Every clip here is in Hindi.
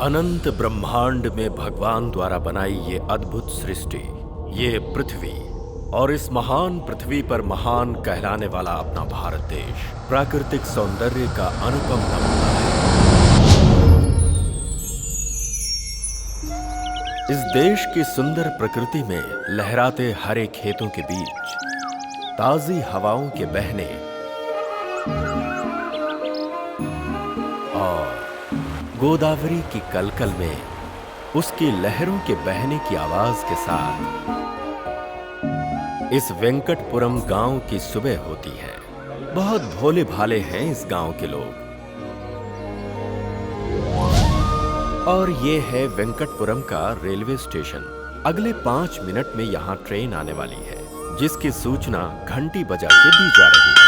अनंत ब्रह्मांड में भगवान द्वारा बनाई ये अद्भुत सृष्टि, ये पृथ्वी और इस महान पृथ्वी पर महान कहलाने वाला अपना भारत देश प्राकृतिक सौंदर्य का अनुपम नमूना है। इस देश की सुंदर प्रकृति में लहराते हरे खेतों के बीच ताजी हवाओं के बहने और गोदावरी की कलकल में उसकी लहरों के बहने की आवाज के साथ इस वेंकटपुरम गांव की सुबह होती है। बहुत भोले भाले हैं इस गांव के लोग। और ये है वेंकटपुरम का रेलवे स्टेशन। अगले 5 मिनट में यहाँ ट्रेन आने वाली है, जिसकी सूचना घंटी बजा के दी जा रही है।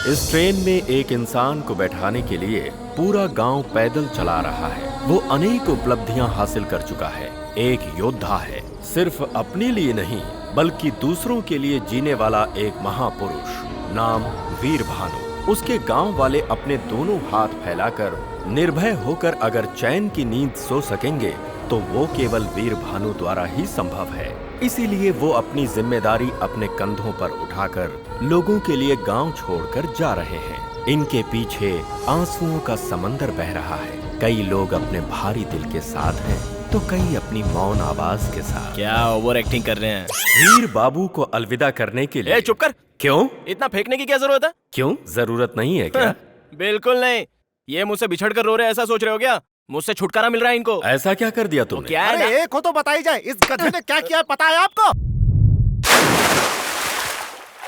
इस ट्रेन में एक इंसान को बैठाने के लिए पूरा गांव पैदल चला रहा है। वो अनेक उपलब्धियां हासिल कर चुका है। एक योद्धा है, सिर्फ अपने लिए नहीं बल्कि दूसरों के लिए जीने वाला एक महापुरुष, नाम वीर भानु। उसके गांव वाले अपने दोनों हाथ फैलाकर निर्भय होकर अगर चैन की नींद सो सकेंगे तो वो केवल वीर भानु द्वारा ही संभव है। इसीलिए वो अपनी जिम्मेदारी अपने कंधों पर उठाकर लोगों के लिए गांव छोड़कर जा रहे हैं। इनके पीछे आंसुओं का समंदर बह रहा है। कई लोग अपने भारी दिल के साथ हैं तो कई अपनी मौन आवाज के साथ। क्या ओवर एक्टिंग कर रहे हैं? वीर बाबू को अलविदा करने के लिए। चुप कर। क्यों? इतना फेंकने की क्या जरूरत है? क्यों जरूरत नहीं है क्या? बिल्कुल नहीं। ये मुझसे बिछड़ कर रो रहे हैं, ऐसा सोच रहे हो क्या? मुझसे छुटकारा मिल रहा है इनको। ऐसा क्या कर दिया तुमने? क्या है? अरे एक हो तो बताई जाए, इस गधे ने क्या किया पता है आपको?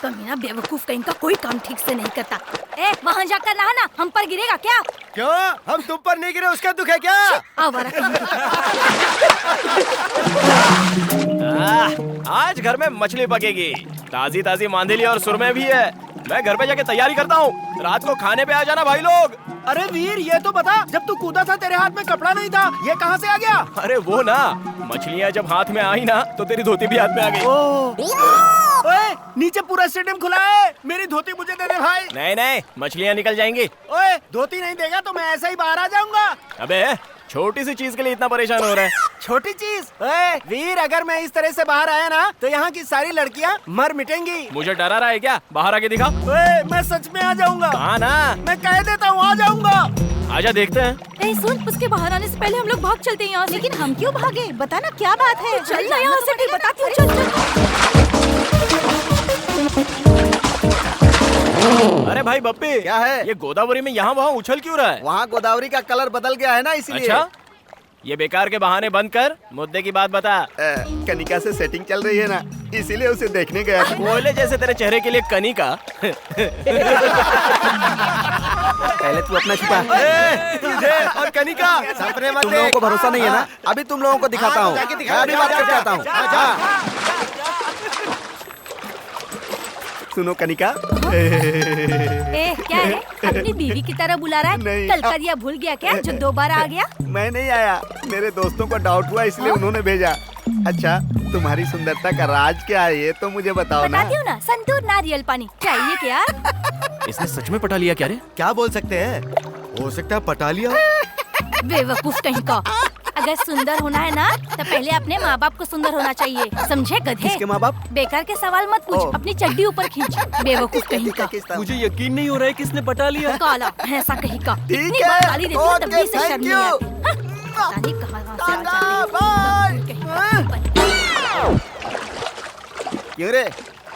कमीना बेवकूफ कहीं का कोई काम ठीक से नहीं करता। वहाँ जाकर नहाना, हम पर गिरेगा क्या? क्यों? हम तुम पर नहीं गिरे उसका दुख है क्या? आवारा आज घर में मछली पकेगी, ताजी ताजी मांदेली और सुरमे भी है। मैं घर पे जाके तैयारी करता हूँ। रात को खाने पे आ जाना भाई लोग। अरे वीर ये तो बता, जब तू कूदा था तेरे हाथ में कपड़ा नहीं था, ये कहाँ से आ गया? अरे वो ना, मछलियाँ जब हाथ में आई ना तो तेरी धोती भी हाथ में आ गई। ओए नीचे पूरा स्टेडियम खुला है, मेरी धोती मुझे दे दे भाई। नहीं नहीं, मछलियाँ निकल जाएंगी। ओए धोती नहीं देगा तो मैं ऐसे ही बाहर आ जाऊंगा। अबे छोटी सी चीज के लिए इतना परेशान हो रहा है? छोटी चीज? ओए वीर अगर मैं इस तरह से बाहर आया ना तो यहाँ की सारी लड़कियाँ मर मिटेंगी। मुझे डरा रहा है क्या? बाहर आके दिखा। ओए मैं सच में आ जाऊंगा। हाँ ना, मैं कह देता हूँ आ जाऊंगा। आजा देखते हैं। सुन, उसके बाहर आने से पहले हम लोग भाग चलते हैं यहाँ से। लेकिन हम क्यों भागे? बता ना क्या बात है। चल ना यहाँ से, भी बताती हूँ। चल। अरे भाई बप्पी, क्या है? ये गोदावरी में यहाँ वहाँ उछल क्यों रहा है? वहाँ गोदावरी का कलर बदल गया है ना, इसलिए। अच्छा, ये बेकार के बहाने बंद कर, मुद्दे की बात बता। कनिका से सेटिंग चल रही है ना, इसीलिए उसे देखने गया था। कोयले जैसे तेरे चेहरे के लिए कनिका। पहले तू अपना छुपा। तुझे और कनिका सपने मत। तुम लोगों को भरोसा नहीं है ना? अभी तुम लोगों को दिखाता हूँ। अभी बात करके आता हूँ। सुनो कनिका। क्या है? अपनी बीवी की तरह बुला रहा है? नहीं। कल का दिया भूल गया क्या जो दोबारा आ गया? मैं नहीं आया, मेरे दोस्तों को डाउट हुआ इसलिए उन्होंने भेजा। अच्छा तुम्हारी सुंदरता का राज क्या है ये तो मुझे बताओ ना। बताती हूँ ना, संतूर नारियल पानी चाहिए क्या? इसने सच में पटा लिया क्या रे? क्या बोल सकते हैं? हो सकता है पटा लिया। बेवकूफ कहीं का। अगर सुंदर होना है ना तो पहले अपने माँ बाप को सुंदर होना चाहिए, समझे गधे? किसके माँ बाप? बेकार के सवाल मत पूछ, अपनी चड्डी ऊपर खींच। बेवकूफ कहीं का। मुझे यकीन नहीं हो रहा है किसने पटा लिया। काला भैंसा कहीं का। ठीक इतनी है, बार गाली देती हूँ तब भी इसे ओके, शर्म नहीं थैंक आती। हाँ, पता नहीं कहाँ से आ जाते हैं। क्यों रे?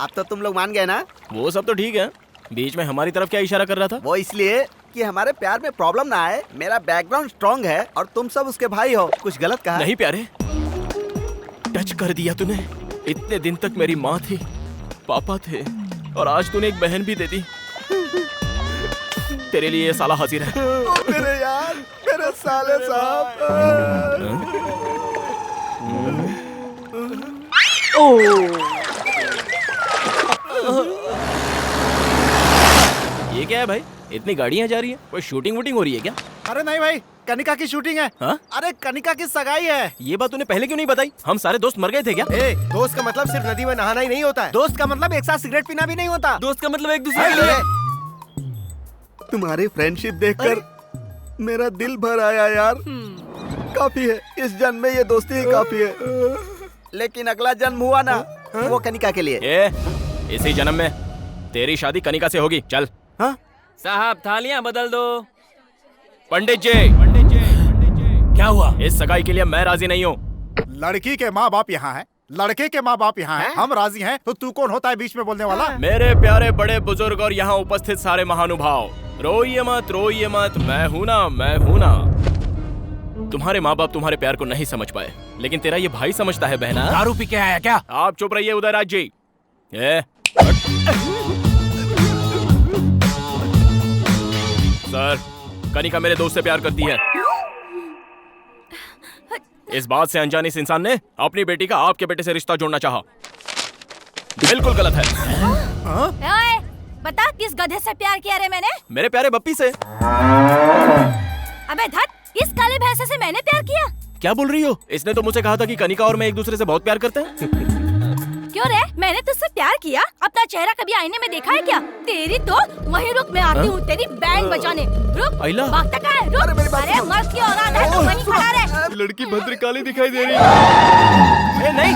अब तो तुम लोग मान गए ना? वो सब तो ठीक है, बीच में हमारी तरफ क्या इशारा कर रहा था? वो इसलिए कि हमारे प्यार में प्रॉब्लम ना आए। मेरा बैकग्राउंड स्ट्रॉन्ग है और तुम सब उसके भाई हो। कुछ गलत कहा? नहीं प्यारे, टच कर दिया तूने। इतने दिन तक मेरी माँ थी, पापा थे और आज तूने एक बहन भी दे दी। तेरे लिए ये साला हाजिर है। मेरे यार, मेरे साले साहब। ये क्या है भाई? इतनी गाड़ियाँ जा रही है, कोई शूटिंग वूटिंग हो रही है क्या? अरे नहीं भाई, कनिका की शूटिंग है। हाँ? अरे कनिका की सगाई है। ये बात तूने पहले क्यों नहीं बताई? हम सारे दोस्त मर गए थे क्या? दोस्त का मतलब सिर्फ नदी में नहाना ही नहीं होता है। दोस्त का मतलब एक साथ सिगरेट पीना भी नहीं होता। दोस्त का मतलब एक दूसरे के लिए। तुम्हारी फ्रेंडशिप देखकर मेरा दिल भर आया यार। काफी है, इस जन्म में ये दोस्ती ही काफी है। लेकिन अगला जन्म हुआ ना, वो कनिका के लिए। इसी जन्म में तेरी शादी कनिका से होगी। चल। हाँ? साहब थालियां बदल दो। पंडित जी, क्या हुआ? इस सगाई के लिए मैं राजी नहीं हूँ। लड़की के माँ बाप यहाँ हैं, लड़के के माँ बाप यहाँ हैं, हम राजी हैं, तो तू कौन होता है बीच में बोलने वाला? मेरे प्यारे बड़े बुजुर्ग और यहाँ उपस्थित सारे महानुभाव, रोइए मत, मैं हूँ ना। तुम्हारे माँ बाप तुम्हारे प्यार को नहीं समझ पाए, लेकिन तेरा ये भाई समझता है बहना। दारू पी के आया क्या? आप चुप रहिए उदयराज जी। सर, कनिका मेरे दोस्त से प्यार करती है। इस बात से अनजाने इस इंसान ने अपनी बेटी का आपके बेटे से रिश्ता जोड़ना चाहा। बिल्कुल गलत है। ओए, बता किस गधे से प्यार किया रे मैंने? मेरे प्यारे बप्पी से। अबे धत, इस काले भैंसे से मैंने प्यार किया? क्या बोल रही हो? इसने तो मुझसे कहा था कि कनिका और मैं एक दूसरे से बहुत प्यार करते हैं। क्यों रे, मैंने तुझसे प्यार किया? अपना चेहरा कभी आईने में देखा है क्या? तेरी तो वहीं रुक, मैं आती हूँ तेरी बैंड बजाने। रुक, अहिला। भागता कहाँ है? रुक। अरे मर्द की औलाद है, तो वहीं खड़ा रहे। लड़की भद्रकाली दिखाई दे रही है। नहीं।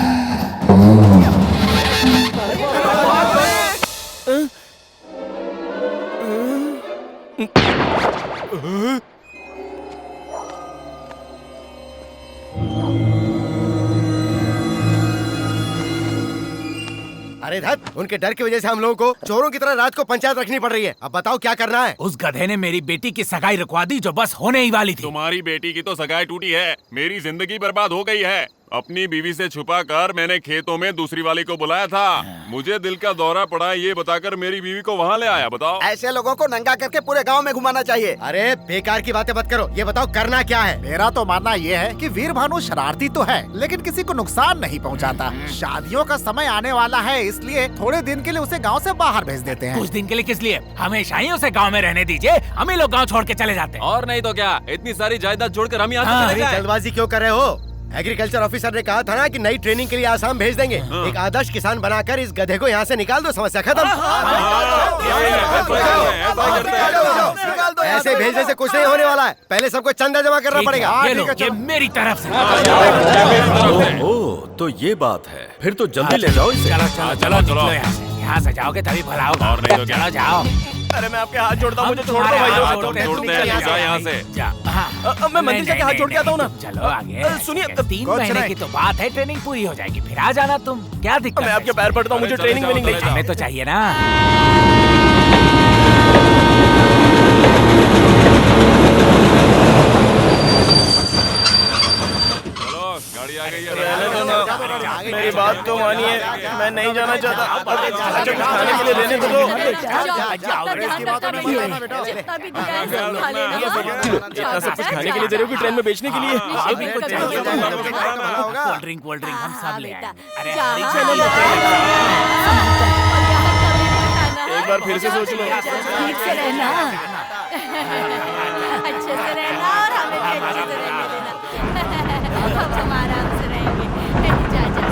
अरे धत, उनके डर की वजह से हम लोगों को चोरों की तरह रात को पंचायत रखनी पड़ रही है। अब बताओ क्या करना है? उस गधे ने मेरी बेटी की सगाई रुकवा दी जो बस होने ही वाली थी। तुम्हारी बेटी की तो सगाई टूटी है, मेरी जिंदगी बर्बाद हो गई है। अपनी बीवी से छुपा कर मैंने खेतों में दूसरी वाली को बुलाया था। मुझे दिल का दौरा पड़ा ये बताकर मेरी बीवी को वहाँ ले आया। बताओ, ऐसे लोगों को नंगा करके पूरे गांव में घुमाना चाहिए। अरे बेकार की बातें मत करो, ये बताओ करना क्या है? मेरा तो मानना ये है कि वीर भानु शरारती तो है, लेकिन किसी को नुकसान नहीं पहुंचाता। शादियों का समय आने वाला है, इसलिए थोड़े दिन के लिए उसे गांव से बाहर भेज देते हैं। कुछ दिन के लिए किस लिए? हमेशा ही उसे गांव में रहने दीजिए, हम ही लोग गांव छोड़ के चले जाते हैं। और नहीं तो क्या, इतनी सारी जायदाद छोड़कर हम यहाँ अरे जल्दबाजी क्यों कर रहे हो? एग्रीकल्चर ऑफिसर ने कहा था ना कि नई ट्रेनिंग के लिए आसाम भेज देंगे। एक आदर्श किसान बनाकर इस गधे को यहाँ से निकाल दो, समस्या खत्म। ऐसे भेजने से कुछ नहीं होने वाला है, पहले सबको चंदा जमा करना पड़ेगा। ये लो, ये मेरी तरफ से। ओह, तो ये बात है। फिर तो जल्दी ले जाओ इसे। चलो निकलो यहाँ से जाओगे तभी भला होगा। और नहीं तो क्या? चलो जाओ। अरे मैं आपके हाथ जोड़ता हूँ, मुझे छोड़ दो भाई। जोड़ते हैं, जा यहाँ से। मैं मंदिर जाके हाथ जोड़ के आता हूँ ना। चलो आगे। सुनिए, 3 महीने की तो बात है, ट्रेनिंग पूरी हो जाएगी, फिर आ जाना तुम। क्या दिक्कत? मैं आपके पैर पड़ता हूँ, मुझे ट्रेनिंग वेनिंग नहीं हमें तो चाहिए ना। चलो, गाड़ी आ गई है। मेरी बात तो मानिए, मैं नहीं जाना चाहता। अच्छा, खाने के लिए देने को दो। इतना सब कुछ खाने के लिए दे रहे हो कि ट्रेन में बेचने के लिए? कोल्ड ड्रिंक हम सब ले आएंगे। अरे एक बार फिर से सोच लो। ठीक से रहना, अच्छे से रहना और हमें भी अच्छे से रहने देना। हम आराम से रहेंगे। जा जा।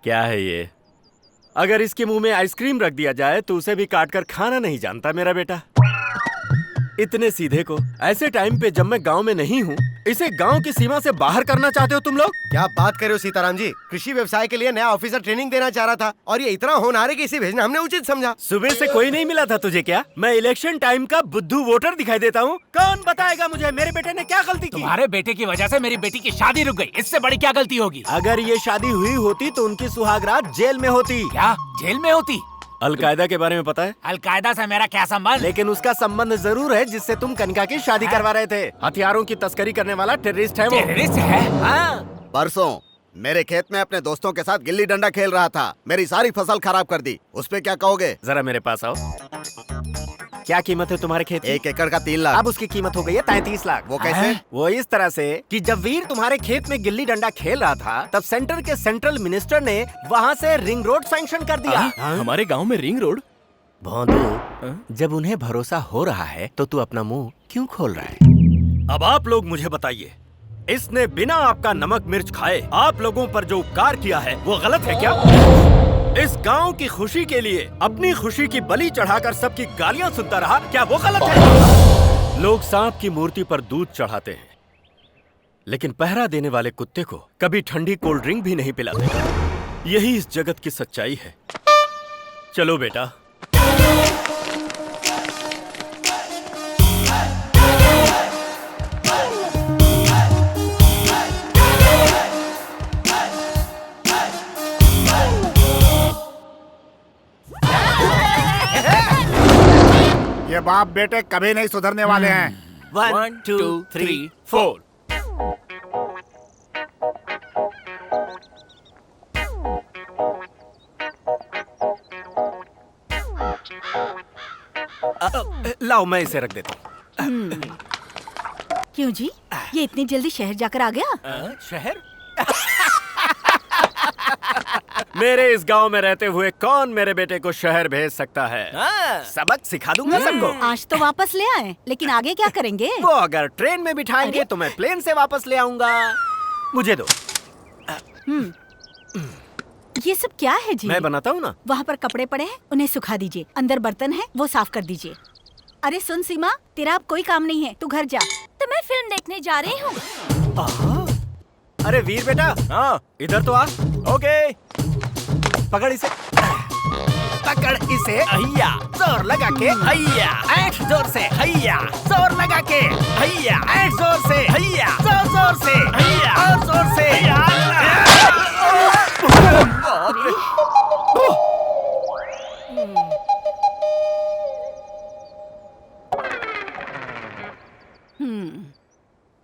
क्या है ये? अगर इसके मुंह में आइसक्रीम रख दिया जाए तो उसे भी काट कर खाना नहीं जानता मेरा बेटा। इतने सीधे को ऐसे टाइम पे जब मैं गांव में नहीं हूँ, इसे गांव की सीमा से बाहर करना चाहते हो तुम लोग? क्या बात कर रहे हो सीताराम जी? कृषि व्यवसाय के लिए नया ऑफिसर ट्रेनिंग देना चाह रहा था और ये इतना होनहार है कि इसे भेजना हमने उचित समझा। सुबह से कोई नहीं मिला था तुझे क्या? मैं इलेक्शन टाइम का बुद्धू वोटर दिखाई देता हूँ? कौन बताएगा मुझे मेरे बेटे ने क्या गलती की? तुम्हारे बेटे की वजह से मेरी बेटी की शादी रुक गई, इससे बड़ी क्या गलती होगी? अगर ये शादी हुई होती तो उनकी सुहागरात जेल में होती। क्या जेल में होती? अलकायदा के बारे में पता है? अलकायदा से मेरा क्या संबंध? लेकिन उसका संबंध जरूर है जिससे तुम कनिका की शादी करवा रहे थे। हथियारों की तस्करी करने वाला टेररिस्ट है वो। टेररिस्ट है? हाँ। परसों मेरे खेत में अपने दोस्तों के साथ गिल्ली डंडा खेल रहा था, मेरी सारी फसल खराब कर दी। उस पे क्या कहोगे? जरा मेरे पास आओ। क्या कीमत है तुम्हारे खेत की? 1 एकड़ का 3 लाख। अब उसकी कीमत हो गई है 33 लाख। वो कैसे? वो इस तरह से कि जब वीर तुम्हारे खेत में गिल्ली डंडा खेल रहा था, तब सेंटर के सेंट्रल मिनिस्टर ने वहाँ से रिंग रोड सैंक्शन कर दिया। हमारे गांव में रिंग रोड? भोंदू, जब उन्हें भरोसा हो रहा है तो तू अपना मुंह क्यों खोल रहा है? अब आप लोग मुझे बताइए, इसने बिना आपका नमक मिर्च खाए आप लोगों पर जो उपकार किया है वो गलत है क्या? इस गांव की खुशी के लिए अपनी खुशी की बलि चढ़ाकर सबकी गालियां सुनता रहा, क्या वो गलत है? लोग सांप की मूर्ति पर दूध चढ़ाते हैं, लेकिन पहरा देने वाले कुत्ते को कभी ठंडी कोल्ड ड्रिंक भी नहीं पिलाते। यही इस जगत की सच्चाई है। चलो बेटा। ये बाप बेटे कभी नहीं सुधरने वाले हैं। 1 2 3 4। लाओ मैं इसे रख देता हूँ। क्यों जी, ये इतनी जल्दी शहर जाकर आ गया? शहर? मेरे इस गांव में रहते हुए कौन मेरे बेटे को शहर भेज सकता है? सबक सिखा दूंगा सबको। आज तो वापस ले आए, लेकिन आगे क्या करेंगे? वो अगर ट्रेन में बिठाएंगे तो मैं प्लेन से वापस ले आऊंगा। मुझे दो। ये सब क्या है जी? मैं बनाता हूँ ना। वहाँ पर कपड़े पड़े हैं, उन्हें सुखा दीजिए। अंदर बर्तन है, वो साफ कर दीजिए। अरे सुन सीमा, तेरा अब कोई काम नहीं है, तू घर जा। तो मैं फिल्म देखने जा रही हूँ। अरे वीर बेटा, हाँ इधर तो आ। ओके, पकड़ इसे। पकड़ इसे। हैया, जोर लगा के। हैया, ऐठ जोर से। हैया, जोर लगा के। हैया, ऐठ जोर से। हैया, जोर जोर से। हैया, और जोर से।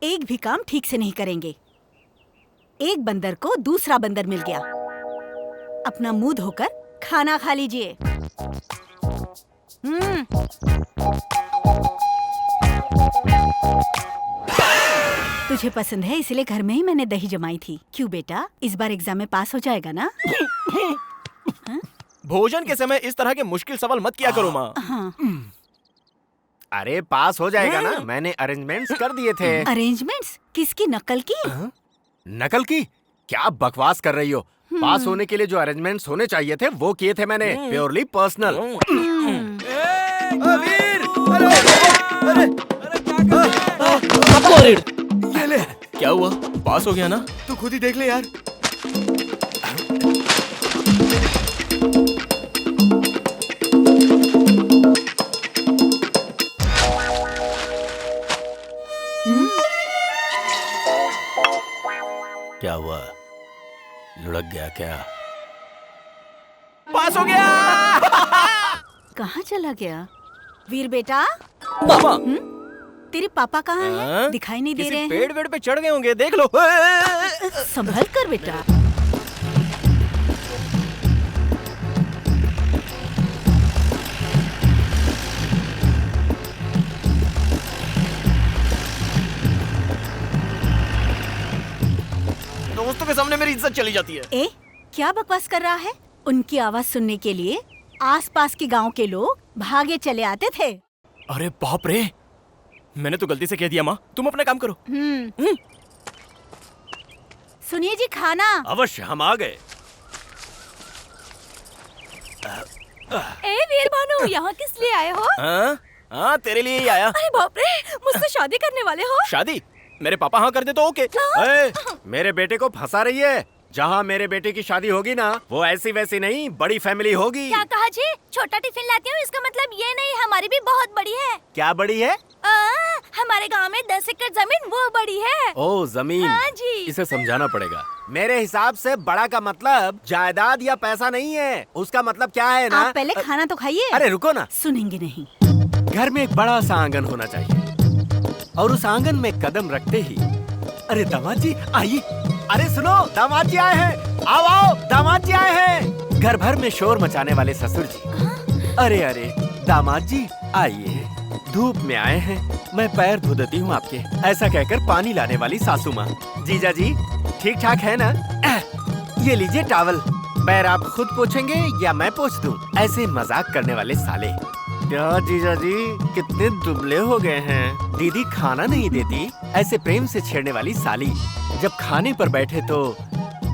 एक भी काम ठीक से नहीं करेंगे। एक बंदर को दूसरा बंदर मिल गया। अपना मुंह धोकर खाना खा लीजिए। तुझे पसंद है इसलिए घर में ही मैंने दही जमाई थी। क्यों बेटा, इस बार एग्जाम में पास हो जाएगा ना? भोजन के समय इस तरह के मुश्किल सवाल मत किया करो माँ। हाँ। अरे पास हो जाएगा ना, मैंने अरेंजमेंट्स कर दिए थे। अरेंजमेंट्स? किसकी नकल की? नकल की? क्या बकवास कर रही हो? पास होने के लिए जो अरेंजमेंट्स होने चाहिए थे वो किए थे मैंने, प्योरली पर्सनल। क्या हुआ? पास हो गया ना? तू खुद ही देख ले यार। क्या हुआ? लुढ़क गया क्या? पास हो गया। कहाँ चला गया? वीर बेटा, मामा, तेरे पापा कहाँ हैं? हाँ? दिखाई नहीं दे किसी रहे हैं। पेड़ वेड़ पे चढ़ गए होंगे, देख लो। संभल कर बेटा। दोस्तों के सामने मेरी इज्जत चली जाती है। ए, क्या बकवास कर रहा है? उनकी आवाज सुनने के लिए आसपास के गांव के लोग भागे चले आते थे। अरे बाप रे, मैंने तो गलती से कह दिया माँ, तुम अपना काम करो। सुनिए जी, खाना। अवश्य, हम आ गए। ए वीर भानु, यहाँ किस लिए आए हो? हाँ हाँ, तेरे लिए ही आया। अरे बाप रे, मुझसे शादी करने वाले हो? शादी? मेरे पापा हाँ कर दे तो ओके। ए, मेरे बेटे को फंसा रही है। जहाँ मेरे बेटे की शादी होगी ना, वो ऐसी वैसी नहीं, बड़ी फैमिली होगी। क्या कहा जी? छोटा टिफिन लाती हूँ, इसका मतलब ये नहीं, हमारी भी बहुत बड़ी है। क्या बड़ी है? हमारे गांव में 10 एकड़ जमीन, वो बड़ी है। ओ जमीन। हाँ जी। इसे समझाना पड़ेगा। मेरे हिसाब से बड़ा का मतलब जायदाद या पैसा नहीं है। उसका मतलब क्या है ना? आप पहले खाना तो खाइए। अरे रुको ना। सुनेंगे नहीं। घर में एक बड़ा सा आंगन होना चाहिए, और उस आंगन में कदम रखते ही, अरे दामाद जी आइए अरे सुनो, दामाद जी आए हैं। आओ आओ, दामाद जी आए हैं। घर भर में शोर मचाने वाले ससुर जी। अरे अरे दामाद जी आइए, धूप में आए हैं, मैं पैर धो देती हूँ आपके। ऐसा कहकर पानी लाने वाली सासू माँ। जीजा जी ठीक ठाक है ना? ये लीजिए टॉवल। पैर आप खुद पोछेंगे या मैं पोछ दूं? ऐसे मजाक करने वाले साले। क्या जीजा जी कितने दुबले हो गए हैं। दीदी खाना नहीं देती, ऐसे प्रेम से छेड़ने वाली साली। जब खाने पर बैठे तो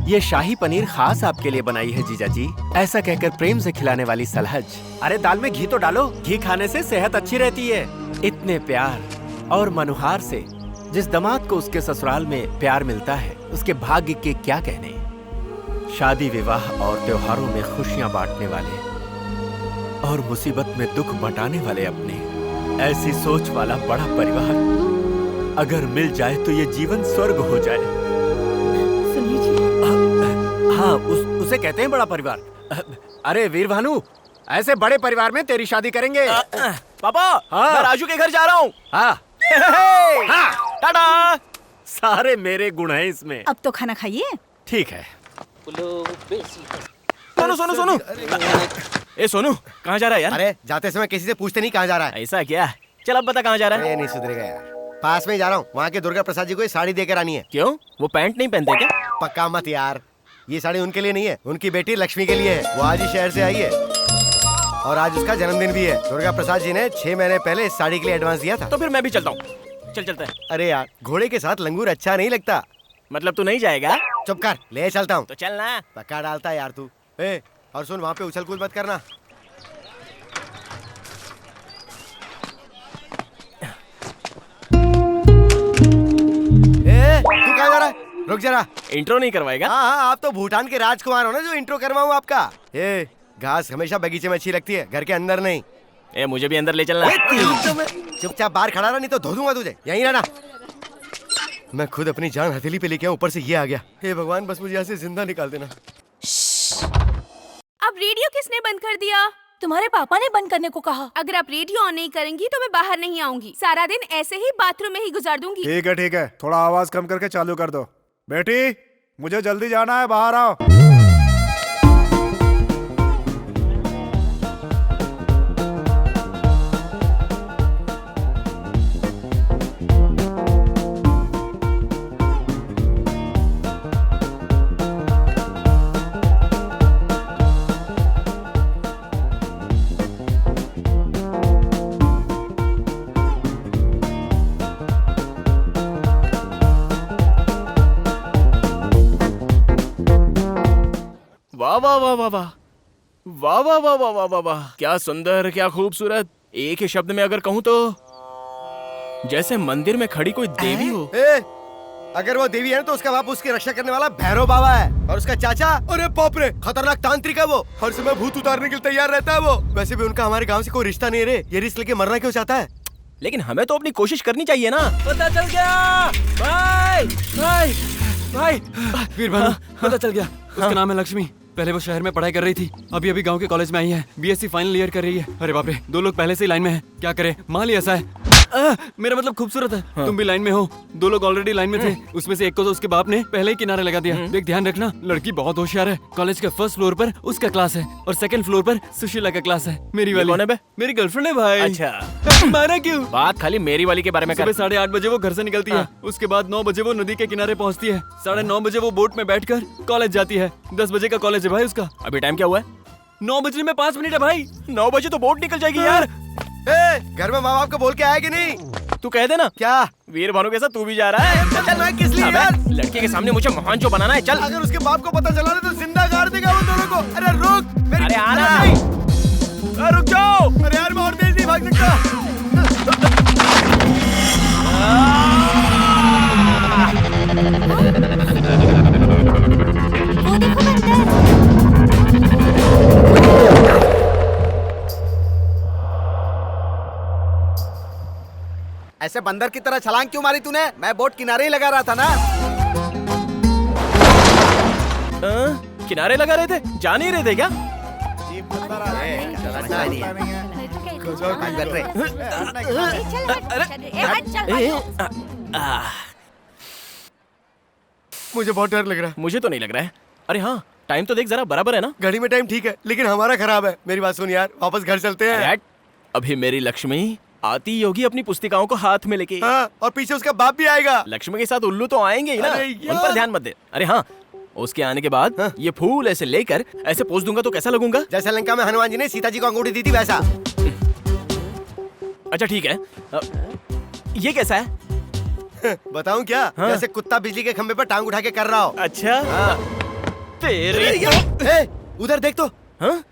ये शाही पनीर खास आपके लिए बनाई है जीजा जी, ऐसा कहकर प्रेम से खिलाने वाली सलहज। अरे दाल में घी तो डालो, घी खाने से सेहत अच्छी रहती है। इतने प्यार और मनुहार से जिस दामाद को उसके ससुराल में प्यार मिलता है, उसके भाग्य के क्या कहने। शादी विवाह और त्योहारों में खुशियां बांटने वाले और मुसीबत में दुख बंटाने वाले अपने, ऐसी सोच वाला बड़ा परिवार अगर मिल जाए तो ये जीवन स्वर्ग हो जाए। सुनिए जी। हाँ, उसे कहते हैं बड़ा परिवार। अरे वीर भानु, ऐसे बड़े परिवार में तेरी शादी करेंगे। पापा, हाँ। मैं राजू के घर जा रहा हूँ। हाँ। हाँ, टाटा। सारे मेरे गुण हैं इसमें। अब तो खाना खाइए। ठीक है। सोनू सोनू सोनू, ए सोनू कहाँ जा रहा है यार? अरे जाते समय किसी से पूछते नहीं कहाँ जा रहा है। ऐसा क्या? चल अब बता कहाँ जा रहा है? ये नहीं सुधरेगा यार। पास में ही जा रहा हूँ, वहाँ के दुर्गा प्रसाद जी को ये साड़ी देकर आनी है। क्यों, वो पैंट नहीं पहनते क्या? पक्का मत यार, ये साड़ी उनके लिए नहीं है, उनकी बेटी लक्ष्मी के लिए है। वो आज ही शहर से आई है और आज उसका जन्मदिन भी है। दुर्गा प्रसाद जी ने 6 महीने पहले इस साड़ी के लिए एडवांस दिया था। तो फिर मैं भी चलता हूँ। चल चलते हैं। अरे यार, घोड़े के साथ लंगूर अच्छा नहीं लगता। मतलब तू नहीं जाएगा? चुप कर, ले चलता हूँ। तो चल ना। पक्का डालता है यार तू। ए, और सुन, वहाँ पे उछल कूद मत करना। ए, तू कहाँ जा रहा है? रुक जरा। इंट्रो नहीं करवाएगा? हाँ हाँ, आप तो भूटान के राजकुमार हो ना, जो इंट्रो करवाऊँ आपका। ए, घास हमेशा बगीचे में अच्छी लगती है, घर के अंदर नहीं। ए, मुझे भी अंदर ले चलना। चुपचाप बाहर खड़ा रहा, नहीं तो धो दूंगा तुझे। यहीं रहना। मैं खुद अपनी जान हथेली पे लेके आऊं, ऊपर से ये आ गया। हे भगवान, बस मुझे यहाँ से जिंदा निकाल देना। अब रेडियो किसने बंद कर दिया? तुम्हारे पापा ने बंद करने को कहा। अगर आप रेडियो ऑन नहीं करेंगी तो मैं बाहर नहीं आऊंगी। सारा दिन ऐसे ही बाथरूम में ही गुजार दूंगी। ठीक है, थोड़ा आवाज कम करके चालू कर दो। बेटी, मुझे जल्दी जाना है, बाहर आओ। वाह वाह वाह वाह वाह वाह वाह वाह वाह वाह वाह वाह, क्या सुंदर, क्या खूबसूरत। एक ही शब्द में अगर कहूँ तो जैसे मंदिर में खड़ी कोई देवी हो। ए, अगर वो देवी है तो उसका बाप उसकी रक्षा करने वाला भैरव बाबा है, और उसका चाचा, अरे बाप रे, खतरनाक तांत्रिक है वो। हर समय भूत उतारने के लिए तैयार रहता है वो। वैसे भी उनका हमारे गांव से कोई रिश्ता नहीं रे। ये रिश्त लेके मरना क्यों चाहता है? लेकिन हमें तो अपनी कोशिश करनी चाहिए ना। पता चल गया भाई, भाई भाई। वीर भानु, पता चल गया। उसका नाम है लक्ष्मी। पहले वो शहर में पढ़ाई कर रही थी, अभी गांव के कॉलेज में आई है। बीएससी फाइनल ईयर कर रही है। अरे बाप रे, 2 लोग पहले से ही लाइन में हैं। क्या करे, माल ही ऐसा है। मेरा मतलब खूबसूरत है। तुम भी लाइन में हो। 2 लोग ऑलरेडी लाइन में थे, उसमें से एक को तो उसके बाप ने पहले ही किनारे लगा दिया। देख, ध्यान रखना, लड़की बहुत होशियार है। कॉलेज के फर्स्ट फ्लोर पर उसका क्लास है और सेकंड फ्लोर पर सुशीला का क्लास है। मेरी वाली कौन है बे? मेरी गर्लफ्रेंड है भाई। अच्छा, मारा क्यों? बात खाली मेरी वाली के बारे में कर। सुबह 8:30 बजे वो घर से निकलती है। उसके बाद 9 बजे वो नदी के किनारे पहुंचती है। 9:30 बजे वो बोट में बैठकर कॉलेज जाती है। 10 बजे का कॉलेज है भाई उसका। अभी टाइम क्या हुआ है? 9 बजने में 5 मिनट है भाई। 9 बजे तो बोट निकल जाएगी यार। घर में माँ बाप को बोल के आया कि नहीं? तू कह देना। क्या वीर भानु के साथ तू भी जा रहा है? चल, मैं किस लिए यार? लड़के के सामने मुझे महान जो बनाना है। चल, अगर उसके बाप को पता चला तो जिंदा गाड़ देगा वो दोनों को। अरे रुक, मेरी अरे आना, रुक जाओ। अरे यार, मैं और तेज नहीं भाग सकता। वो देखो बंदर। ऐसे बंदर की तरह छलांग क्यों मारी तूने? मैं बोट किनारे ही लगा रहा था ना। किनारे लगा रहे थे, जा नहीं रहे थे क्या? मुझे बहुत डर लग रहा है। मुझे तो नहीं लग रहा है। अरे हाँ, टाइम तो देख जरा, बराबर है ना? घड़ी में टाइम ठीक है, लेकिन हमारा खराब है। मेरी बात सुन यार, वापस घर चलते हैं। अभी मेरी लक्ष्मी आती होगी अपनी पुस्तिकाओं को हाथ में लेके। हाँ, और पीछे उसका बाप भी आएगा। लक्ष्मी के साथ उल्लू तो आएंगे ही ना, उन पर ध्यान मत दे। अरे हाँ, उसके आने के बाद ये फूल ऐसे लेकर ऐसे पोज दूंगा तो कैसा लगूंगा? जैसे लंका में हनुमान जी ने सीता जी को अंगूठी दी थी वैसा। अच्छा ठीक है, ये कैसा है? बताऊं क्या? जैसे कुत्ता बिजली के खंबे पर टांग उठा के कर रहा हो। अच्छा तेरे उधर देख तो। हाँ?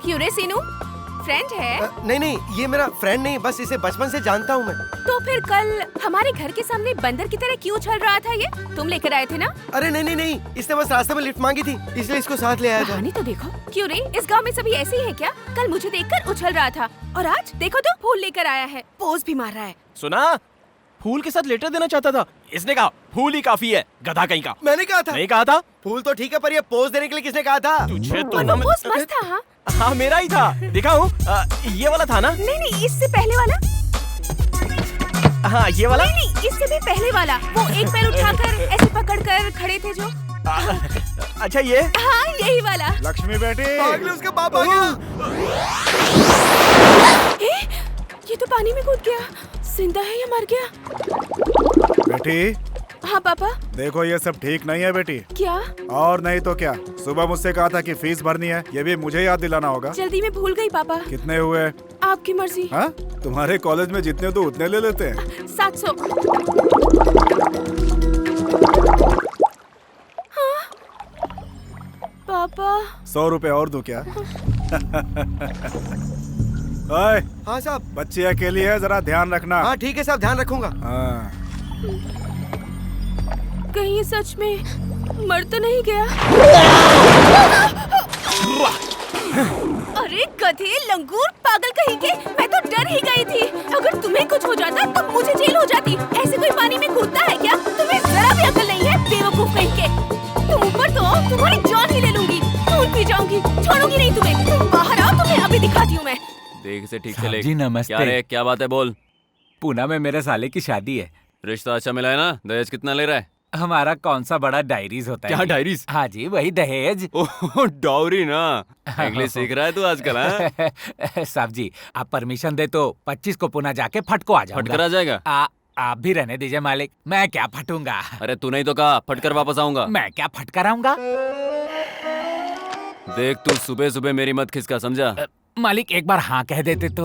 क्यों रे सीनू, फ्रेंड है? नहीं नहीं, ये मेरा फ्रेंड नहीं, बस इसे बचपन से जानता हूँ मैं। तो फिर कल हमारे घर के सामने बंदर की तरह क्यों चल रहा था? ये तुम लेकर आए थे ना? अरे नहीं नहीं नहीं, इसने बस रास्ते में लिफ्ट मांगी थी, इसलिए इसको साथ ले आया था। कहानी तो देखो। क्यों रे, इस गांव में सभी ऐसे ही है क्या? कल मुझे देखकर उछल रहा था और आज देखो तो फूल लेकर आया है, पोज भी मार रहा है। सुना, फूल के साथ लेटर देना चाहता था। इसने कहा फूल ही काफी है, गधा कहीं का। मैंने कहा था। नहीं कहा था? फूल तो ठीक है, पर ये पोज देने के लिए किसने कहा था? तुझे तो वो पोज मस्त था। हाँ हाँ, मेरा ही था, दिखाऊं? ये वाला था ना? नहीं नहीं, इससे पहले वाला। हाँ ये वाला? नहीं नहीं, इससे भी पहले वाला। वो एक पैर उठाकर ऐसे पकड़कर खड़े थे जो। अच्छा ये? हाँ यही वाला। लक्ष्मी बेटी, भाग ले, उसका बाप आ गया। ये तो पानी में कूद गया। जिंदा है या मर गया? बेटी। हाँ पापा। देखो ये सब ठीक नहीं है बेटी। क्या? और नहीं तो क्या, सुबह मुझसे कहा था कि फीस भरनी है, ये भी मुझे याद दिलाना होगा। जल्दी में भूल गई पापा। कितने हुए? आपकी मर्जी। हाँ, तुम्हारे कॉलेज में जितने तो उतने ले लेते हैं। 700। हाँ? पापा 100 रुपए और दूं क्या? ओए, हाँ साहब। बच्ची अकेली है, जरा ध्यान रखना। हाँ ठीक है साहब, ध्यान रखूंगा। हाँ। कहीं ये सच में मर तो नहीं गया? अरे गधे, लंगूर, पागल कहीं के, मैं तो डर ही गई थी। अगर तुम्हें कुछ हो जाता तो मुझे जेल हो जाती। ऐसे कोई पानी में कूदता है क्या? तुम्हें जरा भी अकल नहीं है, बेवकूफ कहीं के। तुम ऊपर तो आओ, तुम्हारी जान ही ले लूंगी, खून पी जाऊंगी, छोड़ूंगी नहीं तुम्हें। तुम बाहर आओ, तुम्हें अभी दिखाती हूँ मैं। देख से ठीक से ले। जी नमस्ते। क्या रे, क्या बात है, बोल। पूना में मेरे साले की शादी है। रिश्ता अच्छा मिला है ना? दहेज कितना ले रहा है? हमारा कौन सा बड़ा डायरीज होता है? क्या डायरीज? हाँ जी, वही दहेज। ओह डाउरी ना। इंग्लिश सीख रहा है तू आजकल? हाँ? साहब जी, आप परमिशन दे तो 25 को पुणे जाके फटको आ जाऊंगा। फटकर आ जाएगा? आप भी रहने दीजिए मालिक, मैं क्या फटूंगा। अरे तू नहीं तो कहा फटकर वापस आऊंगा। मैं क्या फटकर आऊंगा? देख तू सुबह सुबह मेरी मत खिसका, समझा? मालिक एक बार हाँ कह देते तो।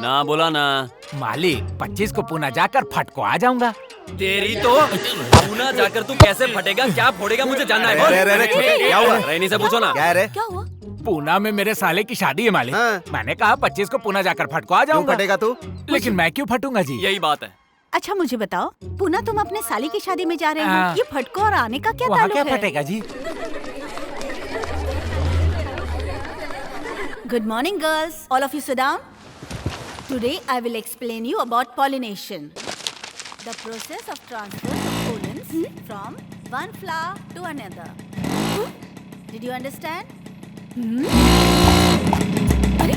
ना बोला ना। मालिक 25 को पुणे जाकर फटको आ जाऊंगा। तेरी तो पूना जाकर तू कैसे फटेगा, क्या फोड़ेगा, मुझे जानना है। क्या हुआ? रहनी से पूछो ना। क्या हुआ? पूना में मेरे साले की शादी है मालिक। हाँ। मैंने कहा 25 को पुणे जाकर फटको आ जाऊंगा। फटेगा तू? लेकिन मैं क्यों फटूंगा जी? यही बात है। अच्छा मुझे बताओ, पूना तुम अपने साली की शादी में जा रहे हाँ। हो, ये फटको और आने का क्या वहाँ ताल्लुक क्या है? फटेगा जी? Good morning, girls. All of you sit down. Today I will explain you about pollination. The process of transfer of pollens from one flower to another. Did you understand? अरे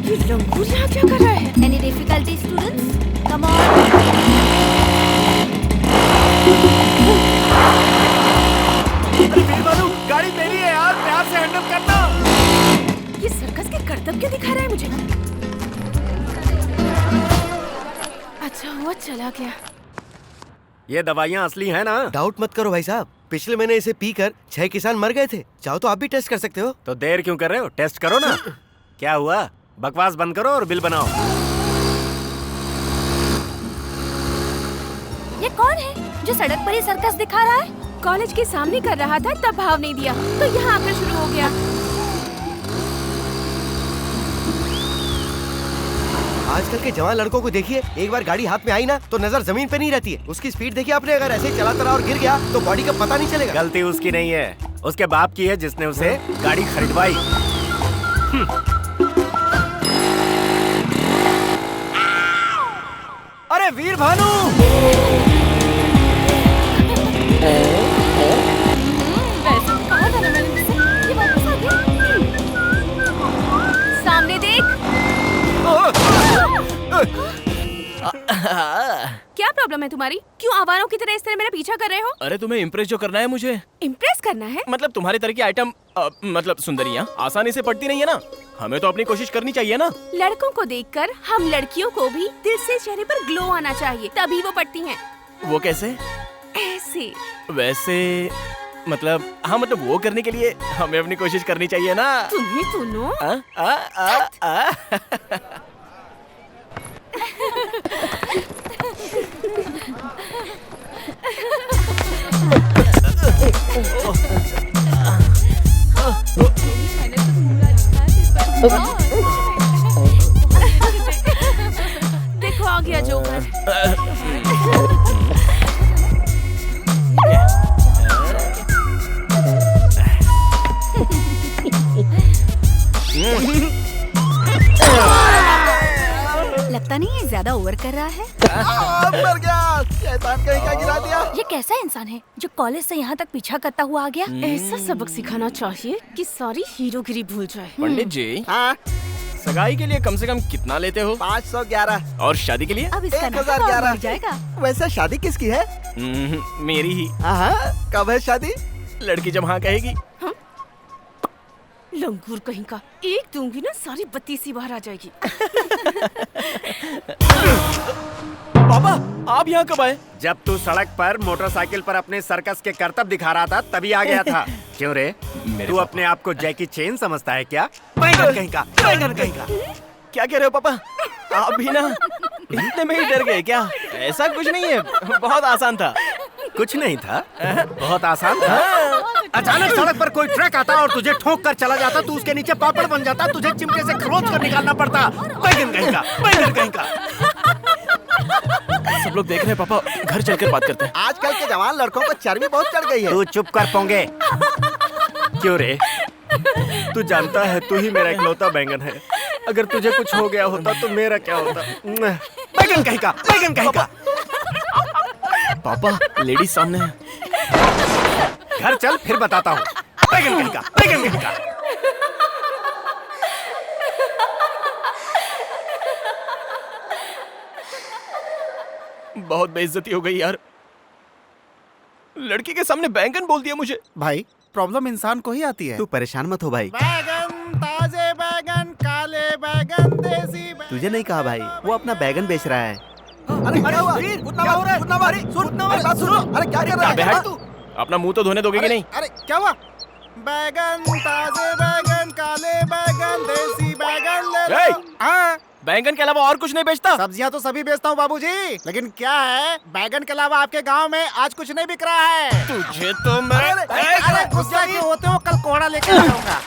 ये लंगूर यहाँ क्या कर रहा है? Any difficulty, students? Come on. गाड़ी मेरी है यार, प्यार से हैंडल करना। ये सर्कस के करतब क्यों दिखा रहा है मुझे? अच्छा हुआ चला गया। ये दवाइयाँ असली हैं ना? डाउट मत करो भाई साहब, पिछले महीने इसे पीकर 6 किसान मर गए थे। चाहो तो आप भी टेस्ट कर सकते हो। तो देर क्यों कर रहे हो, टेस्ट करो ना। क्या हुआ, बकवास बंद करो और बिल बनाओ। ये कौन है जो सड़क पर ही सर्कस दिखा रहा है? कॉलेज के सामने कर रहा था तब भाव नहीं दिया, तो यहाँ आकर शुरू हो गया। आजकल के जवान लड़कों को देखिए, एक बार गाड़ी हाथ में आई ना तो नजर जमीन पे नहीं रहती है। उसकी स्पीड देखिए आपने, अगर ऐसे ही चलाता रहा और गिर गया तो बॉडी का पता नहीं चलेगा। गलती उसकी नहीं है, उसके बाप की है जिसने उसे गाड़ी खरीदवाई। अरे वीर भानु! कहा था ना मैंने तुझसे, ये वापस आ गया। सामने देख। क्या प्रॉब्लम है तुम्हारी? क्यों आवारों की तरह इस तरह मेरा पीछा कर रहे हो? अरे तुम्हें इम्प्रेस जो करना है मुझे। इम्प्रेस करना है? मतलब तुम्हारे तरह की आइटम मतलब सुंदरियाँ आसानी से पड़ती नहीं है ना। हमें तो अपनी कोशिश करनी चाहिए ना। लड़कों को देखकर हम लड़कियों को भी दिल से चेहरे पर ग्लो आना चाहिए, तभी वो पड़ती हैं। वो कैसे? ऐसे। वैसे मतलब हाँ, मतलब वो करने के लिए हमें अपनी कोशिश करनी चाहिए ना। तुम्हें सुनो। देखो आ गया जोकर। लगता नहीं है ज्यादा ओवर कर रहा है। मर गया, शैतान कहीं का गिरा दिया। ये कैसा इंसान है जो कॉलेज से यहाँ तक पीछा करता हुआ आ गया? ऐसा सबक सिखाना चाहिए कि सारी हीरोगिरी भूल जाए। पंडित जी, हाँ, सगाई के लिए कम से कम कितना लेते हो? 511। और शादी के लिए? अब इसका नाम 1011 बढ़ जाएगा। वैसे शादी किसकी है? मेरी ही। हाँ, कब है शादी? लड़की जब हाँ कहेगी। लंगूर कहीं का, एक दूंगी ना सारी बत्ती सी बाहर आ जाएगी। पापा, आप यहाँ कब आए? जब तू सड़क पर मोटरसाइकिल पर अपने सर्कस के करतब दिखा रहा था तभी आ गया था। क्यों रे, तू अपने आप को जैकी चेन समझता है क्या? बैंगन कहीं का, बैंगन कहीं का। क्या कह रहे हो पापा? आप भी ना इतने में ही डर गए क्या? ऐसा कुछ नहीं है, बहुत आसान था। कुछ नहीं था, बहुत आसान था। अचानक सड़क पर कोई ट्रक आता और तुझे ठोक कर चला जाता, तू उसके नीचे पापड़ बन जाता, तुझे चिमटे से खरोच कर निकालना पड़ता। बैंगन कहीं का, बैंगन कहीं का। सब लोग देख रहे हैं पापा, घर चलकर बात करते हैं। आजकल के जवान लड़कों को चर्बी बहुत चढ़ गई है। तू चुप कर पोंगे। क्यों रे, तू जानता है तू ही मेरा इकलौता बैंगन है। अगर तुझे कुछ हो गया होता तो मेरा क्या होता? बैंगन कहीं का, बैंगन कहीं का। पापा, लेडीज सामने है। घर चल फिर बताता हूँ। बैंगन कहीं का, बैंगन कहीं का। बहुत बेइज्जती हो गई यार। लड़की के सामने बैंगन बोल दिया मुझे। भाई, प्रॉब्लम इंसान को ही आती है। तू परेशान मत हो भाई। बैगन, ताजे बैगन, काले बैगन, देसी बैगन। तुझे नहीं कहा भाई, वो अपना बैगन बेच रहा है। अरे क्या हुआ? क्या हो रहा है? अरे बात सुनो। अरे क्या कर रहा है तू? अपना मुंह तो धोने दोगे कि नहीं? अरे क्या हुआ? बैगन, ताजे बैगन, काले बैगन, देसी बैगन ले ए! लो। हाँ, बैंगन के अलावा और कुछ नहीं बेचता? सब्जियां तो सभी बेचता हूँ बाबूजी, लेकिन क्या है, बैगन के अलावा आपके गांव में आज कुछ नहीं बिक रहा है। तुझे तो मैं अरे गुस्सा क्यों होते हो? कल कोहड़ा लेके आऊंगा।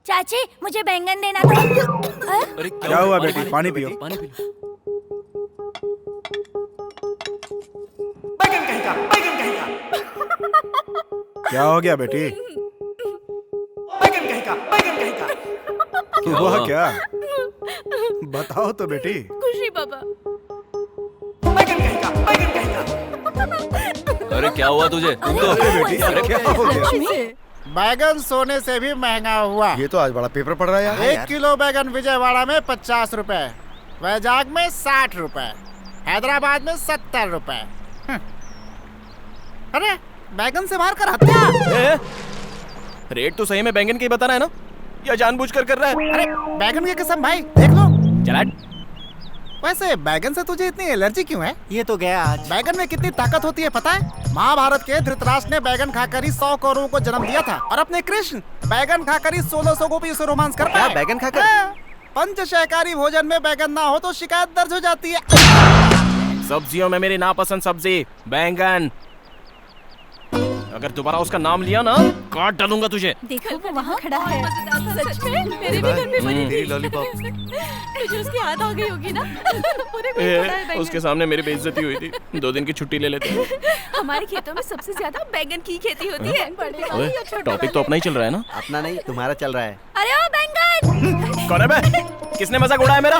चाची, मुझे बैंगन देना था। अरे क्या हुआ बेटी? पानी पियो। पानी पी लो। बैंगन कहीं का, बैंगन कहीं का। क्या हो गया बेटी? बैंगन कहीं का, बैंगन कहीं का। हुआ क्या? बताओ तो बेटी। खुशी बाबा। बैंगन कहीं का, बैंगन कहीं का। अरे क्या हुआ तुझे? तुम तो अरे बेटी, अरे क्या हो गया? बैगन सोने से भी महंगा हुआ। ये तो आज बड़ा पेपर पड़ रहा है यार। 1 किलो बैगन विजयवाड़ा में 50 रुपए, वैजाग में 60 रुपए, हैदराबाद में 70 रुपए। अरे बैगन से मार कर हत्या। रेट तो सही में बैंगन के ही बता रहा है ना, या जानबूझकर कर रहा है? अरे बैगन की कसम भाई, देख लो। चला। वैसे बैगन से तुझे इतनी एलर्जी क्यों है? ये तो गया आज। बैगन में कितनी ताकत होती है पता है? महाभारत के धृतराष्ट्र ने बैगन खाकर ही 100 कौरवों को जन्म दिया था, और अपने कृष्ण बैगन खाकर ही 1600 गोपियों से रोमांस कर पाए। बैगन खाकर? हाँ, पंचशाकाहारी भोजन में बैगन ना हो तो शिकायत दर्ज हो जाती है। सब्जियों में मेरी नापसंद सब्जी बैंगन। अगर दोबारा उसका नाम लिया ना काट डालूंगा तुझे। देखो वो वहाँ खड़ा है। सच में मेरे भी घर पे बनी तेरी थी। लॉलीपॉप। मुझे उसकी याद आ गई होगी ना। पूरे में पड़ा है बैगन। उसके सामने मेरी बेइज्जती हुई थी। 2 दिन की छुट्टी ले लेते हैं। हमारे खेतों में सबसे ज्यादा बैगन की खेती होती है। ओए, टॉपिक तो अपना ही चल रहा है ना। अपना नहीं तुम्हारा चल रहा है। अरे ओ बैंगन। कौन है बे? किसने मजाक उड़ाया मेरा?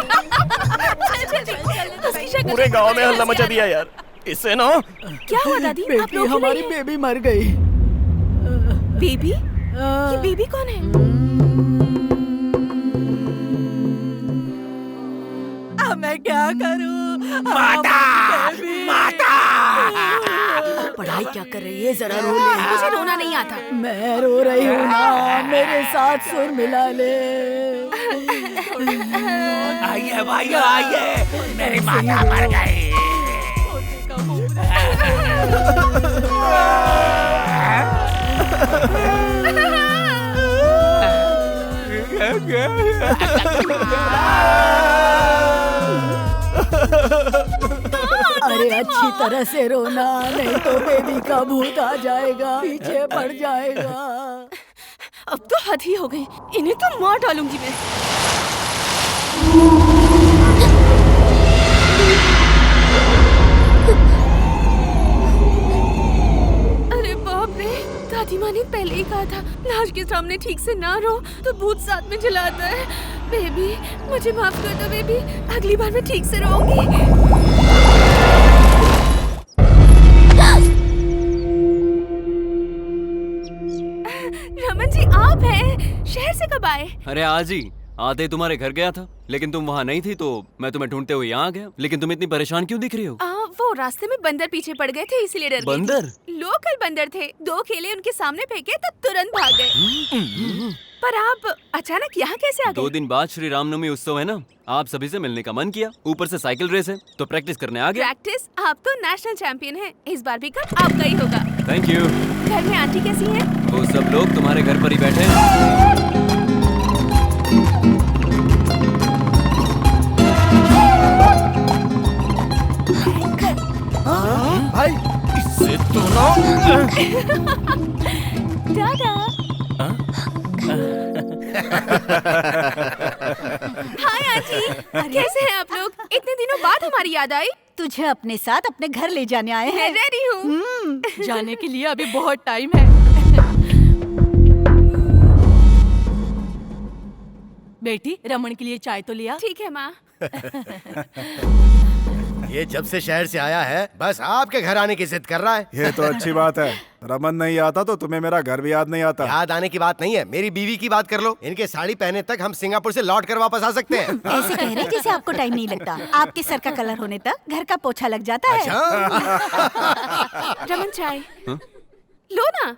उसकी शक्ल पूरे गांव में हल्ला मचा दिया यार। इससे ना क्या हुआ दादी? आप लोग हमारी बेबी मर गई। बेबी? ये बेबी कौन है? अब मैं क्या करूं? माता! माता! पढ़ाई क्या कर रही है? जरा रो ले। मुझे रोना नहीं आता। मैं रो रही हूँ ना, मेरे साथ सुर मिला ले। आइए भाइयों आइए, मेरी माता मर गई। अरे अच्छी तरह से रोना, नहीं तो बेबी का भूत आ जाएगा, पीछे पड़ जाएगा। अब तो हद ही हो गई। इन्हें तो मार डालूंगी मैं। अरे बाप रे, दादी माँ ने पहले ही कहा था लाश के सामने ठीक से ना रो तो भूत साथ में जलाता है। बेबी मुझे माफ कर दो बेबी, अगली बार मैं ठीक से रोऊंगी। रमन जी आप हैं? शहर से कब आए? अरे आज ही आते ही तुम्हारे घर गया था, लेकिन तुम वहाँ नहीं थी तो मैं तुम्हें ढूंढते हुए यहाँ आ गया। लेकिन तुम इतनी परेशान क्यों दिख रही हो? वो रास्ते में बंदर पीछे पड़ गए थे इसलिए डर गई थी। बंदर? लोकल बंदर थे। 2 केले उनके सामने फेंके तो तुरंत भाग गए। पर आप अचानक यहाँ कैसे आ गए? 2 दिन बाद श्री रामनवमी उत्सव है ना, आप सभी से मिलने का मन किया। ऊपर से साइकिल रेस है तो प्रैक्टिस करने आ गया। प्रैक्टिस? आप तो नेशनल चैंपियन हैं। इस बार भी कप आपका ही होगा। Thank you. घर में आंटी कैसी हैं? वो सब लोग तुम्हारे घर पर ही बैठे हैं। भाई इससे तो ना दादा। हाय आंटी, कैसे हैं आप लोग? इतने दिनों बाद हमारी याद आई। तुझे अपने साथ अपने घर ले जाने आए मैं हैं। रेडी हूँ। जाने के लिए अभी बहुत टाइम है। बेटी रमन के लिए चाय तो लिया? ठीक है माँ। ये जब से शहर से आया है बस आपके घर आने की जिद कर रहा है। ये तो अच्छी बात है। रमन नहीं आता तो तुम्हें मेरा घर भी याद नहीं आता। याद आने की बात नहीं है, मेरी बीवी की बात कर लो। इनके साड़ी पहने तक हम सिंगापुर से लौट कर वापस आ सकते हैं। ऐसे कह रहे हैं जैसे आपको टाइम नहीं लगता। आपके सर का कलर होने तक घर का पोछा लग जाता है। रमन चाय लो ना।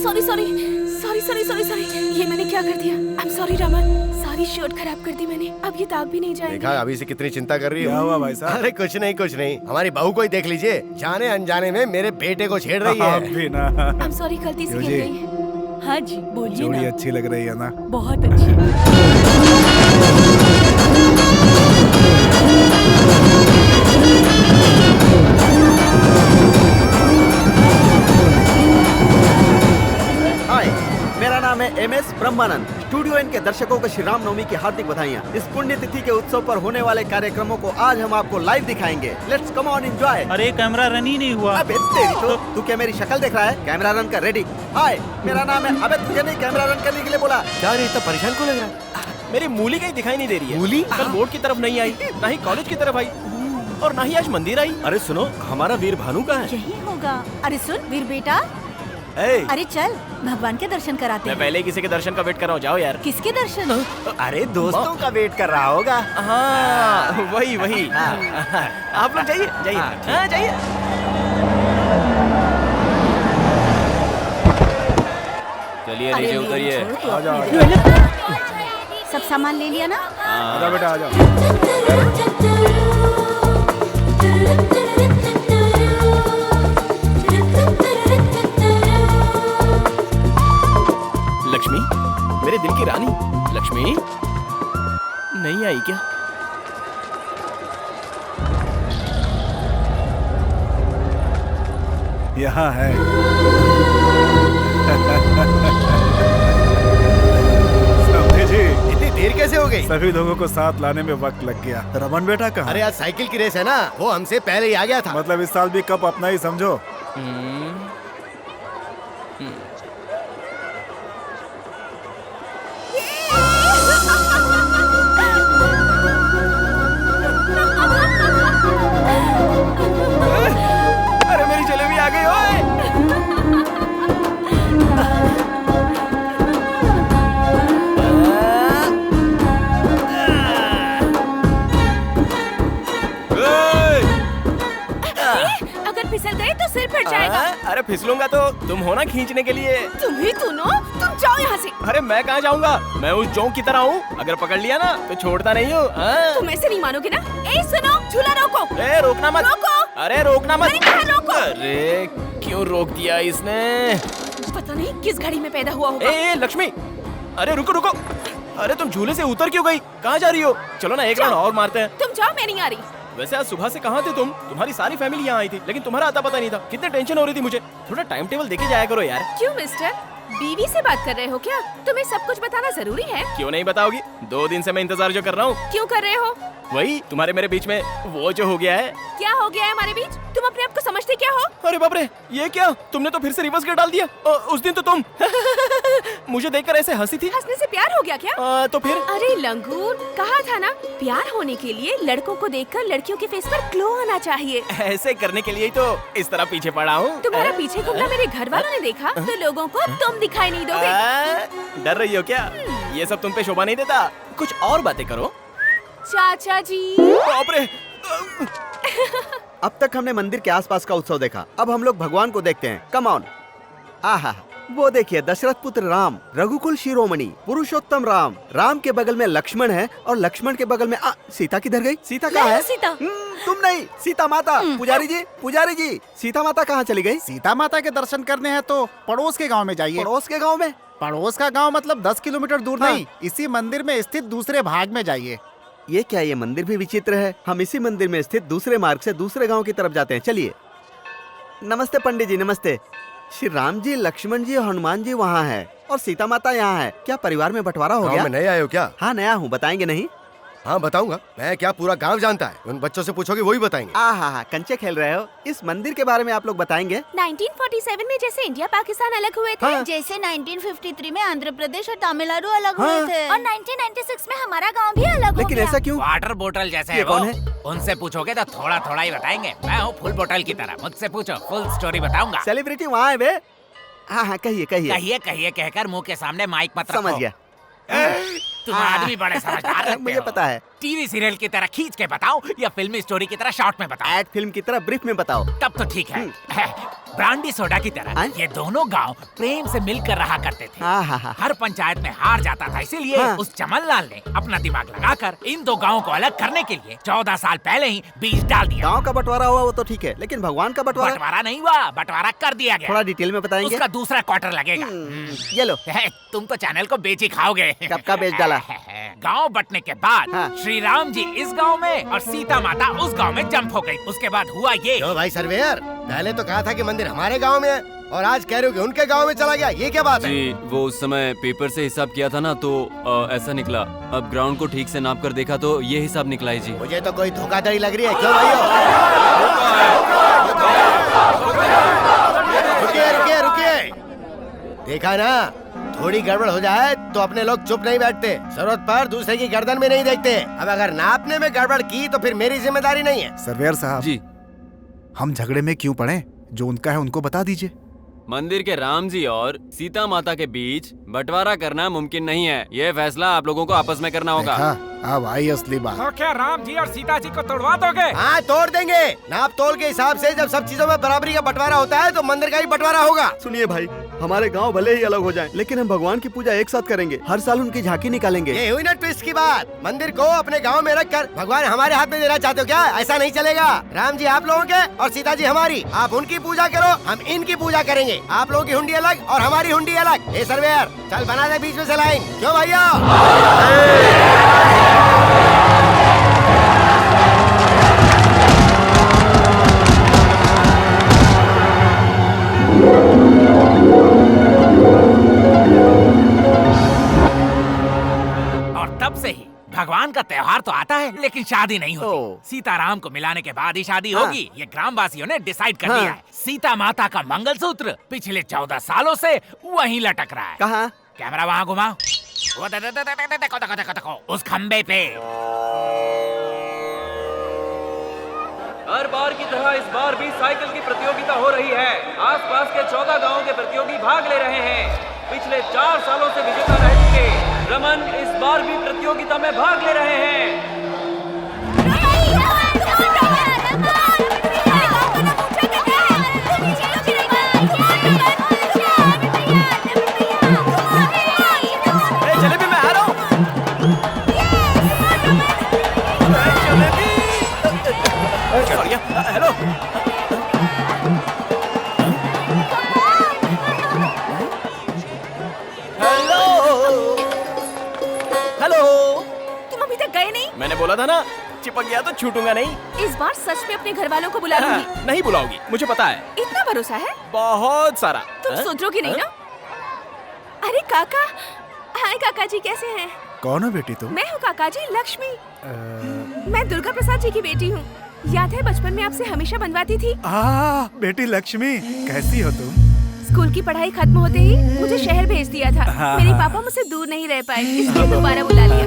Sorry sorry sorry sorry sorry sorry, ये मैंने क्या कर दिया? आई एम सॉरी रमन, सारी शर्ट खराब कर दी मैंने। अब ये दाग भी नहीं जाएंगे। देखा अभी से कितनी चिंता कर रही क्या हो। हुआ भाई साहब? अरे कुछ नहीं कुछ नहीं, हमारी बहू को ही देख लीजिए, जाने अनजाने में मेरे बेटे को छेड़ रही आप है। भी ना। आई एम सॉरी, गलती से गिर जी। गई है। हाँ जी बोलिए जोड़ी ना। अच्छी लग रही है ना? बहुत अच्छी। हाय, मेरा नाम है MS ब्रह्मानंद। स्टूडियो एन के दर्शकों को श्री रामनवमी की हार्दिक बधाइयाँ। इस पुण्य तिथि के उत्सव पर होने वाले कार्यक्रमों को आज हम आपको लाइव दिखाएंगे। Let's come on enjoy. अरे कैमरा रन ही नहीं हुआ। अबे तेरी तो, तू क्या मेरी शक्ल देख रहा है? कैमरा रन कर, रेडी। हाय, मेरा नाम है। अबे तुझे नहीं कैमरा रन करने के लिए बोला? क्या रे, इतना परेशान क्यों लग रहा है? मेरी मूली कहीं दिखाई नहीं दे रही है। मूली? कल बोर्ड की तरफ नहीं आई, ना ही कॉलेज की तरफ आई, और ना ही आज मंदिर आई। अरे सुनो, हमारा वीर भानु का है। यही होगा। अरे सुन वीर बेटा, ए, अरे चल भगवान के दर्शन कराते मैं हैं। पहले किसी के दर्शन का वेट कर रहा हूँ, जाओ यार। किसके दर्शन? अरे दोस्तों का वेट कर रहा होगा। हाँ वही वही। आप लोग जाइए जाइए। हाँ जाइए। चलिए अरे नीचे मेरी उतरिए। छोड़, तू आ जाओ, अपनी आ देख। सब सामान ले लिया ना? आजा बेटा आजा। लक्ष्मी, मेरे दिल की रानी लक्ष्मी, नहीं आई क्या? यहाँ है। समझे जी, इतनी देर कैसे हो गई? सभी लोगों को साथ लाने में वक्त लग गया। रमन बेटा कहाँ? अरे आज साइकिल की रेस है ना, वो हमसे पहले ही आ गया था। मतलब इस साल भी कप अपना ही समझो। अरे मेरी जलेबी आ गई ओए। अगर फिसल गए तो सिर फट जाएगा। अरे फिसलूंगा तो तुम हो ना खींचने के लिए। तुम्हें सुनो, तुम जाओ यहाँ से। अरे मैं कहाँ जाऊंगा, मैं उस जोंक की तरह हूँ, अगर पकड़ लिया ना तो छोड़ता नहीं हूँ। तुम ऐसे नहीं मानोगे ना। ए सुनो, झूला रोको। ए रोकना मत। रोको। अरे रोकना मत। मैंने कहा रोको। अरे क्यों रोक दिया इसने? पता नहीं किस घड़ी में पैदा हुआ होगा। ए लक्ष्मी, अरे रुको रुको। अरे तुम झूले से उतर क्यों गई? कहाँ जा रही हो? चलो ना एक राउंड और मारते हैं। तुम जाओ, मैं नहीं आ रही। वैसे आज सुबह से कहाँ थे तुम? तुम्हारी सारी फैमिली यहाँ आई थी, लेकिन तुम्हारा आता पता नहीं था। कितने टेंशन हो रही थी मुझे। थोड़ा टाइम टेबल देके जाया करो यार। क्यों मिस्टर, बीवी से बात कर रहे हो क्या? तुम्हें सब कुछ बताना जरूरी है। क्यों नहीं बताओगी? 2 दिन से मैं इंतजार जो कर रहा हूँ। क्यों कर रहे हो? वही तुम्हारे मेरे बीच में वो जो हो गया है। क्या हो गया है हमारे बीच? तुम अपने आप को समझते क्या हो? अरे बाप रे, ये क्या? तुमने तो फिर से रिवर्स गियर डाल दिया। उस दिन तो तुम मुझे देखकर ऐसे हंसी थी। हंसने से प्यार हो गया क्या? तो फिर? अरे लंगूर, कहा था ना, प्यार होने के लिए लड़कों को देखकर लड़कियों के फेस पर ग्लो आना चाहिए। ऐसे करने के लिए ही तो इस तरह पीछे पड़ा हूँ। तुम्हारा पीछे घूमना मेरे घर वालों ने देखा तो लोगों को तुम दिखाई नहीं दोगे। डर रही हो क्या? ये सब तुम पे शोभा नहीं देता। कुछ और बातें करो। चाचा जी। बाप रे। अब तक हमने मंदिर के आसपास का उत्सव देखा, अब हम लोग भगवान को देखते हैं। Come on. आहा, वो देखिए दशरथ पुत्र राम, रघुकुल शिरोमणि, पुरुषोत्तम राम। राम के बगल में लक्ष्मण है और लक्ष्मण के बगल में सीता किधर गई? सीता कहाँ है? सीता। तुम नहीं, सीता माता। पुजारी जी, पुजारी जी, सीता माता कहाँ चली गई? सीता माता के दर्शन करने हैं तो पड़ोस के गांव में जाइए। पड़ोस के गांव में? पड़ोस का गांव मतलब 10 किलोमीटर दूर नहीं, इसी मंदिर में स्थित दूसरे भाग में जाइए। ये क्या, ये मंदिर भी विचित्र है। हम इसी मंदिर में स्थित दूसरे मार्ग से दूसरे गांव की तरफ जाते हैं। चलिए। नमस्ते पंडित जी, नमस्ते। श्री राम जी, लक्ष्मण जी और हनुमान जी वहाँ है और सीता माता यहाँ है। क्या परिवार में बंटवारा हो गया? में नए आए हो क्या? हाँ नया हूँ, बताएंगे नहीं? हाँ बताऊंगा। मैं क्या पूरा गांव जानता है? उन बच्चों से पूछोगे वही बताएंगे। हाँ, कंचे खेल रहे हो। इस मंदिर के बारे में आप लोग बताएंगे? 1947 में जैसे इंडिया पाकिस्तान अलग हुए थे, हाँ। जैसे 1953 में आंध्र प्रदेश और तमिलनाडु अलग हाँ। हुए थे, और 1996 में हमारा गांव भी अलग हो लेकिन गया। ऐसा क्यों? वाटर बोतल जैसे ये है वो। कौन है? उनसे पूछोगे तो थोड़ा थोड़ा ही बताएंगे। मैं हूँ फुल बोतल की तरह, मुझसे पूछो, फुल स्टोरी बताऊंगा। सेलिब्रिटी वहाँ है बे? हाँ, कहिए कहिए। कहिए कहिए कहकर मुंह के सामने माइक मत रखो। समझ गया। तुम आदमी बड़े समझदार लगते मुझे हो। पता है। टीवी सीरियल की तरह खींच के बताओ या फिल्मी स्टोरी की तरह शॉर्ट में बताओ? एड फिल्म की तरह ब्रीफ में बताओ। तब तो ठीक है। ब्रांडी सोडा की तरह ये दोनों गांव प्रेम से मिलकर रहा करते थे। हर पंचायत में हार जाता था, इसीलिए उस चमन लाल ने अपना दिमाग लगाकर इन दो गांवों को अलग करने के लिए 14 साल पहले ही बीज डाल दिया। गांव का बंटवारा हुआ वो तो ठीक है, लेकिन भगवान का बंटवारा? बंटवारा नहीं हुआ, बंटवारा कर दिया गया। थोड़ा डिटेल में बताएंगे? उसका दूसरा क्वार्टर लगेगा। ये लो। तुम तो चैनल को बेच ही खाओगे। कब का बेच डाला? गांव बंटने के बाद श्री राम जी इस गांव में और सीता माता उस गांव में जंप हो गई। उसके बाद हुआ ये। क्यों भाई सर्वेयर, पहले तो कहा था कि मंदिर हमारे गांव में है और आज कह रहे हो कि उनके गांव में चला गया। ये क्या बात है? जी, वो उस समय पेपर से हिसाब किया था ना, तो ऐसा निकला। अब ग्राउंड को ठीक से नाप कर देखा तो ये हिसाब निकला है जी। मुझे तो कोई धोखाधड़ी लग रही है। क्यों भाई? रुकिए रुकिए रुकिए। देखा ना, थोड़ी गड़बड़ हो जाए तो अपने लोग चुप नहीं बैठते, जरूरत पर दूसरे की गर्दन में नहीं देखते। अब अगर नापने में गड़बड़ की तो फिर मेरी जिम्मेदारी नहीं है। सर्वेयर साहब जी, हम झगड़े में क्यों पड़े? जो उनका है उनको बता दीजिए। मंदिर के राम जी और सीता माता के बीच बंटवारा करना मुमकिन नहीं है। यह फैसला आप लोगों को आपस में करना होगा। अब आई असली बात। तो क्या राम जी और सीता जी को तोड़वा दोगे? हाँ तोड़ देंगे। नाप तोल के हिसाब से जब सब चीजों में बराबरी का बंटवारा होता है तो मंदिर का भी बंटवारा होगा। सुनिए भाई, हमारे गांव भले ही अलग हो जाएं, लेकिन हम भगवान की पूजा एक साथ करेंगे। हर साल उनकी झांकी निकालेंगे। ये हुई ना ट्विस्ट की बात। मंदिर को अपने गांव में रखकर भगवान हमारे हाथ में देना चाहते हो क्या? ऐसा नहीं चलेगा। राम जी आप लोगों के और सीता जी हमारी। आप उनकी पूजा करो, हम इनकी पूजा करेंगे। आप लोगों की हुंडी अलग और हमारी हुंडी अलग। ए सर्वेयर, चल बना दे बीच में से लाइन। क्यों भैया? है, लेकिन शादी नहीं होती। सीताराम को मिलाने के बाद ही शादी होगी, ये ग्रामवासियों ने डिसाइड कर दिया है। सीता माता का मंगलसूत्र पिछले 14 सालों से वहीं लटक रहा है। कहाँ? कैमरा वहाँ घुमाओ, वो देखो, उस खंबे पे। हर बार की तरह इस बार भी साइकिल की प्रतियोगिता हो रही है। आसपास के 14 गांवों के प्रतियोगी भाग ले रहे हैं। पिछले 4 सालों से विजेता रह चुके रमन इस बार भी प्रतियोगिता में भाग ले रहे हैं। जलेबी मैं आ रहा हूँ। हेलो। हेलो। तुम अभी तक गए नहीं? मैंने बोला था ना, चिपक गया तो छूटूंगा नहीं। इस बार सच में अपने घर वालों को बुला लूंगी। नहीं बुलाओगी, मुझे पता है। इतना भरोसा है? बहुत सारा। तुम सुधरोगे नहीं ना? अरे काका, हाय काका जी, कैसे हैं? कौन है बेटी तुम? मैं हूँ काका जी, लक्ष्मी। मैं दुर्गा प्रसाद जी की बेटी हूँ। याद है बचपन में आपसे हमेशा बनवाती थी? बेटी लक्ष्मी, कैसी हो तुम? स्कूल की पढ़ाई खत्म होते ही मुझे शहर भेज दिया था। मेरे पापा मुझसे दूर नहीं रह पाए, इसलिए दोबारा बुला लिया।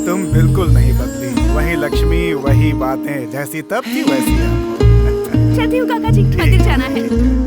तुम बिल्कुल नहीं बदली, वही लक्ष्मी, वही बातें, जैसी तब थी वैसी अब। चलती हूँ काका जी, मंदिर जाना है।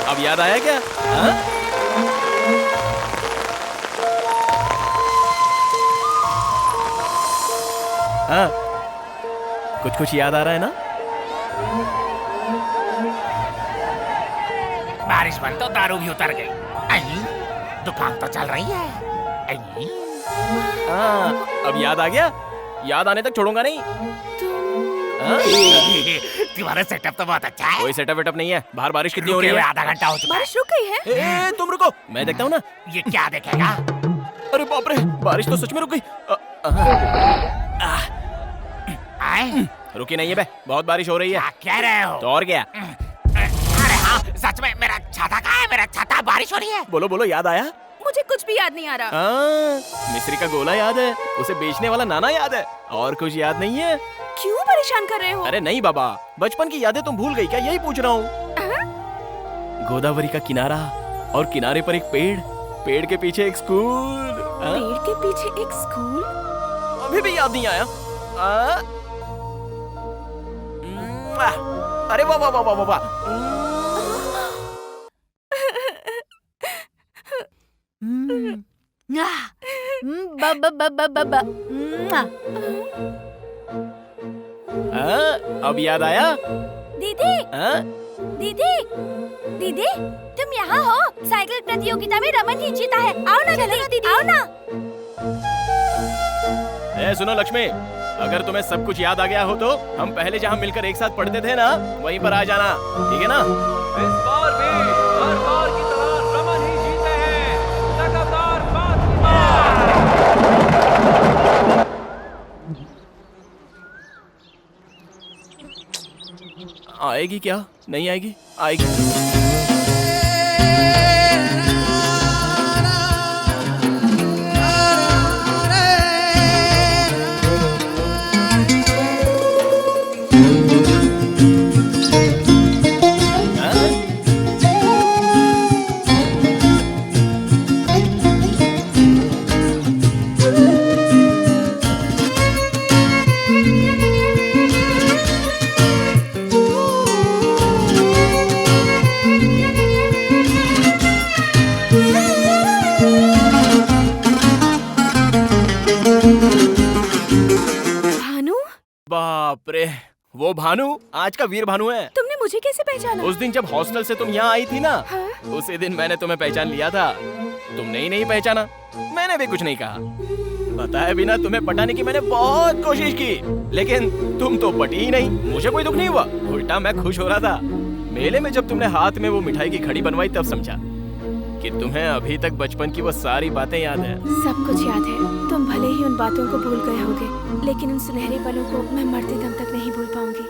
अब याद आया क्या? हाँ? हाँ, कुछ याद आ रहा है ना? बारिश बंद तो दारू भी उतर गई। दुकान तो चल रही है। हाँ, अब याद आ गया? याद आने तक छोड़ूंगा नहीं। तुम्हारा सेटअप तो बहुत अच्छा है। कोई सेटअप वेटअप नहीं है। बाहर बारिश कितनी हो रही है? आधा घंटा हो चुका है। बारिश रुक गई है? तुम रुको, मैं देखता हूँ ना। ये क्या देखेगा? अरे बाप रे, बारिश तो सच में रुक गई। रुकी नहीं है बे, बहुत बारिश हो रही है। क्या कह रहे हो? तो और क्या? अरे हाँ, सच में मेरा छाता कहाँ है? मेरा छाता, बारिश हो रही है। बोलो बोलो, याद आया? मुझे कुछ भी याद नहीं आ रहा। मिस्री का गोला याद है, उसे बेचने वाला नाना याद है, और कुछ याद नहीं है? क्यों परेशान कर रहे हो? अरे नहीं बाबा, बचपन की यादें तुम भूल गई क्या? यही पूछ रहा हूँ। गोदावरी का किनारा, और किनारे पर एक पेड़, पेड़ के पीछे एक स्कूल। पेड़ के पीछे एक स्कूल? अभी भी याद नहीं आया? अरे वाह वाह वाह वाह वाह। अब याद आया? दीदी, दीदी, दीदी, तुम यहाँ हो? साइकिल प्रतियोगिता में रमन ही जीता है। आओ ना दीदी, आओ ना। सुनो लक्ष्मी, अगर तुम्हें सब कुछ याद आ गया हो तो हम पहले जहाँ मिलकर एक साथ पढ़ते थे ना, वहीं पर आ जाना, ठीक है ना? इस बार भी हर बार की तरह रमन ही जीते हैं, लगातार 5 बार। आएगी क्या? नहीं आएगी? आएगी। वो भानु आज का वीर भानु है। तुमने मुझे कैसे पहचाना? उस दिन जब हॉस्टल से तुम यहाँ आई थी ना, हाँ? उसी दिन मैंने तुम्हें पहचान लिया था। तुमने ही नहीं पहचाना, मैंने भी कुछ नहीं कहा। बताए बिना तुम्हें पटाने की मैंने बहुत कोशिश की, लेकिन तुम तो पटी ही नहीं। मुझे कोई दुख नहीं हुआ, उल्टा मैं खुश हो रहा था। मेले में जब तुमने हाथ में वो मिठाई की घड़ी बनवाई तब समझा कि तुम्हें अभी तक बचपन की वो सारी बातें याद है। सब कुछ याद है। तुम भले ही उन बातों को भूल गए होगे, लेकिन उन सुनहरे पलों को मैं मरते दम तक नहीं भूल पाऊंगी।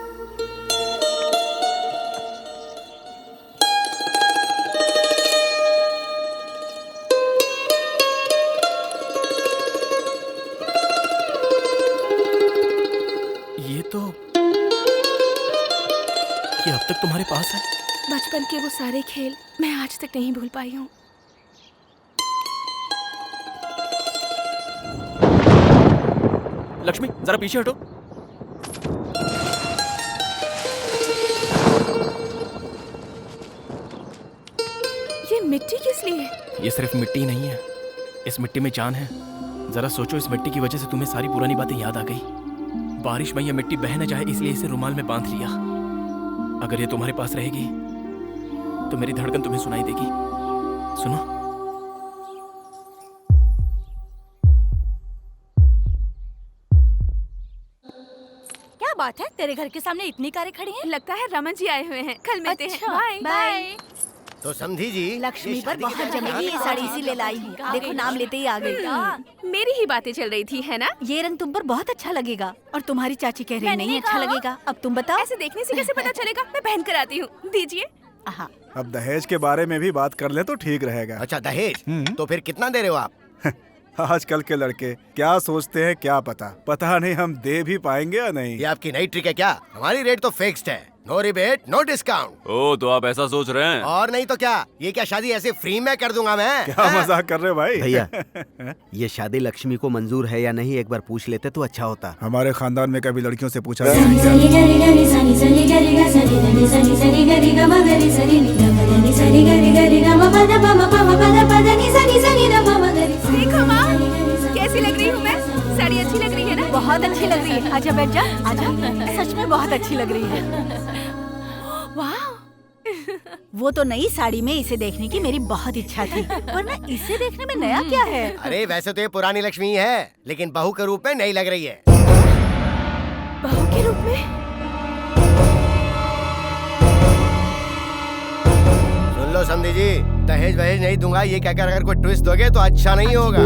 ये अब तक तुम्हारे पास है? बचपन के वो सारे खेल मैं आज तक नहीं भूल पाई हूँ। लक्ष्मी जरा पीछे हटो। ये मिट्टी किस लिए? ये सिर्फ मिट्टी नहीं है, इस मिट्टी में जान है। जरा सोचो, इस मिट्टी की वजह से तुम्हें सारी पुरानी बातें याद आ गई। बारिश में ये मिट्टी बह न जाए इसलिए इसे रुमाल में बांध लिया। अगर ये तुम्हारे पास रहेगी तो मेरी धड़कन तुम्हें सुनाई देगी। सुनो। क्या बात है, तेरे घर के सामने इतनी कारें खड़ी हैं? लगता है रमन जी आए हुए हैं। कल मिलते हैं। Bye bye. तो समझी जी, लक्ष्मी पर बहुत जमेगी ये साड़ी, इसीलिए लाई हूँ। देखो नाम लेते ही आ गई। मेरी ही बातें चल रही थी, है ना? ये रंग तुम पर बहुत अच्छा लगेगा। और तुम्हारी चाची कह रही नहीं अच्छा लगेगा। अब तुम बताओ। ऐसे देखने से कैसे पता चलेगा? मैं पहन कर आती हूँ, दीजिए। अब दहेज के बारे में भी बात कर ले तो ठीक रहेगा। अच्छा दहेज, तो फिर कितना दे रहे हो आप? आजकल के लड़के क्या सोचते हैं क्या पता नहीं हम दे भी पाएंगे या नहीं। ये आपकी नई ट्रिक है क्या? हमारी रेट तो फिक्स्ड है, नो रिबेट नो डिस्काउंट। ओ तो आप ऐसा सोच रहे हैं? और नहीं तो क्या, ये क्या शादी ऐसे फ्री में कर दूंगा मैं? क्या मजाक कर रहे हो भाई? भैया ये शादी लक्ष्मी को मंजूर है या नहीं एक बार पूछ लेते तो अच्छा होता। हमारे खानदान में कभी लड़कियों से पूछा देखो माँ, कैसी लग रही हूँ मैं? साड़ी अच्छी लग रही है ना? बहुत अच्छी लग रही है। आजा बैठ जा, आजा। सच में बहुत अच्छी लग रही है। वाह। वो तो नई साड़ी में इसे देखने की मेरी बहुत इच्छा थी, वरना इसे देखने में नया क्या है? अरे वैसे तो ये पुरानी लक्ष्मी है, लेकिन बहू के रूप में नई लग रही है। बहू के रूप में? सुन लो समधी जी, दहेज वहेज नहीं दूंगा ये कहकर अगर कोई ट्विस्ट दोगे तो अच्छा नहीं होगा।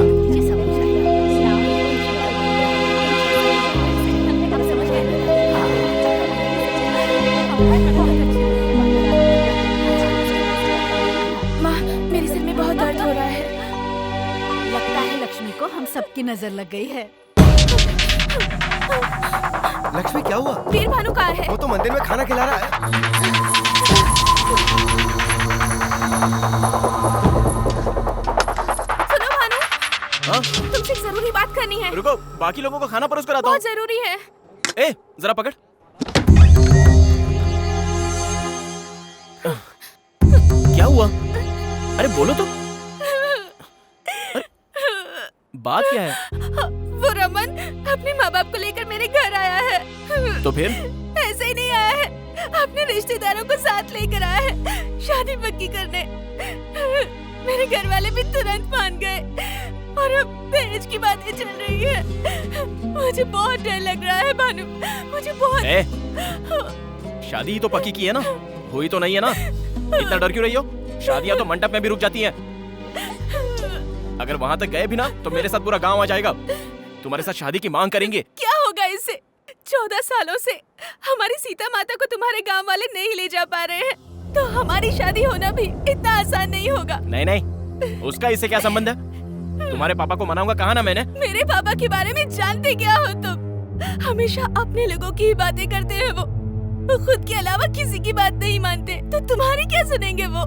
माँ, मेरे सिर में बहुत दर्द हो रहा है। लगता है लक्ष्मी को हम सबकी नजर लग गई है। लक्ष्मी क्या हुआ? वीर भानु कहाँ है? वो तो मंदिर में खाना खिला रहा है। सुनो भानु, तुमसे एक जरूरी बात करनी है। रुको, बाकी लोगों को खाना परोस कर आता हूँ। बहुत जरूरी है। ए, जरा पकड़। क्या हुआ? अरे बोलो तो। अरे, बात क्या है? वो रमन अपने माँ बाप को लेकर मेरे घर आया है। तो फिर? ऐसे ही नहीं आया है, अपने रिश्तेदारों को साथ लेकर आया है शादी पक्की करने। मेरे घर वाले भी तुरंत मान गए और अब दहेज की बातें चल रही है। मुझे बहुत डर लग रहा है भानु, मुझे बहुत। शादी ही तो पक्की की है ना, हुई तो नहीं है ना? इतना डर क्यों रही हो? शादियां तो मंडप में भी रुक जाती हैं। अगर वहां तक गए भी ना तो मेरे साथ पूरा गांव आ जाएगा, तुम्हारे साथ शादी की मांग करेंगे। क्या होगा इससे? 14 सालों से हमारी सीता माता को तुम्हारे गांव वाले नहीं ले जा पा रहे हैं, तो हमारी शादी होना भी इतना आसान नहीं होगा। नहीं नहीं, उसका इससे क्या संबंध है? तुम्हारे पापा को मनाऊंगा कहा ना मैंने। मेरे पापा के बारे में जानते क्या हो तुम? हमेशा अपने लोगों की ही बातें करते हैं वो खुद के अलावा किसी की बात नहीं मानते। तो तुम्हारी क्या सुनेंगे वो?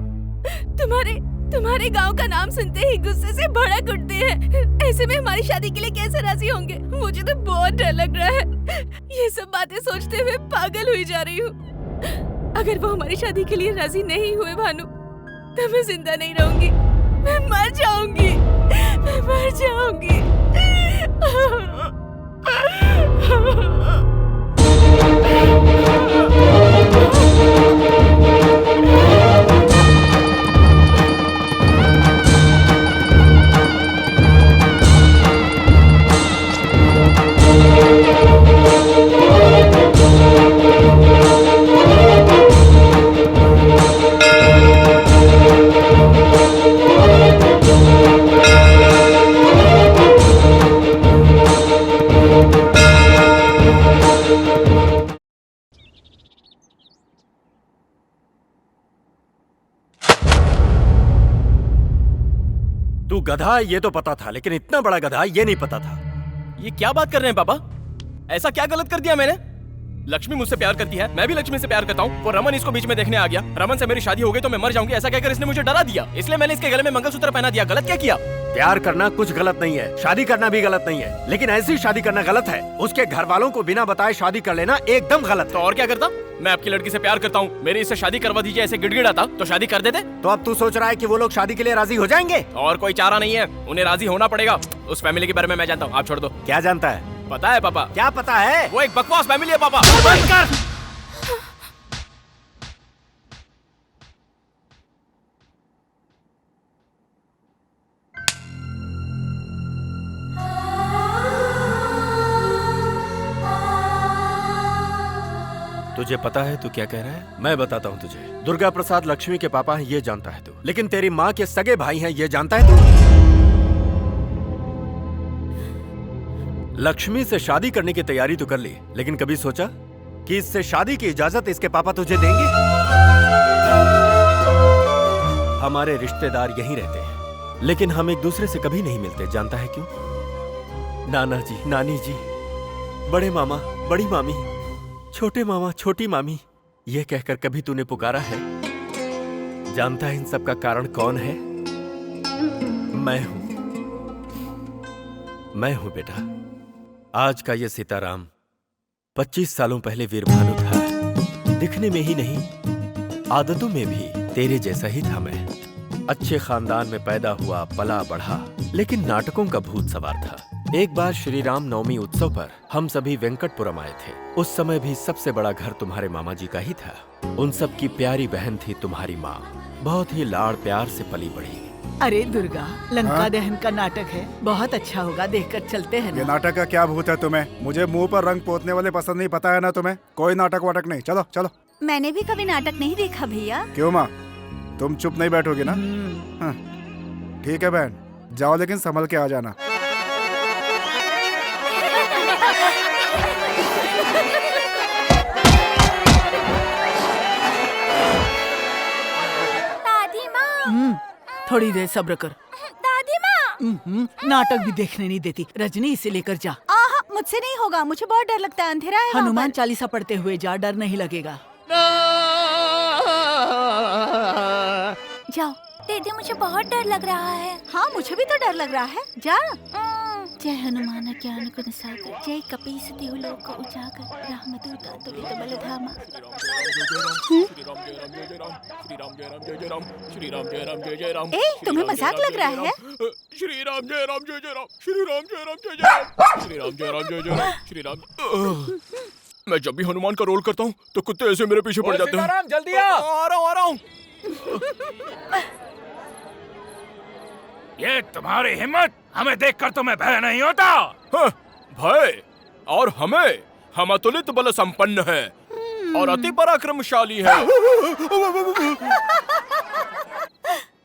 तुम्हारे गांव का नाम सुनते ही गुस्से से भड़क उठते हैं। ऐसे में हमारी शादी के लिए कैसे राजी होंगे? मुझे तो बहुत डर लग रहा है। ये सब बातें सोचते हुए पागल हुई जा रही हूँ। अगर वो हमारी शादी के लिए राजी नहीं हुए भानु, तो मैं जिंदा नहीं रहूंगी, मैं मर जाऊंगी, मैं मर जाऊंगी। तू गधा है ये तो पता था, लेकिन इतना बड़ा गधा ये नहीं पता था। ये क्या बात कर रहे हैं पापा? ऐसा क्या गलत कर दिया मैंने? लक्ष्मी मुझसे प्यार करती है, मैं भी लक्ष्मी से प्यार करता हूँ। वो रमन इसको बीच में देखने आ गया। रमन से मेरी शादी हो गई तो मैं मर जाऊंगी ऐसा कहकर इसने मुझे डरा दिया, इसलिए मैंने इसके गले में मंगलसूत्र पहना दिया। गलत क्या किया? प्यार करना कुछ गलत नहीं है, शादी करना भी गलत नहीं है, लेकिन ऐसी शादी करना गलत है। उसके घर वालों को बिना बताए शादी कर लेना एकदम गलत है। तो और क्या करता? मैं आपकी लड़की से प्यार करता हूँ, मेरी इससे शादी करवा दीजिए ऐसे गिड़गिड़ाता तो शादी कर देते। तो अब तू सोच रहा है कि वो लोग शादी के लिए राजी हो जाएंगे? और कोई चारा नहीं है, उन्हें राजी होना पड़ेगा। उस फैमिली के बारे में मैं जानता हूँ, आप छोड़ दो। क्या जानता है? पता है पापा। क्या पता है? वो एक बकवास फैमिली है पापा। बंद कर। तुझे पता है तू क्या कह रहा है? मैं बताता हूँ तुझे। दुर्गा प्रसाद लक्ष्मी के पापा हैं ये जानता है तू, लेकिन तेरी माँ के सगे भाई हैं ये जानता है तू? लक्ष्मी से शादी करने की तैयारी तो कर ली, लेकिन कभी सोचा कि इससे शादी की इजाजत इसके पापा तुझे देंगे? हमारे रिश्तेदार यहीं रहते हैं, लेकिन हम एक दूसरे से कभी नहीं मिलते। जानता है क्यों? नाना जी, नानी जी, बड़े मामा, बड़ी मामी, छोटे मामा, छोटी मामी, ये कहकर कभी तूने पुकारा है? जानता है इन सब का कारण कौन है? मैं हूं। मैं हूं बेटा। आज का ये सीताराम 25 सालों पहले वीरभानु था। दिखने में ही नहीं, आदतों में भी तेरे जैसा ही था मैं। अच्छे खानदान में पैदा हुआ, पला बढ़ा, लेकिन नाटकों का भूत सवार था। एक बार श्री राम नवमी उत्सव पर हम सभी वेंकटपुरम आए थे। उस समय भी सबसे बड़ा घर तुम्हारे मामा जी का ही था। उन सब की प्यारी बहन थी तुम्हारी माँ, बहुत ही लाड़ प्यार से पली बढ़ी। अरे दुर्गा, लंका दहन का नाटक है, बहुत अच्छा होगा, देखकर चलते हैं ना। ये नाटक का क्या भूत है तुम्हें? मुझे मुंह पर रंग पोतने वाले पसंद नहीं, पता है ना तुम्हें? कोई नाटक वाटक नहीं, चलो चलो। मैंने भी कभी नाटक नहीं देखा भैया। क्यों माँ, तुम चुप नहीं बैठोगी ना? हाँ। ठीक है बहन, जाओ लेकिन संभल के आ जाना। दादी माँ, थोड़ी देर सब्र कर। दादी माँ, नाटक भी देखने नहीं देती। रजनी, इसे लेकर जा। आहा, मुझसे नहीं होगा, मुझे बहुत डर लगता है, अंधेरा है वहाँ हनुमान पर। चालीसा पढ़ते हुए जा, डर नहीं लगेगा। जाओ। दीदी मुझे बहुत डर लग रहा है। हाँ, मुझे भी तो डर लग रहा है। जा। जय हनुमान ज्ञान गुण सागर, जय कपीस तिहु लोक उजागर, रामदूत अतुलित बलधामा। ए, तुम्हें मजाक लग रहा है? श्री राम जय राम जय जय राम, श्री राम जय राम जय जय राम, श्री राम जय राम जय जय राम, श्री राम। मैं जब भी हनुमान का रोल करता हूँ तो कुत्ते ऐसे मेरे पीछे पड़ जाते हैं। जल्दी आ रहा हूँ। ये तुम्हारी हिम्मत, हमें देखकर तुम्हें भय नहीं होता? हाँ, भय? और हमें? हम अतुलित बल संपन्न है और अति पराक्रमशाली है।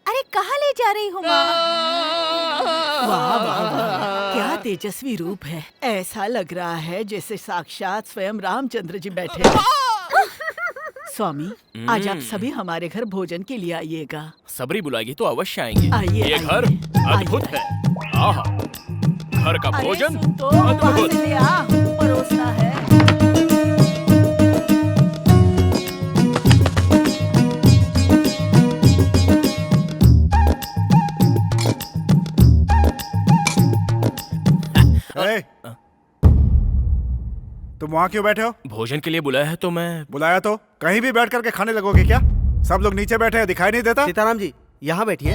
अरे कहाँ ले जा रही हो माँ? वाह वाह वाह, क्या तेजस्वी रूप है। ऐसा लग रहा है जैसे साक्षात स्वयं रामचंद्र जी बैठे हैं। स्वामी, आज आप सभी हमारे घर भोजन के लिए आइएगा। सबरी बुलाएगी तो अवश्य आएंगे। आइए, ये घर अद्भुत है। आहा, घर का भोजन तो बाहर अद्भुत। से ले आ, परोसना है। तुम वहाँ क्यों बैठे हो? भोजन के लिए बुलाया है तो मैं। बुलाया तो कहीं भी बैठ करके खाने लगोगे क्या? सब लोग नीचे बैठे हैं, दिखाई नहीं देता? सीताराम जी, यहाँ बैठिए।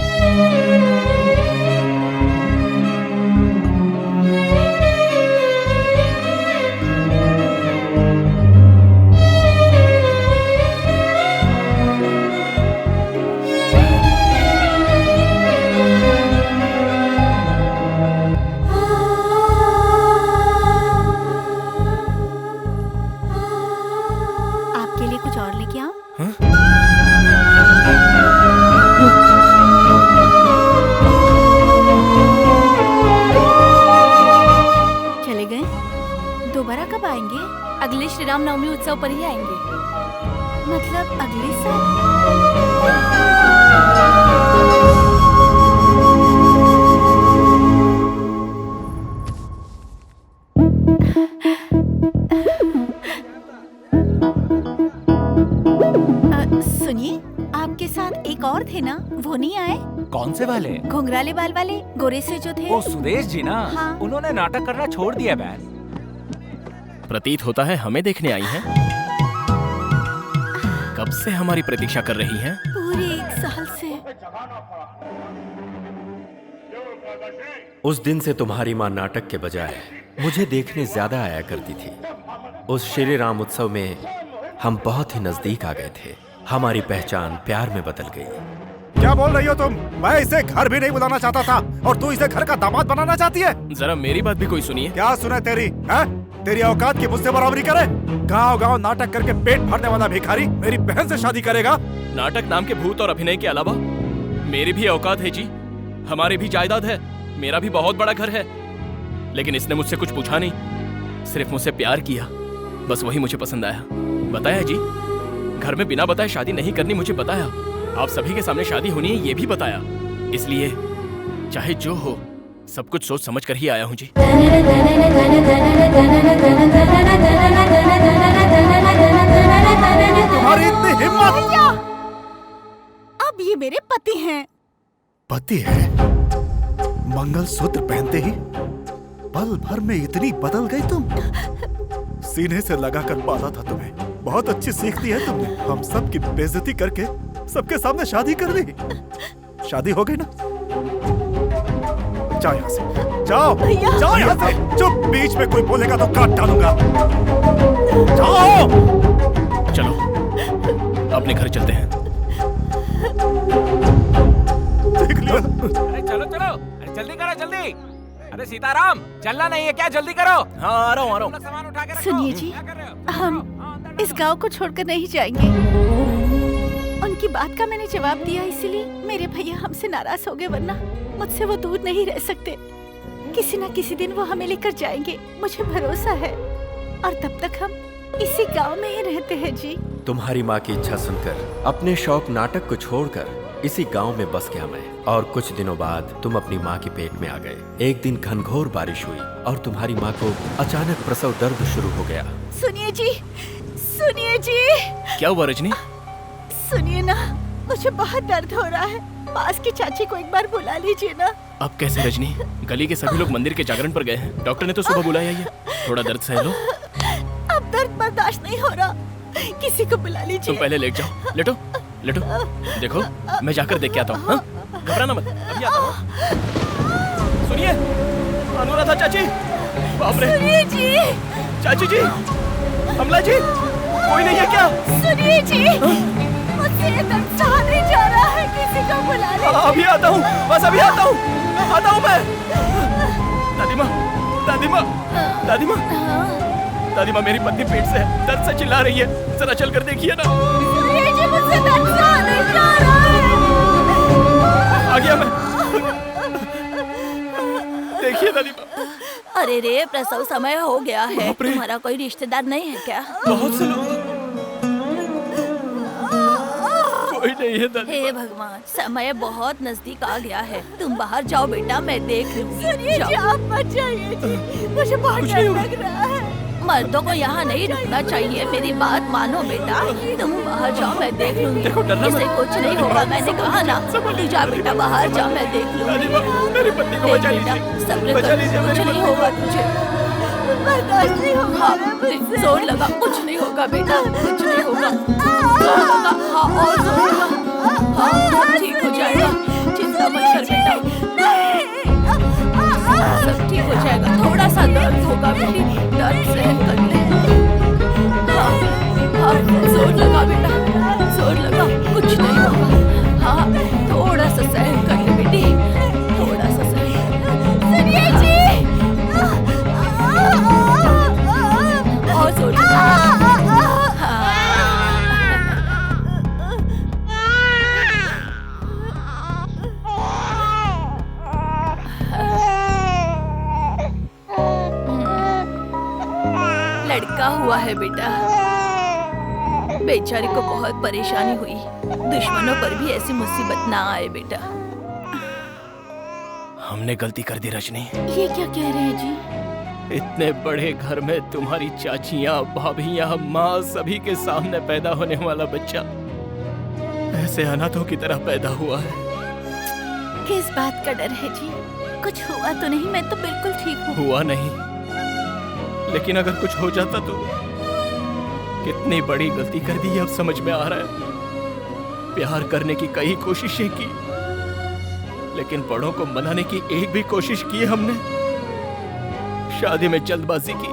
आपके लिए कुछ और लेके आऊं? चले गए? दोबारा कब आएंगे? अगले श्री राम नवमी उत्सव पर ही आएंगे। मतलब अगले साल? सुनिए, आपके साथ एक और थे ना, वो नहीं आए? कौन से वाले? घुंघराले बाल वाले, गोरे से जो थे। वो सुदेश जी ना? हाँ। उन्होंने नाटक करना छोड़ दिया बहन। प्रतीत होता है हमें देखने आई हैं। कब से हमारी प्रतीक्षा कर रही हैं? पूरे 1 साल से। उस दिन से तुम्हारी माँ नाटक के बजाय मुझे देखने ज्यादा आया करती थी। उस श्री राम उत्सव में हम बहुत ही नजदीक आ गए थे। हमारी पहचान प्यार में बदल गई। क्या बोल रही हो तुम? मैं इसे घर भी नहीं बुलाना चाहता था और तू इसे घर का दामाद बनाना चाहती है? जरा मेरी बात भी कोई सुनिए। क्या सुने तेरी? है? तेरी औकात की मुझसे बराबरी करे? गांव-गांव नाटक करके पेट भरने वाला भिखारी मेरी बहन से शादी करेगा? नाटक नाम के भूत और अभिनय के अलावा मेरी भी औकात है जी। हमारी भी जायदाद है, मेरा भी बहुत बड़ा घर है। लेकिन इसने मुझसे कुछ पूछा नहीं, सिर्फ मुझसे प्यार किया, बस वही मुझे पसंद आया। बताया जी, घर में बिना बताए शादी नहीं करनी मुझे बताया। आप सभी के सामने शादी होनी है ये भी बताया। इसलिए चाहे जो हो, सब कुछ सोच समझ कर ही आया हूँ जी। तुम्हारी इतनी हिम्मत! अब ये मेरे पति हैं। पति है? मंगलसूत्र पहनते ही पल भर में इतनी बदल गई तुम। सीने से लगाकर पाला था तुम्हें। बहुत अच्छी सीख दी है तुमने। हम सब की बेइज्जती करके सबके सामने शादी कर ली। शादी हो गई ना? जाओ यहाँ से, जाओ, जाओ यहाँ से। चुप, बीच में कोई बोलेगा तो काट डालूंगा। जाओ। चलो अपने घर चलते हैं। देख लिया? अरे चलो चलो, अरे जल्दी करो जल्दी। अरे सीताराम, चलना नहीं है क्या? जल्दी करो। हाँ आ रहा हूँ। सामान उठा के रखो। सुनिए जी, हम इस गांव को छोड़कर नहीं जाएंगे। उनकी बात का मैंने जवाब दिया, इसीलिए मेरे भैया हमसे नाराज हो गए, वरना मुझसे वो दूर नहीं रह सकते। किसी न किसी दिन वो हमें लेकर जाएंगे, मुझे भरोसा है। और तब तक हम इसी गांव में ही रहते हैं जी। तुम्हारी माँ की इच्छा सुनकर अपने शौक नाटक को छोड़कर इसी गांव में बस गया मैं। और कुछ दिनों बाद तुम अपनी माँ के पेट में आ गए। एक दिन घनघोर बारिश हुई और तुम्हारी माँ को अचानक प्रसव दर्द शुरू हो गया। सुनिए जी, सुनिए जी। क्या हुआ रजनी? सुनिए ना, मुझे बहुत दर्द हो रहा है। पास की चाची को एक बार बुला लीजिए ना। अब कैसे रजनी? गली के सभी लोग मंदिर के जागरण पर गए हैं। डॉक्टर ने तो सुबह बुलाया ही है। थोड़ा दर्द सह लो। अब दर्द बर्दाश्त नहीं हो रहा, किसी को बुला लीजिए। तुम पहले लेट जाओ, लेटो लेटो। देखो मैं जाकर देख के आता हूँ। घबराना मत, अभी आता हूँ। सुनिए अनुराधा चाची। बाप रे। सुनिए जी। चाची जी, अमला जी, कोई नहीं है क्या? सुनिए जी, मुझसे ये दर्द सहा नहीं जा रहा है, किसी को बुला लीजिए। अभी आता हूँ, बस अभी आता हूँ, आता हूँ मैं। दादी माँ, दादी माँ, दादी माँ, दादी माँ, मेरी पत्नी पेट से है, दर्द से चिल्ला रही है, जरा चल कर देखिए ना। सुनिए जी, मुझसे दर्द सहा नहीं जा रहा है। आ गया मैं। देखिए दादी माँ। अरे रे, प्रसव समय हो गया है। तुम्हारा कोई रिश्तेदार नहीं है क्या? बहुत से लोग। कोई नहीं है दादी। हे भगवान, समय बहुत नजदीक आ गया है। तुम बाहर जाओ बेटा, मैं देख लूंगी। सुनिए जी, आप मत जाइए जी, मुझे बहुत डर लग रहा है। मर्दों को यहाँ नहीं रुकना चाहिए, मेरी बात मानो बेटा। तुम बाहर जाओ, मैं देख लूंगी। इसे कुछ नहीं होगा, मैंने कहा ना। तू जा बेटा, बाहर जा, मैं देख लूंगी। मेरी पत्नी को बचा लीजिए, सब्र कर, कुछ नहीं होगा तुझे। बर्दाश्त नहीं होगा। जोर लगा, कुछ नहीं होगा बेटा, कुछ नहीं होगा। जोर लगा, हाँ और जोर लगा। हाँ सब ठीक हो जाएगा, चिंता मत कर बेटा, सब ठीक हो जाएगा। थोड़ा सा दर्द होगा बेटी, दर्द सहन कर ले। हाँ हाँ, जोर लगा बेटा, जोर लगा, कुछ नहीं होगा। हाँ थोड़ा सा सहन कर ले बेटी, थोड़ा सा सहन। सुनिए जी, और जोर लगा। लड़का हुआ है बेटा। बेचारी को बहुत परेशानी हुई। दुश्मनों पर भी ऐसी मुसीबत ना आए बेटा। हमने गलती कर दी रजनी। ये क्या कह रहे हैं जी? इतने बड़े घर में तुम्हारी चाचियाँ, भाभियाँ, माँ, सभी के सामने पैदा होने वाला बच्चा से अनाथों की तरह पैदा हुआ है। किस बात का डर है जी? कुछ हुआ तो नहीं? मैं तो बिल्कुल ठीक हूँ। हुआ नहीं, लेकिन अगर कुछ हो जाता तो कितनी बड़ी गलती कर दी है अब समझ में आ रहा है। प्यार करने की कई कोशिशें की, लेकिन बड़ों को मनाने की एक भी कोशिश की हमने। शादी में जल्दबाजी की,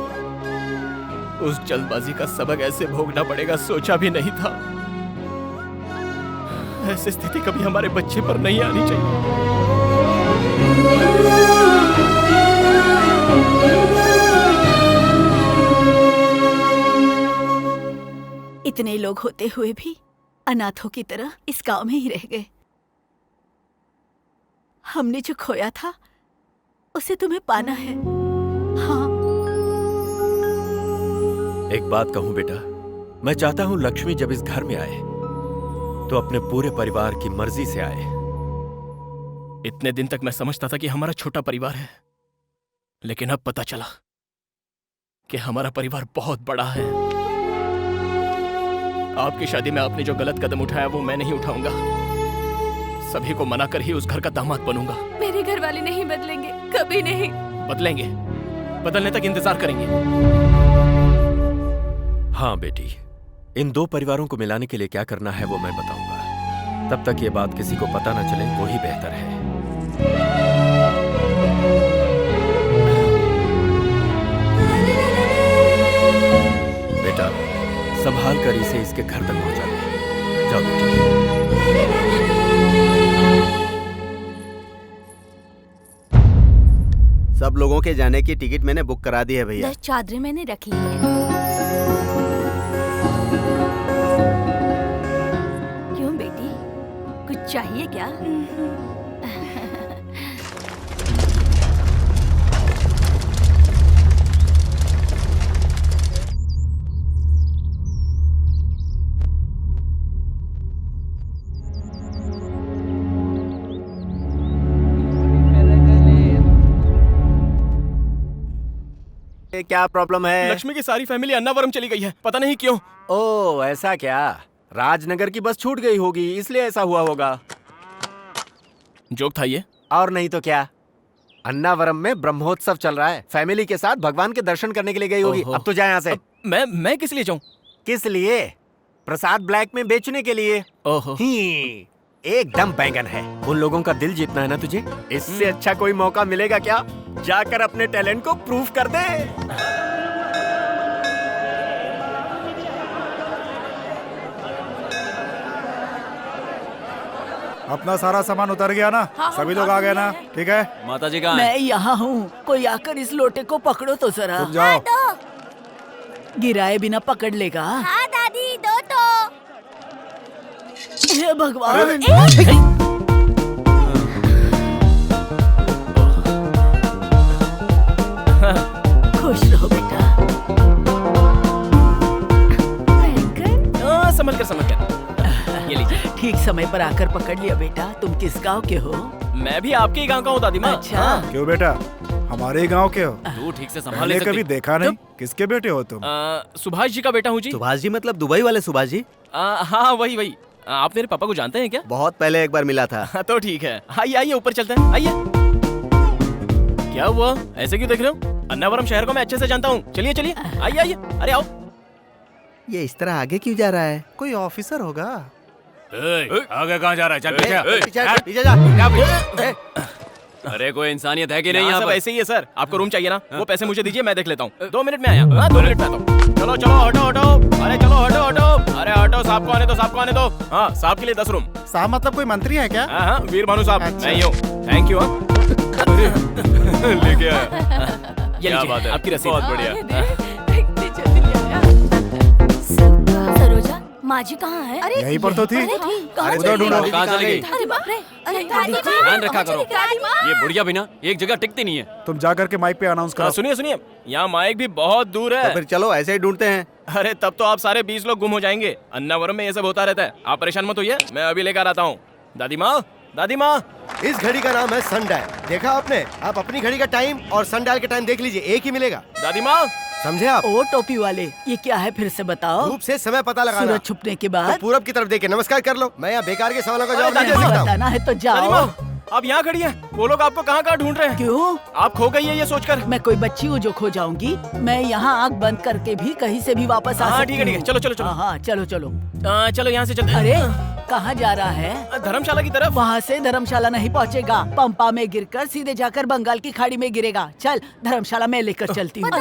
उस जल्दबाजी का सबक ऐसे भोगना पड़ेगा सोचा भी नहीं था। ऐसी स्थिति कभी हमारे बच्चे पर नहीं आनी चाहिए। इतने लोग होते हुए भी अनाथों की तरह इस गांव में ही रह गए। हमने जो खोया था उसे तुम्हें पाना है। हाँ। एक बात कहूं बेटा, मैं चाहता हूं लक्ष्मी जब इस घर में आए तो अपने पूरे परिवार की मर्जी से आए। इतने दिन तक मैं समझता था कि हमारा छोटा परिवार है, लेकिन अब पता चला कि हमारा परिवार बहुत बड़ा है। आपकी शादी में आपने जो गलत कदम उठाया वो मैं नहीं उठाऊंगा। सभी को मना कर ही उस घर का दामाद बनूंगा। मेरे घर वाले नहीं बदलेंगे, कभी नहीं। बदलेंगे, बदलने तक इंतजार करेंगे। हाँ बेटी, इन दो परिवारों को मिलाने के लिए क्या करना है वो मैं बताऊंगा। तब तक ये बात किसी को पता न चले वो ही बेहतर है। बेटा, संभाल कर इसे इसके घर तक पहुंचा दे। जाओ बेटी। सब लोगों के जाने की टिकट मैंने बुक करा दी है भैया। 10 चादरें मैंने रख ली है। क्यों बेटी, कुछ चाहिए क्या? क्या प्रॉब्लम है? लक्ष्मी की सारी फैमिली अन्नावरम चली गई है, पता नहीं क्यों। ओह, ऐसा क्या? राजनगर की बस छूट गई होगी, इसलिए ऐसा हुआ होगा। जोक था ये? और नहीं तो क्या। अन्नावरम में ब्रह्मोत्सव चल रहा है, फैमिली के साथ भगवान के दर्शन करने के लिए गई होगी। अब तो जाए यहाँ से। मैं किस लिए जाऊँ? किस लिए? प्रसाद ब्लैक में बेचने के लिए। ओहो। एकदम बैंगन है। उन लोगों का दिल जीतना है ना तुझे, इससे अच्छा कोई मौका मिलेगा क्या? जाकर अपने टैलेंट को प्रूव कर दे। अपना सारा सामान उतर गया ना? हाँ, सभी लोग आ गए ना? ठीक है। माता जी कहाँ मैं यहाँ हूँ, कोई आकर इस लोटे को पकड़ो तो जरा। तुम जाओ। गिराए बिना पकड़ लेगा। हाँ दादी, दो तो। हे भगवान। खुश रहो बेटा। संभल कर। ये लीजिए। ठीक समय पर आकर पकड़ लिया बेटा। तुम किस गांव के हो? मैं भी आपके ही गांव का हूँ दादी माँ। अच्छा। क्यों बेटा, हमारे गांव के हो? तू ठीक से संभाल मैंने ले सकती। कभी देखा नहीं। किसके बेटे हो तुम? सुभाष जी का बेटा हूँ जी। सुभाष जी मतलब दुबई वाले सुभाष जी? हाँ वही। आप मेरे पापा को जानते हैं क्या? बहुत पहले एक बार मिला था। तो ठीक है, आइए ऊपर चलते हैं। आइए। क्या हुआ, ऐसे क्यों देख रहे हो? अन्नावरम शहर को मैं अच्छे से जानता हूँ। चलिए आइए। अरे आओ। ये इस तरह आगे क्यों जा रहा है? कोई ऑफिसर होगा। आगे कहाँ जा रहा है? चल पीछे जा। अरे कोई इंसानियत है कि नहीं? यहाँ यहाँ सब पर ऐसे ही है सर। आपको रूम चाहिए ना? वो पैसे मुझे दीजिए, मैं देख लेता हूँ। 2 मिनट में आया। हाँ 2 मिनट में आता हूँ। चलो हटो। अरे चलो हटो। अरे हटो, साहब को आने दो। हाँ, साहब के लिए 10 रूम। साहब मतलब कोई मंत्री है क्या? हाँ वीर भानु साहब। अच्छा। मैं ही हूँ। Thank you. लेके आया। क्या बात है, आपकी रसीद। बहुत बढ़िया। सरोजा, माँ जी कहाँ है? यहीं पर तो थी। कहाँ उधर ढूंढो। कहाँ चली गई? अरे बाप रे, अरे दादी माँ, ध्यान रखा करो। दादी माँ। ये बुढ़िया भी ना एक जगह टिकती नहीं है। तुम जाकर के माइक पे अनाउंस करो। सुनिए, यहाँ माइक भी बहुत दूर है। तो फिर चलो ऐसे ही ढूंढते हैं। अरे तब तो आप सारे 20 लोग गुम हो जाएंगे। अन्नावरम में ये सब होता रहता है। आप परेशान मत होइए, मैं अभी लेकर आता हूँ। दादी माँ। इस घड़ी का नाम है सनडायल। देखा आपने? आप अपनी घड़ी का टाइम और सनडायल का टाइम देख लीजिए, एक ही मिलेगा। दादी माँ समझे आप? ओ टोपी वाले, ये क्या है फिर से बताओ। धूप से समय पता लगाना। सूरज छुपने के तो बाद पूरब की तरफ देखे नमस्कार कर लो। मैं यहाँ बेकार के सवालों का जवाब नहीं दे नहीं सकता। बताना है तो जाओ। दादी आप यहाँ खड़ी हैं। वो लोग आपको कहाँ कहाँ ढूंढ रहे हैं। क्यों? आप खो गई है ये सोचकर। मैं कोई बच्ची हूँ जो खो जाऊंगी? मैं यहाँ आँख बंद करके भी कहीं से भी वापस आ हाँ, सकती ठीक है, हूँ। चलो चलो चलो। हाँ चलो चलो। चलो यहाँ से चलते हैं। अरे कहाँ जा रहा है? धर्मशाला की तरफ। वहाँ से धर्मशाला नहीं पहुँचेगा, पंपा में गिरकर सीधे जाकर बंगाल की खाड़ी में गिरेगा। चल धर्मशाला में लेकर चलती हूँ।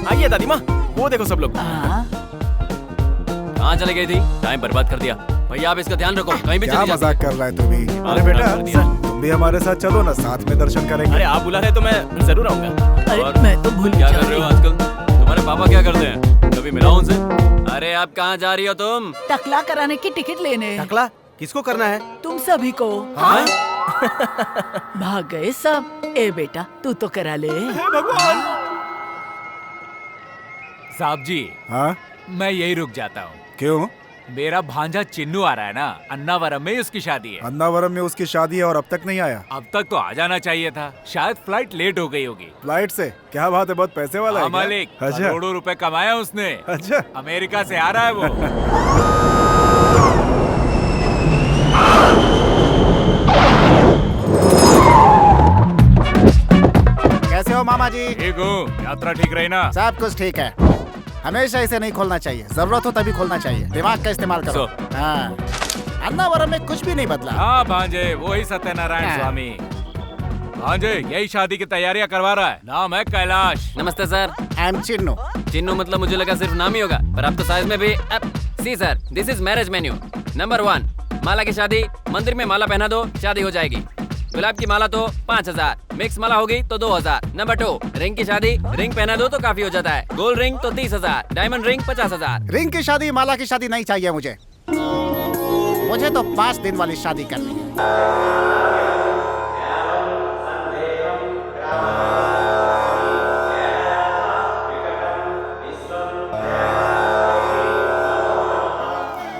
आइए दादी माँ, वो देखो सब लोग। कहाँ चले गई थी? टाइम बर्बाद कर दिया। भैया आप इसका ध्यान रखो, कहीं भी क्या चली मजाक कर रहा है तू भी? अरे कर बेटा दिया। तुम भी हमारे साथ चलो ना, साथ में दर्शन करेंगे। अरे आप बुला रहे तो मैं जरूर आऊंगा। अरे मैं तो भूल क्या कर रहे हो आजकल? तुम्हारे पापा क्या करते हैं? कभी मिला उनसे? अरे आप कहाँ जा रही हो तुम? टकला कराने की टिकट लेने। टकला किसको करना है? तुम सभी को। हाँ? भाग गए सब। ए बेटा तू तो करा ले। भगवान। साहब जी, हाँ मैं यही रुक जाता हूँ। क्यों? मेरा भांजा चिन्नू आ रहा है ना, अन्नावरम में उसकी शादी है। अन्नावरम में उसकी शादी है और अब तक नहीं आया? अब तक तो आ जाना चाहिए था, शायद फ्लाइट लेट हो गई होगी। फ्लाइट से? क्या बात है, बहुत पैसे वाला है हाँ क्या? मालिक, अच्छा। करोड़ों रुपए कमाया उसने। अच्छा। अमेरिका से आ रहा है वो। कैसे हो मामा जी? ठीक हूँ, यात्रा ठीक रही ना? सब कुछ ठीक है। हमेशा इसे नहीं खोलना चाहिए, जरूरत हो तभी खोलना चाहिए। दिमाग का इस्तेमाल करो। हाँ। अन्नावरम में कुछ भी नहीं बदला। हाँ भांजे, वही सत्यनारायण स्वामी। भांजे यही शादी की तैयारियां करवा रहा है। नाम है कैलाश। नमस्ते sir. I am Chinnu. Chinnu मतलब मुझे लगा सिर्फ नाम ही होगा, पर आप तो साइज में भी। See sir, this is marriage menu. Number 1, Mala की शादी। मंदिर में माला पहना दो, शादी हो जाएगी। गुलाब की माला तो 5000, मिक्स माला होगी तो 2000। नंबर 2, रिंग की शादी। रिंग पहना दो तो काफी हो जाता है। गोल्ड रिंग तो 30,000, डायमंड रिंग 50,000। रिंग की शादी, माला की शादी नहीं चाहिए मुझे। मुझे तो 5 दिन वाली शादी करनी है।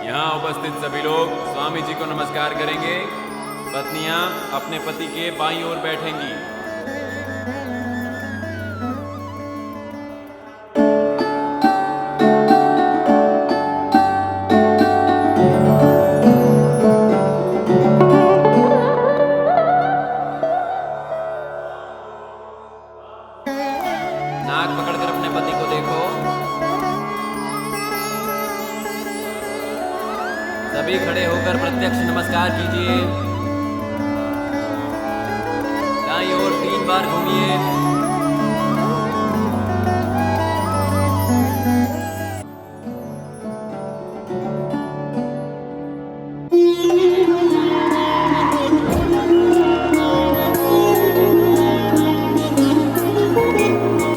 यहाँ उपस्थित सभी लोग स्वामी जी को नमस्कार करेंगे। पत्नियां अपने पति के बाईं ओर बैठेंगी। नाक पकड़कर अपने पति को देखो। सभी खड़े होकर प्रत्यक्ष नमस्कार कीजिए। दाईं ओर 3 बार घूमिए।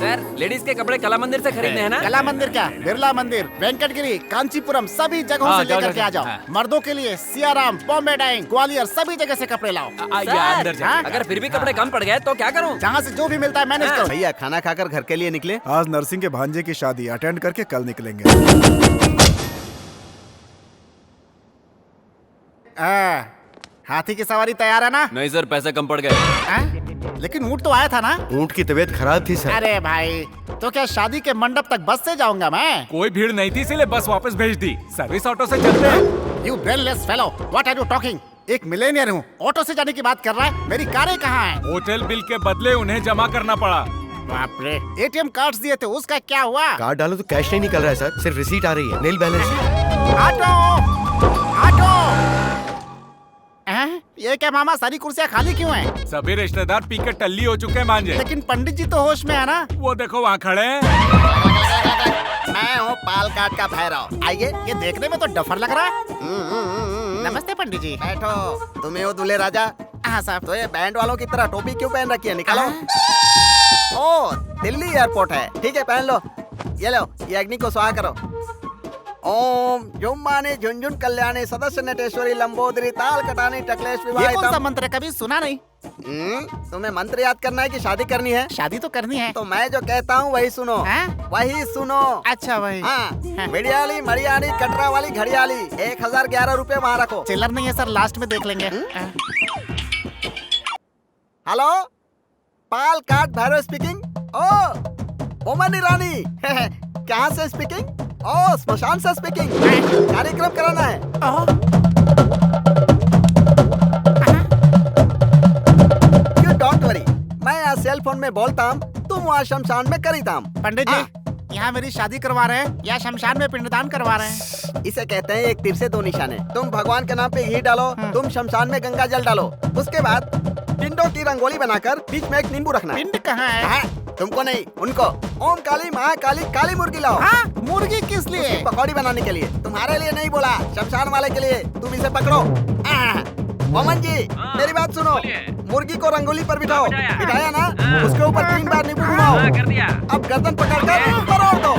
सर, लेडीज के कपड़े कला मंदिर से खरीदने हैं ना? कला मंदिर क्या, बिरला मंदिर, वेंकटगिरी, कांचीपुरम, सभी जगहों हाँ, से लेकर के आ जाओ। हाँ। मर्दों के लिए सियाराम, बॉम्बे डाइंग, ग्वालियर, सभी जगह से कपड़े लाओ। अंदर जाइए। हाँ? अगर फिर भी कपड़े कम पड़ गए तो क्या करूं? जहाँ से जो भी मिलता है मैनेज करो। भैया खाना खाकर घर के लिए निकले? आज नरसिंह के भांजे की शादी अटेंड करके कल निकलेंगे। हाथी की सवारी तैयार है ना? नहीं सर, पैसे कम पड़ गए। लेकिन ऊँट तो आया था ना? ऊँट की तबीयत खराब थी सर। अरे भाई, तो क्या शादी के मंडप तक बस से जाऊंगा मैं? कोई भीड़ नहीं थी इसलिए बस वापस भेज दी। सर्विस ऑटो से चलते हैं। You brainless fellow, what are you talking? एक मिलेनियर हूँ, ऑटो से जाने की बात कर रहा है। मेरी कारें कहाँ हैं? होटल बिल के बदले उन्हें जमा करना पड़ा। बाप रे, ATM कार्ड्स दिए थे, उसका क्या हुआ? कार्ड डालो तो कैश नहीं निकल रहा है सर, सिर्फ रिसीट आ रही है, नील बैलेंस। Auto, auto. ये क्या मामा, सारी कुर्सियाँ खाली क्यों हैं? सभी रिश्तेदार पी के टल्ली हो चुके हैं भांजे। लेकिन पंडित जी तो होश में है ना? वो देखो वहाँ खड़े हैं। मैं हूँ पालकाट का भैरव। आइए, ये देखने में तो डफर लग रहा है। नमस्ते पंडित जी। बैठो। तुम्हें हो दूल्हे राजा? हाँ साहब। तो ये बैंड वालों की तरह टोपी क्यों पहन रखी है? निकालो। ओ, दिल्ली एयरपोर्ट है। ठीक है, पहन लो। ये लो, ये अग्नि को स्वाहा करो। ओम जुम्माने झुंझुन कल्याणी सदस्य नटेश्वरी लंबोदरी ताल कटानी टकलेश ये कौन सा विवाह। मंत्र है? कभी सुना नहीं। तुम्हें मंत्र याद करना है कि शादी करनी है? शादी तो करनी है। तो मैं जो कहता हूँ वही सुनो। वही सुनो। अच्छा वही। हाँ, बिड़ियाली मरियाली कटरा वाली घड़ियाली 1011 रुपए वहाँ रखो। चिल्लर नहीं है सर, लास्ट में देख लेंगे। हेलो, पाल काट भैरव स्पीकिंग। ओ मोमन ईरानी कहाँ से स्पीकिंग? ओ स्मशान से स्पीकिंग। कार्यक्रम कराना है। यू डोंट वरी, मैं यहाँ सेल फोन में बोलता हूँ, तुम वहाँ शमशान में करीता हूँ। पंडित जी यहाँ मेरी शादी करवा रहे हैं या शमशान में पिंडदान करवा रहे हैं? इसे कहते हैं एक तीर से दो निशाने। तुम भगवान के नाम पे घी डालो, तुम शमशान में गंगा जल डालो, उसके बाद पिंडों की रंगोली बनाकर बीच में एक नींबू रखना। पिंड कहाँ है? तुमको नहीं, उनको। ओम काली महाकाली काली मुर्गी लाओ। मुर्गी किस लिए? पकौड़ी बनाने के लिए। तुम्हारे लिए नहीं बोला, शमशान वाले के लिए। तुम इसे पकड़ो। मोमन जी मेरी बात सुनो, मुर्गी को रंगोली पर बिठाओ। बिठाया ना? उसके ऊपर 3 बार नींबू घुमाओ। अब गर्दन पकड़कर परोड़ दो।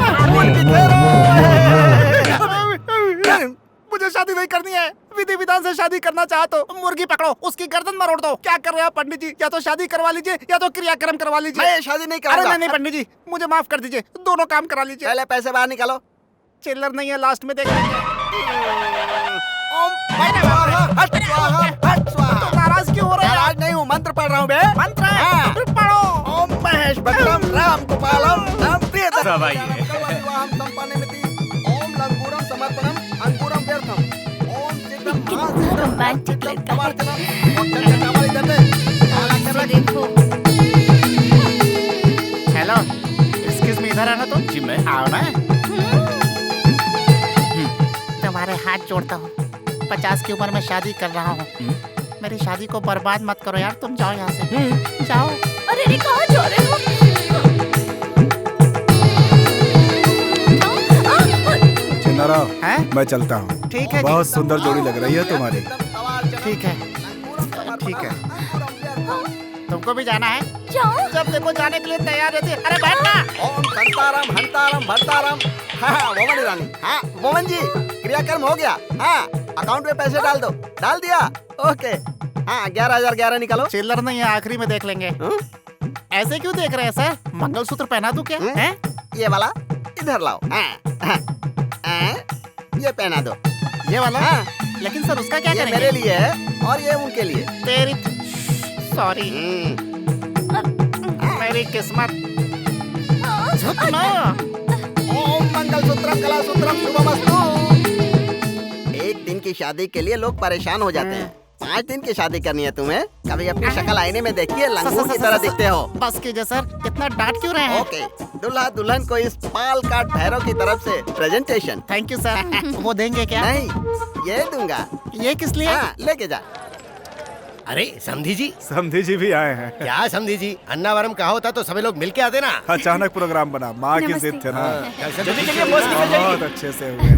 मुझे शादी नहीं करनी है, विधि विधान से शादी करना चाहते हो। मुर्गी पकड़ो, उसकी गर्दन मरोड़ दो। क्या कर रहे हो पंडित जी? या तो शादी करवा लीजिए या तो क्रियाक्रम करवा लीजिए। मैं शादी नहीं करूंगा। अरे नहीं पंडित जी, मुझे माफ कर दीजिए, दोनों काम करा लीजिए। पहले पैसे बाहर निकालो। चिल्लर नहीं है, लास्ट में देख लेंगे। तो नाराज क्यों हो रहे हैं? नाराज नहीं हूँ, मंत्र पढ़ रहा हूँ बे। मंत्र है? तो फिर पढ़ो। ओम महेश भक्तम राम गोपालम राम प्रियतम ओम लंगूरम समर्पणम अंगूरम व्यर्थम ओम चित्रम रोमांटिक लड़का हेलो एक्सक्यूज मी, इधर आना तुम। जी मैं। आओ ना। तुम्हारे हाथ जोड़ता हूँ, 50 की उम्र में शादी कर रहा हूँ। मेरी शादी को बर्बाद मत करो यार, तुम जाओ यहाँ से। जाओ। अरे रे कहाँ जा रहे हो? चिन्नारा, मैं चलता हूँ। ठीक है। बहुत सुंदर जोड़ी लग रही है तुम्हारी। ठीक है ठीक है। तुमको भी जाना है? जाओ। जब देखो जाने के लिए तैयार रहती है। अरे बैठना। ओम संताराम हंताराम भरताराम। हाँ मोमन ईरानी। हाँ मोमन जी क्रियाक्रम हो गया। हाँ अकाउंट में पैसे डाल दो। डाल दिया? ओके। हाँ 11,011 निकालो। चिल्लर नहीं है, आखिरी में देख लेंगे। ऐसे क्यों देख रहे हैं सर? मंगलसूत्र पहना दूं क्या? हैं? ये वाला इधर लाओ। ये पहना दो। ये वाला? हाँ। लेकिन सर उसका क्या ये करेंगे? मेरे लिए है और ये उनके लिए। तेरी सॉरी, मेरी किस्मत। झुक ना। ओम मंगलसूत्रम कलासूत्रम शुभमस्तु। एक दिन की शादी के लिए लोग परेशान हो जाते हैं, 5 दिन की शादी करनी है तुम्हें। कभी अपनी शक्ल आईने में देखिए, लंगूर की तरह दिखते हो। बस कीजिए सर, इतना डांट क्यों रहे हैं? ओके, दुल्हा दुल्हन को इस पाल काट भैरव की तरफ से प्रेजेंटेशन। Thank you sir. वो देंगे क्या? नहीं, ये दूंगा। ये किस लिए? हाँ, लेके जा। अरे समधी जी। समधी जी भी आए हैं। क्या समधी जी, अन्नावरम कहा होता तो सभी लोग मिलके आते ना। अचानक प्रोग्राम बना, माँ की जिद थे ना। बहुत अच्छे से हुए।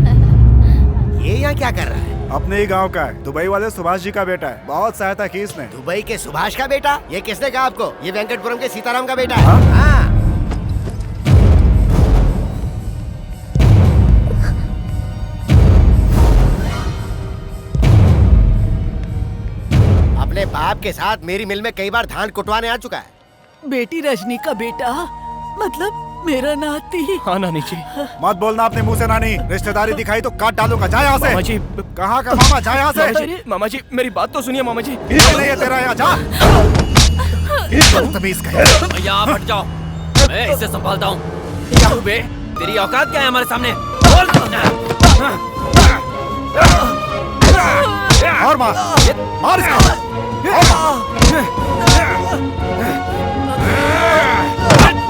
ये यहाँ क्या कर रहा है? अपने ही गांव का है, दुबई वाले सुभाष जी का बेटा है। बहुत सहायता की इसने। दुबई के सुभाष का बेटा? ये किसने कहा आपको? ये वेंकटपुरम के सीताराम का बेटा है। हाँ। अपने बाप के साथ मेरी मिल में कई बार धान कुटवाने आ चुका है। बेटी रजनी का बेटा, मतलब मेरा नाती। हाँ नानी जी। मत बोलना अपने मुंह से नानी, रिश्तेदारी दिखाई तो काट डालूंगा। जा यहाँ से। मामा जी। कहाँ का मामा? जा यहाँ से। मामा जी मेरी बात तो सुनिए मामा जी। ये नहीं है तेरा, यहाँ जा। बदतमीज कहीं। भैया आप हट जाओ, मैं इसे संभालता हूँ। तू बे, तेरी औकात क्या है हमारे सामने? और मार, मार इसको।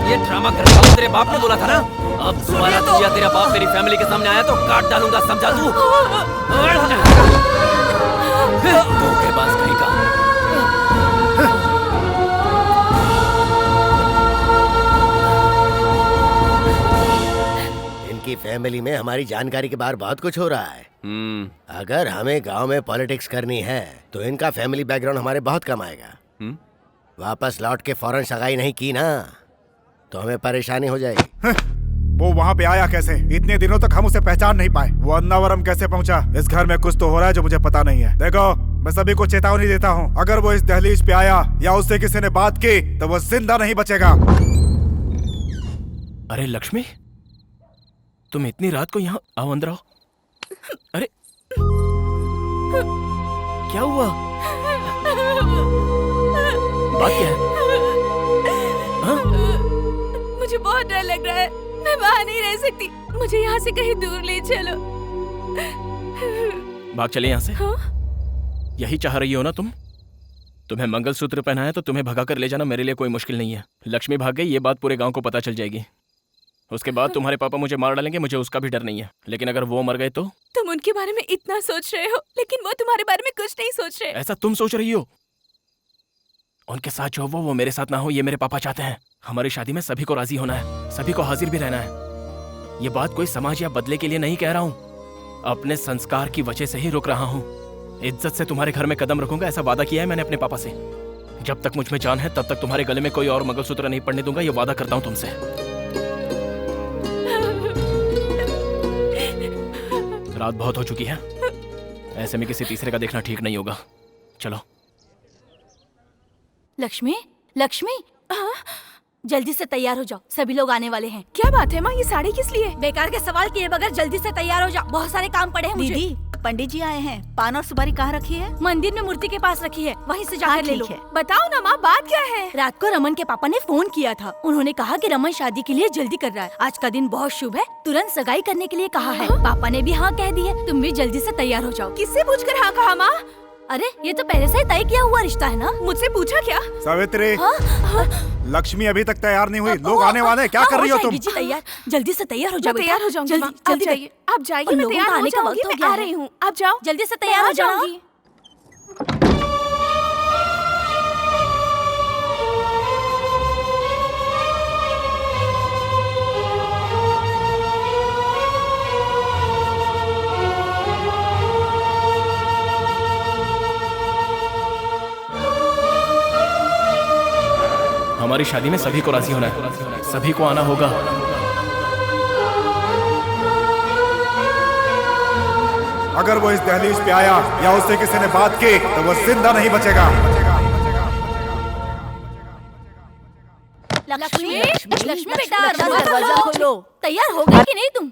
ये ड्रामा कर रहा हूँ, तेरे बाप ने बोला था ना। अब दोबारा तू या तेरा बाप मेरी फैमिली के सामने आया तो काट डालूंगा, समझा तू? धोखेबाज कहीं का। इनकी फैमिली में हमारी जानकारी के बाहर बहुत कुछ हो रहा है। अगर हमें गांव में पॉलिटिक्स करनी है तो इनका फैमिली बैकग्राउंड हमारे बहुत कम आएगा। वापस लौट के फौरन सगाई नहीं की ना तो हमें परेशानी हो जाएगी। वो वहाँ पे आया कैसे? इतने दिनों तक हम उसे पहचान नहीं पाए। वो अन्नावरम कैसे पहुँचा? इस घर में कुछ तो हो रहा है जो मुझे पता नहीं है। देखो, मैं सभी को चेतावनी देता हूँ, अगर वो इस दहलीज पे आया या उससे किसी ने बात की तो वो जिंदा नहीं बचेगा। अरे लक्ष्मी, तुम इतनी रात को यहाँ? आओ अंदर आओ। अरे क्या हुआ? बात क्या है? मुझे बहुत डर लग रहा है। मैं वहाँ नहीं रह सकती। मुझे यहाँ से कहीं दूर ले चलो। भाग चले यहाँ से। हाँ? यही चाह रही हो ना तुम? तुम्हें मंगलसूत्र पहनाया तो तुम्हें भगा कर ले जाना मेरे लिए कोई मुश्किल नहीं है। लक्ष्मी भाग गई, ये बात पूरे गांव को पता चल जाएगी। उसके बाद तुम्हारे पापा मुझे मार डालेंगे, मुझे उसका भी डर नहीं है। लेकिन अगर वो मर गए तो? तुम उनके बारे में इतना सोच रहे हो, लेकिन वो तुम्हारे बारे में कुछ नहीं सोच रहे। ऐसा तुम सोच रही हो? उनके साथ जो वो मेरे साथ ना हो, ये मेरे पापा चाहते हैं। हमारी शादी में सभी को राजी होना है, सभी को हाजिर भी रहना है। ये बात कोई समाज या बदले के लिए नहीं कह रहा हूँ, अपने संस्कार की वजह से ही रुक रहा हूँ। इज्जत से तुम्हारे घर में कदम रखूंगा, ऐसा वादा किया है मैंने अपने पापा से। जब तक मुझ में जान है तब तक तुम्हारे गले में कोई और मंगलसूत्र नहीं पड़ने दूंगा, ये वादा करता हूँ तुमसे। रात बहुत हो चुकी है, ऐसे में किसी तीसरे का देखना ठीक नहीं होगा। चलो। लक्ष्मी, लक्ष्मी, जल्दी से तैयार हो जाओ, सभी लोग आने वाले हैं। क्या बात है माँ, ये साड़ी किस लिए? बेकार के सवाल किए बगैर जल्दी से तैयार हो जाओ, बहुत सारे काम पड़े हैं मुझे। दीदी, पंडित जी आए हैं। पान और सुपारी कहाँ रखी है? मंदिर में मूर्ति के पास रखी है, वहीं से जाकर ले लो। बताओ ना माँ, बात क्या है? रात को रमन के पापा ने फोन किया था। उन्होंने कहा कि रमन शादी के लिए जल्दी कर रहा है। आज का दिन बहुत शुभ है, तुरंत सगाई करने के लिए कहा है। पापा ने भी हाँ कह दी है, तुम भी जल्दी से तैयार हो जाओ। किससे पूछकर हाँ कहा माँ? अरे ये तो पहले से ही तय किया हुआ रिश्ता है ना। मुझसे पूछा क्या? सावित्री, लक्ष्मी अभी तक तैयार नहीं हुई, लोग आने वाले हैं, क्या कर रही हो तुम? जी तैयार, जल्दी से तैयार हो जाओ। तैयार हो जाऊंगी। जल्दी जाइए, आप जाइए, मैं तैयार हो जाऊंगी, मैं आ रही हूँ। आप जाओ, जल्दी से तैयार हो जाओगी। हमारी शादी में सभी को राजी होना है, सभी को आना होगा। अगर वो इस दहलीज पे आया या उससे किसी ने बात की तो वो जिंदा नहीं बचेगा। लक्ष्मी, लक्ष्मी बेटा, दरवाजा खोलो। तैयार हो गई कि नहीं तुम?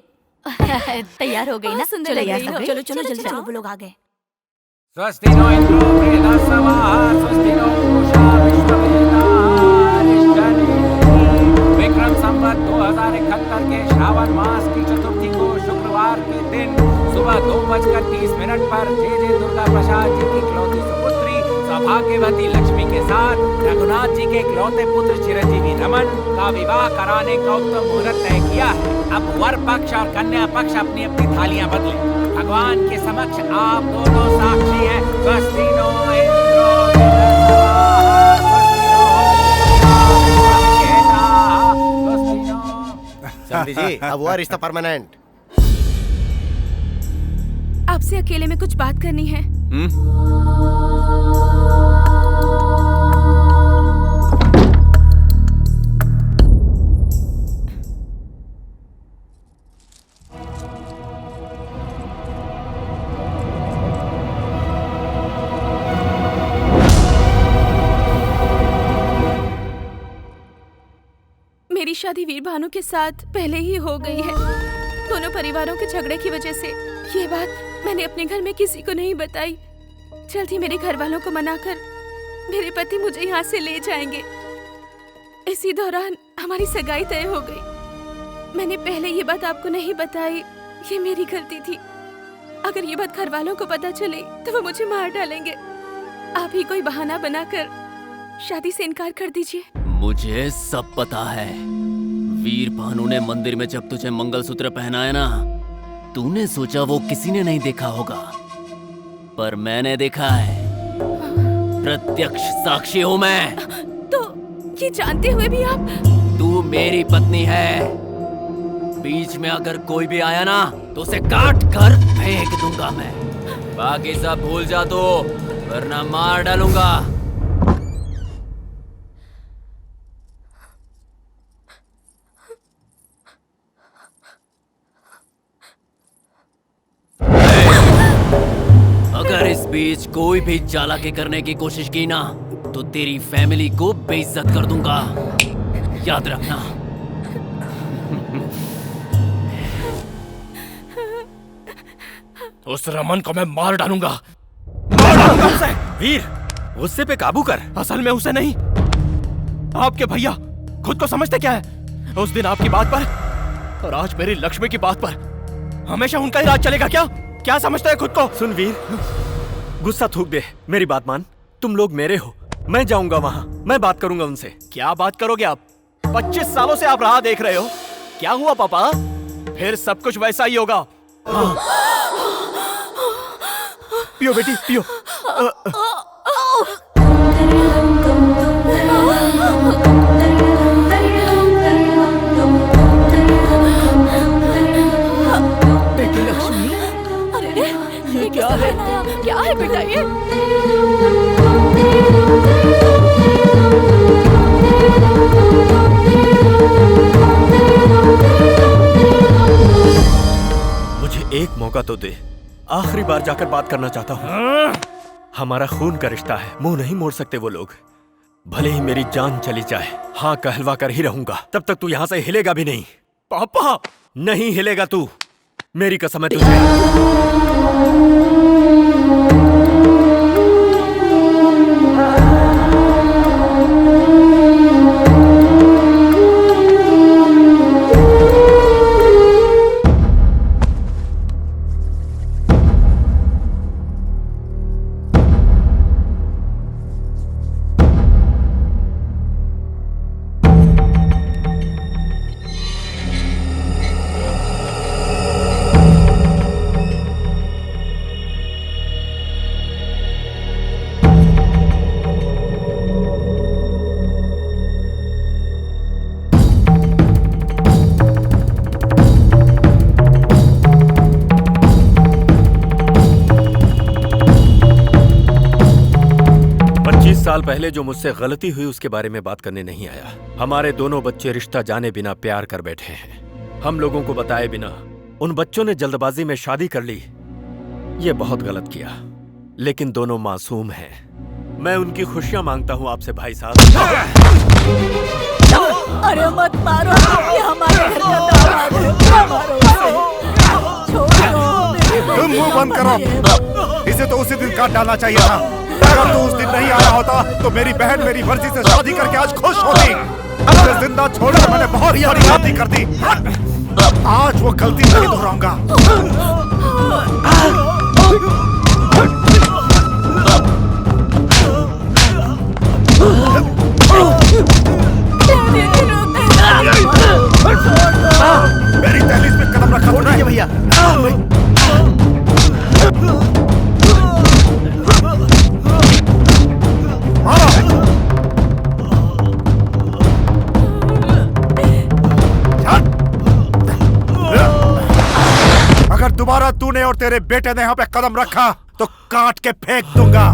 तैयार हो गई ना? सुंदर लग रही हो। चलो चलो जल्दी चलो, वो लोग आ गए। स्वस्ति नो इंद्रो वृहस्पतिः, स्वस्ति नो पूषा विश्ववेदाः। विक्रम संवत 2071 के श्रावण मास की चतुर्थी को शुक्रवार के दिन सुबह 2:30 पर जय दुर्गा प्रसाद जी की इकलौती सुपुत्री सौभाग्यवती लक्ष्मी के साथ रघुनाथ जी के इकलौते पुत्र चिरंजीवी रमन का विवाह कराने का उत्तम मुहूर्त तय किया है। अब वर पक्ष और कन्या पक्ष अपनी अपनी थालियां बदलें। भगवान के समक्ष आप दोनों साक्षी हैं। स्वस्ति नो इंद्रो समझी जी, अब हुआ रिश्ता परमानेंट। आपसे अकेले में कुछ बात करनी है। मेरी शादी वीर भानु के साथ पहले ही हो गई है। दोनों परिवारों के झगड़े की वजह से ये बात मैंने अपने घर में किसी को नहीं बताई। जल्द ही मेरे घर वालों को मनाकर मेरे पति मुझे यहाँ से ले जाएंगे। इसी दौरान हमारी सगाई तय हो गई। मैंने पहले ये बात आपको नहीं बताई, ये मेरी गलती थी। अगर ये बात घर वालों को पता चले तो वो मुझे मार डालेंगे। आप ही कोई बहाना बनाकर शादी से इनकार कर दीजिए। मुझे सब पता है। वीर भानु ने मंदिर में जब तुझे मंगलसूत्र पहनाया ना, तूने सोचा वो किसी ने नहीं देखा होगा, पर मैंने देखा है। प्रत्यक्ष साक्षी हूँ मैं। तो ये जानते हुए भी आप? तू मेरी पत्नी है। बीच में अगर कोई भी आया ना तो उसे काट कर फेंक दूंगा मैं। बाकी सब भूल जा तो, वरना मार डालूंगा। अगर इस बीच कोई भी चालाकी करने की कोशिश की ना तो तेरी फैमिली को बेइज्जत कर दूंगा, याद रखना। उस रमन को मैं मार डालूंगा। उसे। वीर, गुस्से पे काबू कर। असल में उसे नहीं, आपके भैया खुद को समझते क्या है? उस दिन आपकी बात पर और आज मेरी लक्ष्मी की बात पर हमेशा उनका ही राज चलेगा क्या? क्या समझता है खुद को? सुन वीर, गुस्सा थूक दे, मेरी बात मान। तुम लोग मेरे हो, मैं जाऊंगा वहां, मैं बात करूंगा उनसे। क्या बात करोगे आप? 25 सालों से आप राह देख रहे हो। क्या हुआ पापा? फिर सब कुछ वैसा ही होगा। हाँ। पियो बेटी पियो। बेटी लक्ष्मी, अरे ये क्या है? क्या है बेटा ये? मुझे एक मौका तो दे, आखिरी बार जाकर बात करना चाहता हूँ। हमारा खून का रिश्ता है, मुंह नहीं मोड़ सकते वो लोग। भले ही मेरी जान चली जाए, हाँ कहलवा कर ही रहूंगा। तब तक तू यहाँ से हिलेगा भी नहीं। पापा नहीं हिलेगा तू, मेरी कसम है तुझे। साल पहले जो मुझसे गलती हुई उसके बारे में बात करने नहीं आया। हमारे दोनों बच्चे रिश्ता जाने बिना प्यार कर बैठे हैं। हम लोगों को बताए बिना उन बच्चों ने जल्दबाजी में शादी कर ली। ये बहुत गलत किया, लेकिन दोनों मासूम हैं। मैं उनकी खुशियां मांगता हूं आपसे भाई साहब। अरे मत मारो, ये हमारे घर का दामाद है, क्या मारो उसे? छोड़ो। तुम मुंह बंद करो, इसे तो उसी दिन काट डालना चाहिए था। अगर तू उस दिन नहीं आया होता तो मेरी बहन मेरी मर्जी से शादी करके आज खुश होती। उसे जिंदा छोड़कर मैंने बहुत बड़ी गलती कर दी। आज वो गलती नहीं दोहराऊंगा। मेरी दहलीज पे कदम रखा तूने भैया। अगर दोबारा तूने और तेरे बेटे ने यहाँ पे कदम रखा तो काट के फेंक दूंगा।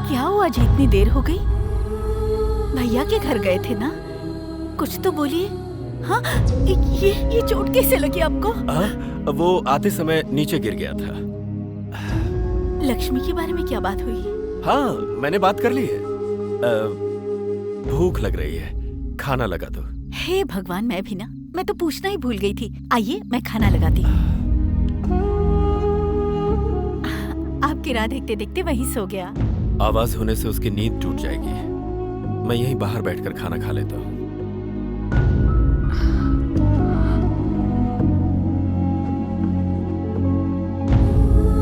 क्या हुआ जी, इतनी देर हो गई? भैया के घर गए थे ना, कुछ तो बोलिए। हाँ, ये चोट कैसे लगी आपको? वो आते समय नीचे गिर गया था। लक्ष्मी के बारे में क्या बात हुई? हाँ, मैंने बात कर ली है। भूख लग रही है, खाना लगा दो। हे भगवान, मैं भी ना, मैं तो पूछना ही भूल गई थी। आइए मैं खाना लगाती हूँ। आपकी राह देखते देखते वहीं सो गया। आवाज होने से उसकी नींद टूट जाएगी। मैं यहीं बाहर बैठकर खाना खा लेता हूँ।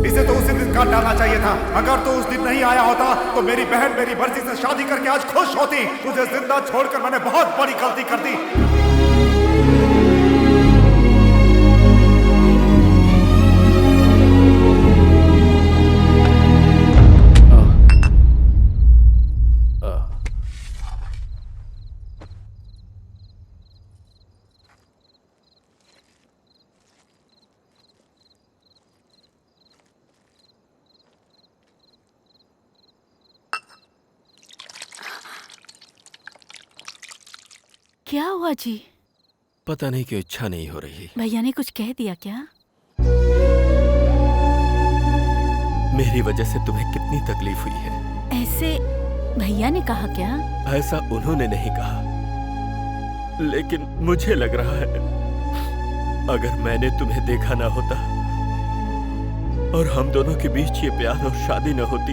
इसे तो उसी दिन काट डालना चाहिए था। अगर तू उस दिन नहीं आया होता तो मेरी बहन मेरी मर्जी से शादी करके आज खुश होती। तुझे जिंदा छोड़कर मैंने बहुत बड़ी गलती कर दी। क्या हुआ जी? पता नहीं क्यों इच्छा नहीं हो रही। भैया ने कुछ कह दिया क्या? मेरी वजह से तुम्हें कितनी तकलीफ हुई है। ऐसे भैया ने कहा क्या? ऐसा उन्होंने नहीं कहा, लेकिन मुझे लग रहा है अगर मैंने तुम्हें देखा ना होता और हम दोनों के बीच ये प्यार और शादी न होती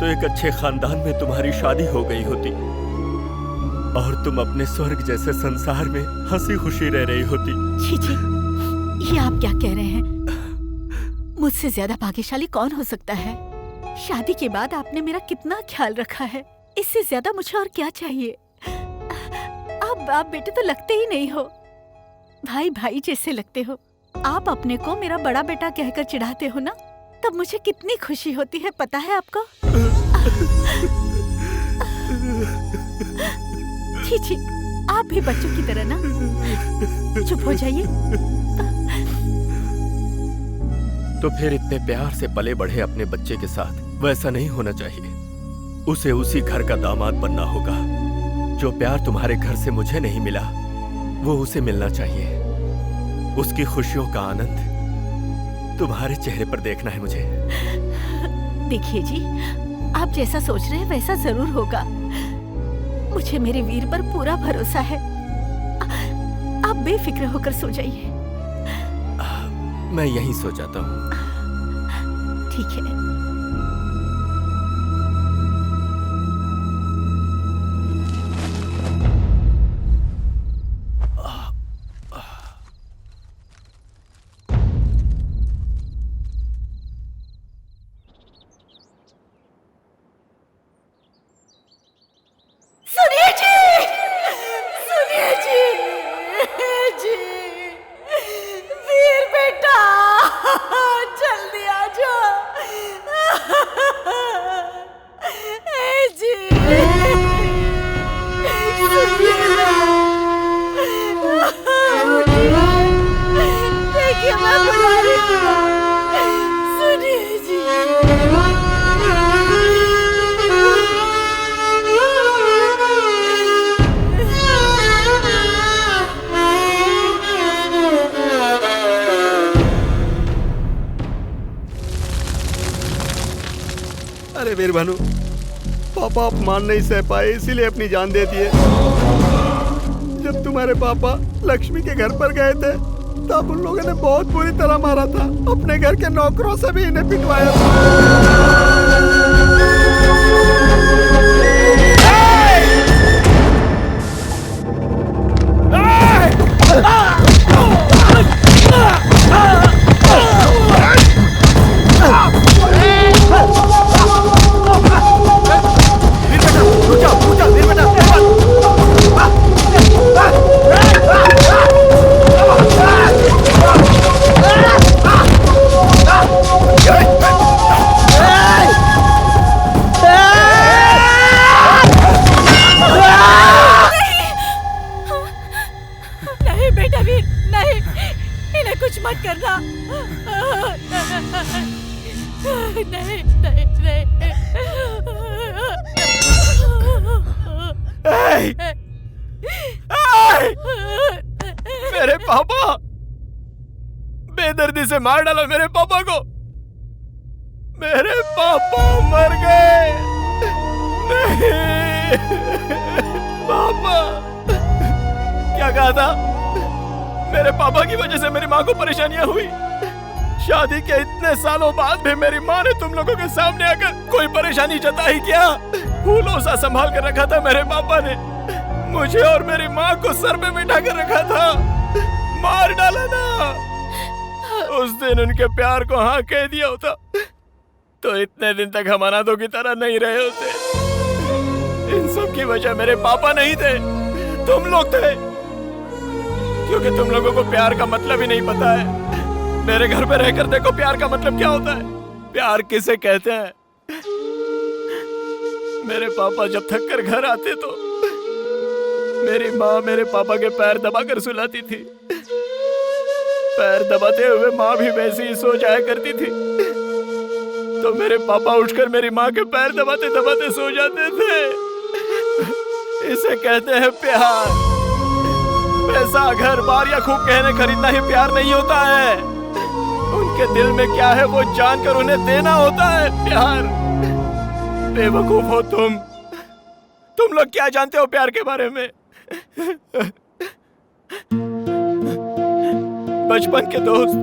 तो एक अच्छे खानदान में तुम्हारी शादी हो गई होती और तुम अपने स्वर्ग जैसे संसार में हंसी खुशी रह रही होती। जी जी, ये आप क्या कह रहे हैं? मुझसे ज्यादा भाग्यशाली कौन हो सकता है? शादी के बाद आपने मेरा कितना ख्याल रखा है, इससे ज्यादा मुझे और क्या चाहिए? आप बाप बेटे तो लगते ही नहीं हो, भाई भाई जैसे लगते हो। आप अपने को मेरा बड़ा बेटा कहकर चिढ़ाते हो ना, तब मुझे कितनी खुशी होती है, पता है आपको? जी जी, आप भी बच्चों की तरह ना चुप हो जाइए। तो फिर इतने प्यार से पले बढ़े अपने बच्चे के साथ वैसा नहीं होना चाहिए। उसे उसी घर का दामाद बनना होगा। जो प्यार तुम्हारे घर से मुझे नहीं मिला वो उसे मिलना चाहिए। उसकी खुशियों का आनंद तुम्हारे चेहरे पर देखना है मुझे। देखिए जी, आप जैसा सोच रहे हैं वैसा जरूर होगा। मुझे मेरे वीर पर पूरा भरोसा है। आप बेफिक्र होकर सो जाइए। मैं यहीं सो जाता हूँ। ठीक है। सुनिए जी, सुनिए जी, जी, वीर बेटा, जल्दी आ जाओ। जी, सुनिए ना, देखिए मैं बुला रही हूँ, सुनिए जी। अरे वीर भानु, पापा अपमान नहीं सह पाए इसीलिए अपनी जान दे दिए। जब तुम्हारे पापा लक्ष्मी के घर पर गए थे तब उन लोगों ने बहुत बुरी तरह मारा था। अपने घर के नौकरों से भी इन्हें पिटवाया नहीं बेटा वीर, नहीं, इन्हें कुछ मत करना। नहीं नहीं नहीं। मेरे पापा, बेदर्दी से मार डाला मेरे पापा को। मेरे पापा मर गए। नहीं पापा, क्या कहा था? मेरे पापा की वजह से मेरी माँ को परेशानियां हुई। शादी के इतने सालों बाद भी मेरी माँ ने तुम लोगों के सामने आकर कोई परेशानी जताई क्या? फूलों सा संभाल कर रखा था मेरे पापा ने। मुझे और मेरी माँ को सर पे बिठा कर रखा था। मार डाला ना। उस दिन उनके प्यार को हाँ कह दिया होता तो इतने दिन तक हम अनाथों की तरह नहीं रहे होते। इन सब की वजह मेरे पापा नहीं थे, तुम लोग थे। क्योंकि तुम लोगों को प्यार का मतलब ही नहीं पता है। मेरे घर पे रहकर देखो प्यार का मतलब क्या होता है। प्यार किसे कहते हैं? मेरे पापा जब थक कर घर आते तो मेरी माँ मेरे पापा के पैर दबाकर सुलाती थी। पैर दबाते हुए माँ भी वैसे ही सो जाया करती थी। तो मेरे पापा उठकर मेरी माँ के पैर दबाते दबाते सो जाते थे। इसे कहते हैं प्यार। पैसा, घर बार या खूब गहने खरीदना ही प्यार नहीं होता है। उनके दिल में क्या है वो जानकर उन्हें देना होता है प्यार। बेवकूफ हो तुम लोग क्या जानते हो प्यार के बारे में? बचपन के दोस्त,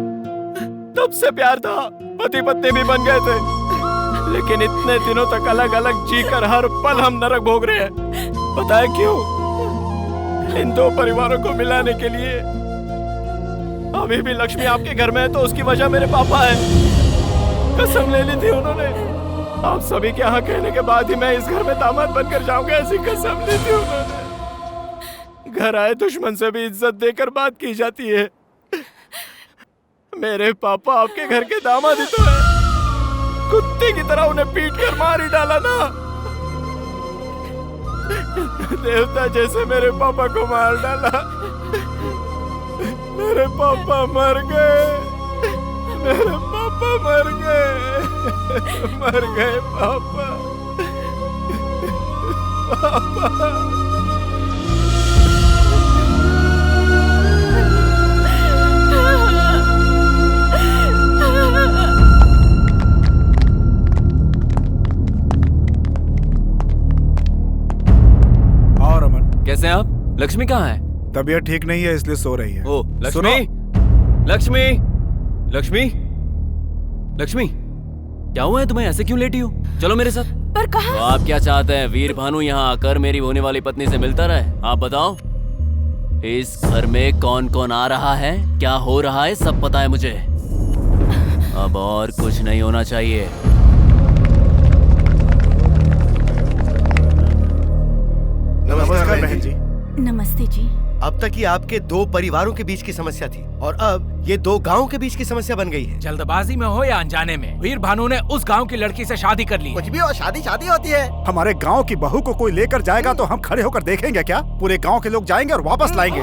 तब से प्यार था, पति पत्नी भी बन गए थे, लेकिन इतने दिनों तक अलग अलग जीकर हर पल हम नरक भोग रहे हैं। पता है क्यों? इन दो परिवारों को मिलाने के लिए। अभी भी लक्ष्मी आपके घर में है तो उसकी वजह मेरे पापा है। कसम ले ली थी उन्होंने। आप सभी के यहाँ कहने के बाद ही मैं इस घर में दामाद बनकर जाऊंगा, ऐसी कसम ली थी उन्होंने। घर आए दुश्मन से भी इज्जत देकर बात की जाती है। मेरे पापा आपके घर के दामाद ही तो है। कुत्ते की तरह उन्हें पीट कर मार ही डाला ना। देवता जैसे मेरे पापा को मार डाला। मेरे पापा मर गए। मेरे पापा मर गए। मर गए पापा। पापा। और अमन, कैसे हैं आप? लक्ष्मी कहाँ है? तबीयत ठीक नहीं है इसलिए सो रही है। ओ लक्ष्मी, लक्ष्मी, लक्ष्मी, लक्ष्मी, क्या हुआ है तुम्हें? ऐसे क्यों लेटी हो? चलो मेरे साथ। पर कहाँ? तो आप क्या चाहते हैं? वीर भानु यहाँ आकर मेरी होने वाली पत्नी से मिलता रहे? आप बताओ। इस घर में कौन कौन आ रहा है, क्या हो रहा है, सब पता है मुझे। अब और कुछ नहीं होना चाहिए। नमस्कार बहन जी। नमस्ते जी। अब तक ये आपके दो परिवारों के बीच की समस्या थी और अब ये दो गांवों के बीच की समस्या बन गई है। जल्दबाजी में हो या अनजाने में, वीर भानु ने उस गांव की लड़की से शादी कर ली। कुछ भी हो, शादी शादी होती है। हमारे गांव की बहू को कोई लेकर जाएगा तो हम खड़े होकर देखेंगे क्या? पूरे गांव के लोग जाएंगे और वापस लाएंगे।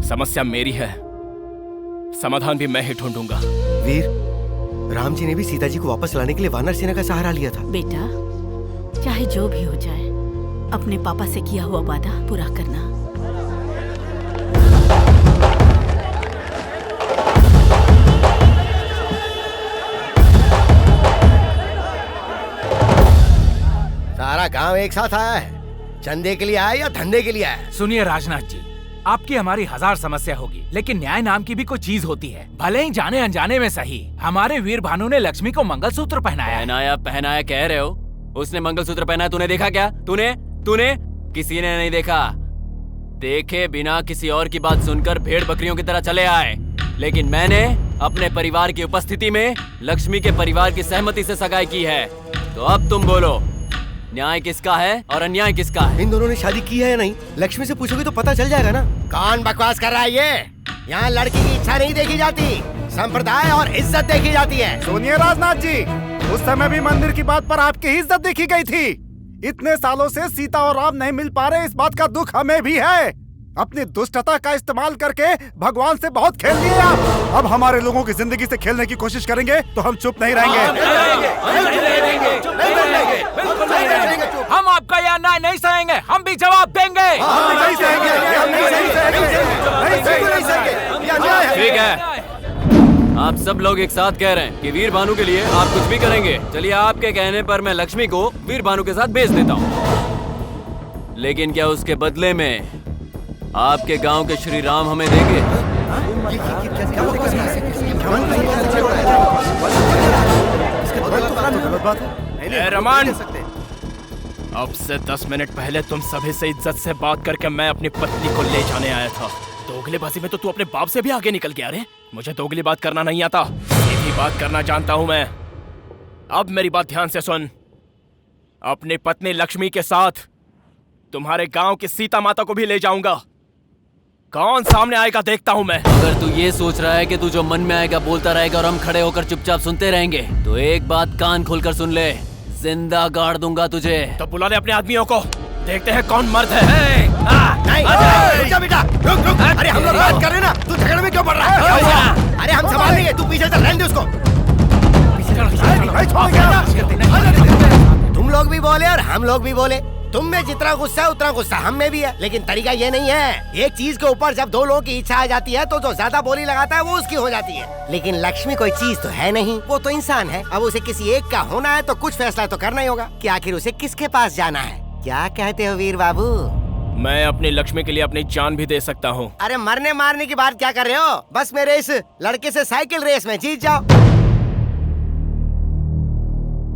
समस्या मेरी है, समाधान भी मैं ही ढूंढूंगा। वीर, राम जी ने भी सीता जी को वापस लाने के लिए वानर सेना का सहारा लिया था। बेटा, चाहे जो भी हो जाए, अपने पापा से किया हुआ वादा पूरा करना। सारा गांव एक साथ आया है। चंदे के लिए आया या धंधे के लिए आया? सुनिए राजनाथ जी, आपकी हमारी हजार समस्या होगी, लेकिन न्याय नाम की भी कोई चीज होती है। भले ही जाने अनजाने में सही, हमारे वीर भानु ने लक्ष्मी को मंगलसूत्र पहनाया। पहनाया पहनाया कह रहे हो? उसने मंगलसूत्र पहनाया, तूने देखा क्या? तूने तूने किसी ने नहीं देखा। देखे बिना किसी और की बात सुनकर भेड़ बकरियों की तरह चले आए, लेकिन मैंने अपने परिवार की उपस्थिति में लक्ष्मी के परिवार की सहमति से सगाई की है। तो अब तुम बोलो, न्याय किसका है और अन्याय किसका है? इन दोनों ने शादी की है या नहीं, लक्ष्मी से पूछोगे तो पता चल जाएगा ना। कौन बकवास कर रहा है ये? यहाँ लड़की की इच्छा नहीं देखी जाती, संप्रदाय और इज्जत देखी जाती है। सुनिए राजनाथ जी, उस समय भी मंदिर की बात पर आपकी इज्जत देखी गई थी। इतने सालों से सीता और राम नहीं मिल पा रहे, इस बात का दुख हमें भी है। अपनी दुष्टता का इस्तेमाल करके भगवान से बहुत खेल लिए आप। अब हमारे लोगों की जिंदगी से खेलने की कोशिश करेंगे तो हम चुप नहीं रहेंगे। हम आपका यह अन्याय नहीं सहेंगे, हम भी जवाब देंगे। ठीक है, आप सब लोग एक साथ कह रहे हैं कि वीर भानु के लिए आप कुछ भी करेंगे। चलिए, आपके कहने पर मैं लक्ष्मी को वीर भानु के साथ भेज देता हूँ, लेकिन क्या उसके बदले में आपके गांव के श्री राम हमें देंगे? रमान, अब से 10 मिनट पहले तुम सभी से इज्जत से बात करके मैं अपनी पत्नी को ले जाने आया था। दोगलेबाजी में तो तू अपने बाप से भी आगे निकल गया रे। मुझे दोगली बात करना नहीं आता, सीधी बात करना जानता हूं मैं। अब मेरी बात ध्यान से सुन। अपनी पत्नी लक्ष्मी के साथ तुम्हारे गांव की सीता माता को भी ले जाऊंगा। कौन सामने आएगा देखता हूं मैं। अगर तू ये सोच रहा है कि तू जो मन में आएगा बोलता रहेगा और हम खड़े होकर चुपचाप सुनते रहेंगे, तो एक बात कान खोलकर सुन ले, जिंदा गाड़ दूंगा तुझे। तो बुला ले अपने आदमियों को, देखते हैं कौन मर्द है। नहीं, बेटा रुक रुक। अरे हम लोग बात कर रहे हैं ना, तू झगड़े में क्यों पड़ रहा है? अरे हम संभाल लेंगे, तू पीछे चल, रहने दे उसको। तुम लोग भी बोले और हम लोग भी बोले। तुम में जितना गुस्सा है उतना गुस्सा हम में भी है, लेकिन तरीका ये नहीं है। एक चीज के ऊपर जब दो लोगों की इच्छा आ जाती है तो जो ज्यादा बोली लगाता है वो उसकी हो जाती है। लेकिन लक्ष्मी कोई चीज तो है नहीं, वो तो इंसान है। अब उसे किसी एक का होना है तो कुछ फैसला तो करना ही होगा कि आखिर उसे किसके पास जाना है। क्या कहते हो वीर बाबू? मैं अपनी लक्ष्मी के लिए अपनी जान भी दे सकता हूँ। अरे मरने मारने की बात क्या कर रहे हो? बस मेरे इस लड़के से साइकिल रेस में जीत जाओ।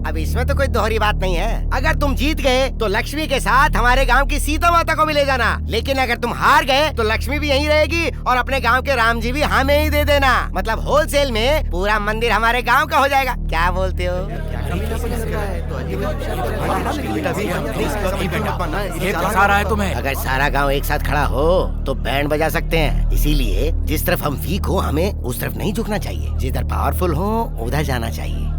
अब इसमें तो कोई दोहरी बात नहीं है। अगर तुम जीत गए तो लक्ष्मी के साथ हमारे गांव की सीता माता को भी ले जाना, लेकिन अगर तुम हार गए तो लक्ष्मी भी यहीं रहेगी और अपने गांव के राम जी भी हमें ही दे देना। मतलब होलसेल में पूरा मंदिर हमारे गांव का हो जाएगा। क्या बोलते हो? ये फंसा रहा है तुम्हें। अगर सारा गांव एक साथ खड़ा हो तो बैंड बजा सकते हैं। इसीलिए जिस तरफ हम वीक हो हमें उस तरफ नहीं झुकना चाहिए, जिधर पावरफुल हो उधर जाना चाहिए।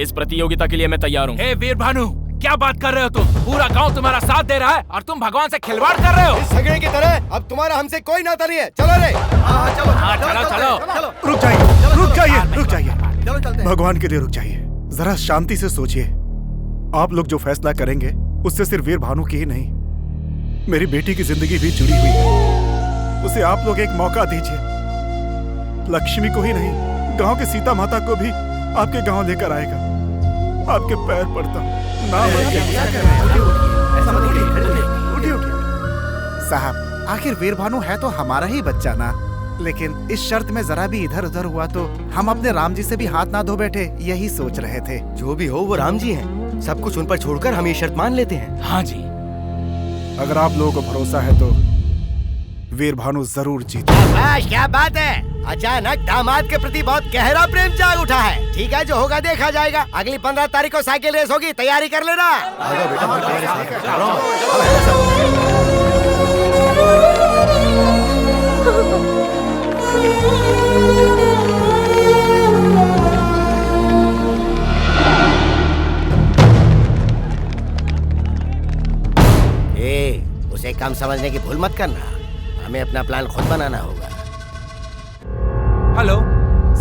इस प्रतियोगिता के लिए मैं तैयार हूँ। हे वीर भानु, क्या बात कर रहे हो तुम? पूरा गांव तुम्हारा साथ दे रहा है और तुम भगवान से खिलवाड़ कर रहे हो। इस झगड़े की तरह अब तुम्हारा हमसे कोई नाता नहीं है। चलो रे। चलो। रुक जाइए। भगवान के लिए रुक जाइए। जरा शांति से सोचिए। आप लोग जो फैसला करेंगे उससे सिर्फ वीर भानु की ही नहीं, मेरी बेटी की जिंदगी भी जुड़ी हुई है। उसे आप लोग एक मौका दीजिए। लक्ष्मी को ही नहीं, गांव के सीता माता को भी आपके गांव लेकर आएगा। आपके पैर पड़ता हूं। साहब, आखिर वीर भानु है तो हमारा ही बच्चा ना। लेकिन इस शर्त में जरा भी इधर उधर हुआ तो हम अपने राम जी से भी हाथ ना धो बैठे, यही सोच रहे थे। जो भी हो वो राम जी हैं। सब कुछ उन पर छोड़कर हम ये शर्त मान लेते हैं। हाँ जी। अगर आप लोगों को भरोसा है तो वीर भानु जरूर जीते। क्या बात है, अचानक दामाद के प्रति बहुत गहरा प्रेम जाग उठा है। ठीक है, जो होगा देखा जाएगा। अगली 15 तारीख को साइकिल रेस होगी, तैयारी कर लेना। उसे कम समझने की भूल मत करना। हमें अपना प्लान खुद बनाना होगा। हेलो,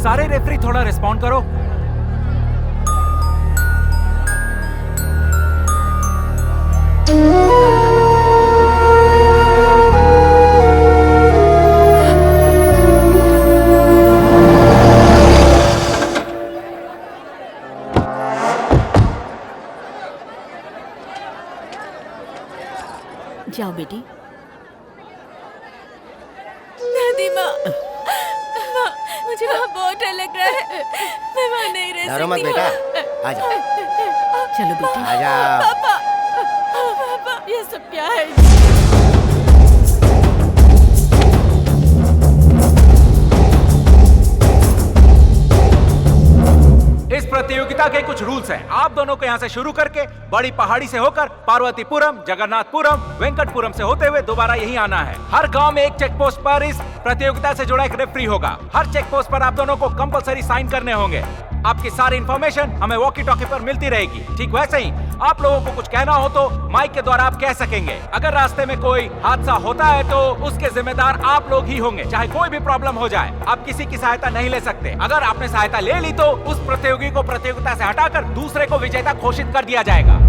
सारे रेफरी थोड़ा रिस्पॉन्ड करो। जाओ बेटी। दादी माँ, मुझे वहाँ बहुत डर लग रहा है। मैं वहाँ नहीं रह सकती। डरो मत बेटा, आजा। चलो बेटी। आजा। पापा, ये सब क्या है? इस प्रतियोगिता के कुछ रूल्स हैं। आप दोनों को यहाँ से शुरू करके बड़ी पहाड़ी से होकर पार्वतीपुरम, जगन्नाथपुरम, वेंकटपुरम से होते हुए दोबारा यहीं आना है। हर गांव में एक चेक पोस्ट पर इस प्रतियोगिता से जुड़ा एक रेफरी होगा। हर चेक पोस्ट पर आप दोनों को कंपलसरी साइन करने होंगे। आपकी सारी इन्फॉर्मेशन हमें वॉकी टॉकी पर मिलती रहेगी। ठीक वैसे ही आप लोगों को कुछ कहना हो तो माइक के द्वारा आप कह सकेंगे। अगर रास्ते में कोई हादसा होता है तो उसके जिम्मेदार आप लोग ही होंगे, चाहे कोई भी प्रॉब्लम हो जाए। आप किसी की सहायता नहीं ले सकते। अगर आपने सहायता ले ली तो उस प्रतियोगी को प्रतियोगिता से हटाकर दूसरे को विजेता घोषित कर दिया जाएगा।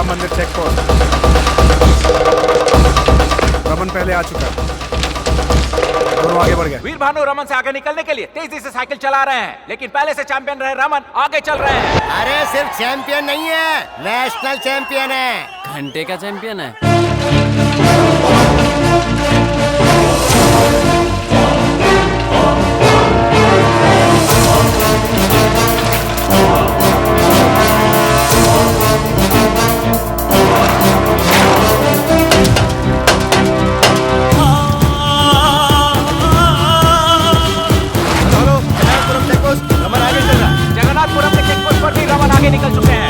मंदिर चेक पोस्ट। रमन पहले आ चुका है, दोनों आगे बढ़ गए। वीर भानु रमन से आगे निकलने के लिए तेजी से साइकिल चला रहे हैं, लेकिन पहले से चैंपियन रहे रमन आगे चल रहे हैं। अरे सिर्फ चैंपियन नहीं है, नेशनल चैंपियन है। घंटे का चैंपियन है। जगन्नाथपुरम के चेक पोस्ट पर भी रमन आगे निकल चुके हैं।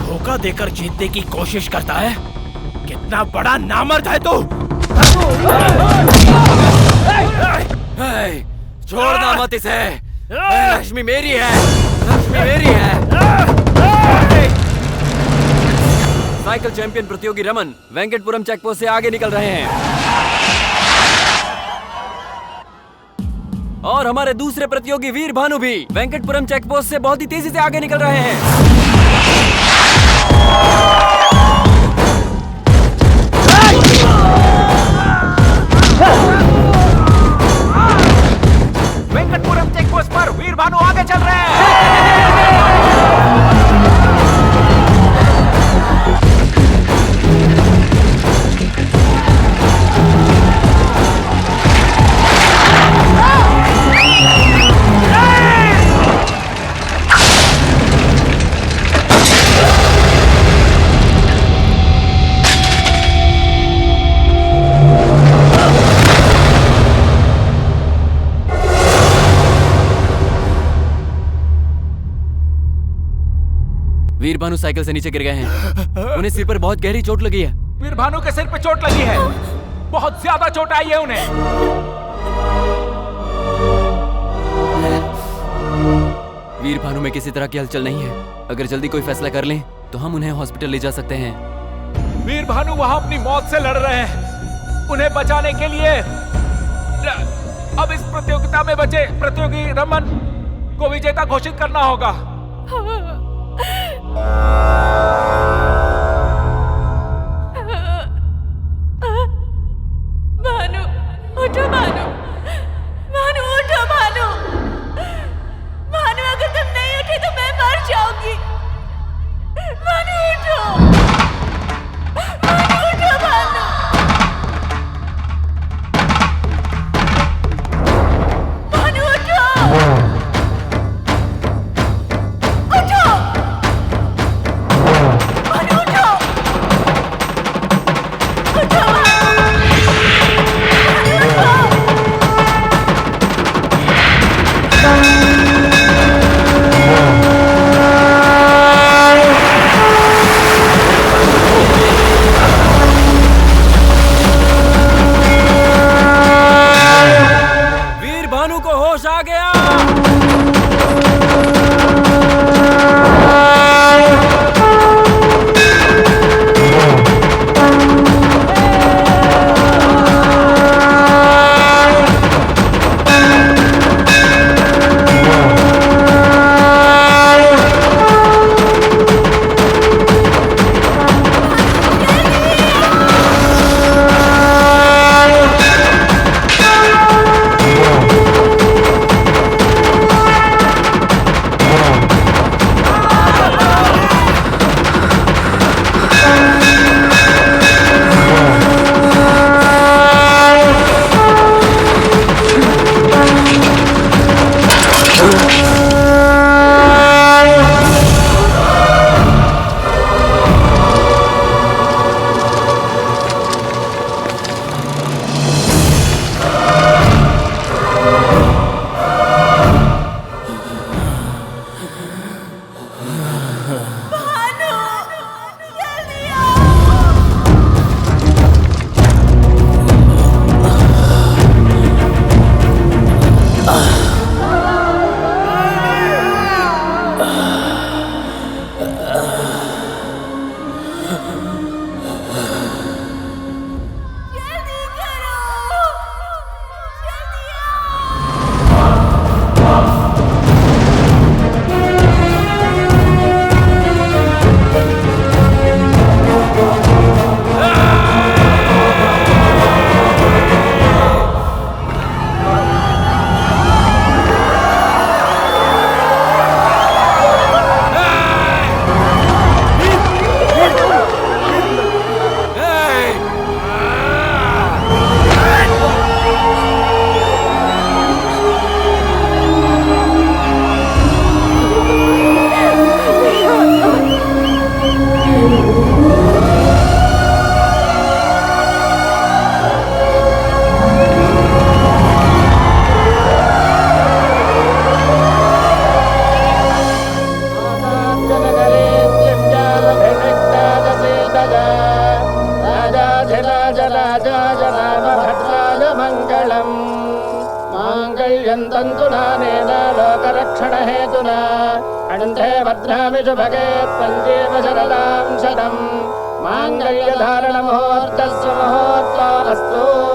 धोखा देकर जीतने की कोशिश करता है। कितना बड़ा नामर्द है तू। छोड़ना मत इसे। लक्ष्मी मेरी है, लक्ष्मी मेरी है। साइकिल चैंपियन प्रतियोगी रमन वेंकटपुरम चेकपोस्ट से आगे निकल रहे हैं और हमारे दूसरे प्रतियोगी वीर भानु भी वेंकटपुरम चेकपोस्ट से बहुत ही तेजी से आगे निकल रहे हैं। वेंकटपुरम चेकपोस्ट पर वीर भानु आगे चल रहे हैं। वीर भानु साइकिल से नीचे गिर गए हैं। उन्हें सिर पर बहुत गहरी चोट लगी है। वीर भानु के सिर पे चोट लगी है। बहुत ज्यादा चोट आई है उन्हें। वीर भानु में किसी तरह की हलचल नहीं है। अगर जल्दी कोई फैसला कर लें तो हम उन्हें हॉस्पिटल ले जा सकते हैं। वीर भानु वहां अपनी मौत से लड़ रहे हैं। उन्हें बचाने के लिए अब इस प्रतियोगिता में बचे प्रतियोगी रमन को विजेता घोषित करना होगा। भानु उठो, भानु भानु उठो, भानु भानु अगर तुम नहीं उठे तो मैं मर जाऊंगी। भानु उठो, भानु उठो, भानु भानु उठो, उठो। मङ्गलम् माङ्गल्यं तन्तुनानेन लोकरक्षणहेतुना कण्ठे भद्रामि शुभगे त्वञ्जीव शरदां शतम् माङ्गल्यधारणमुहूर्तस्य मुहूर्तो अस्तु।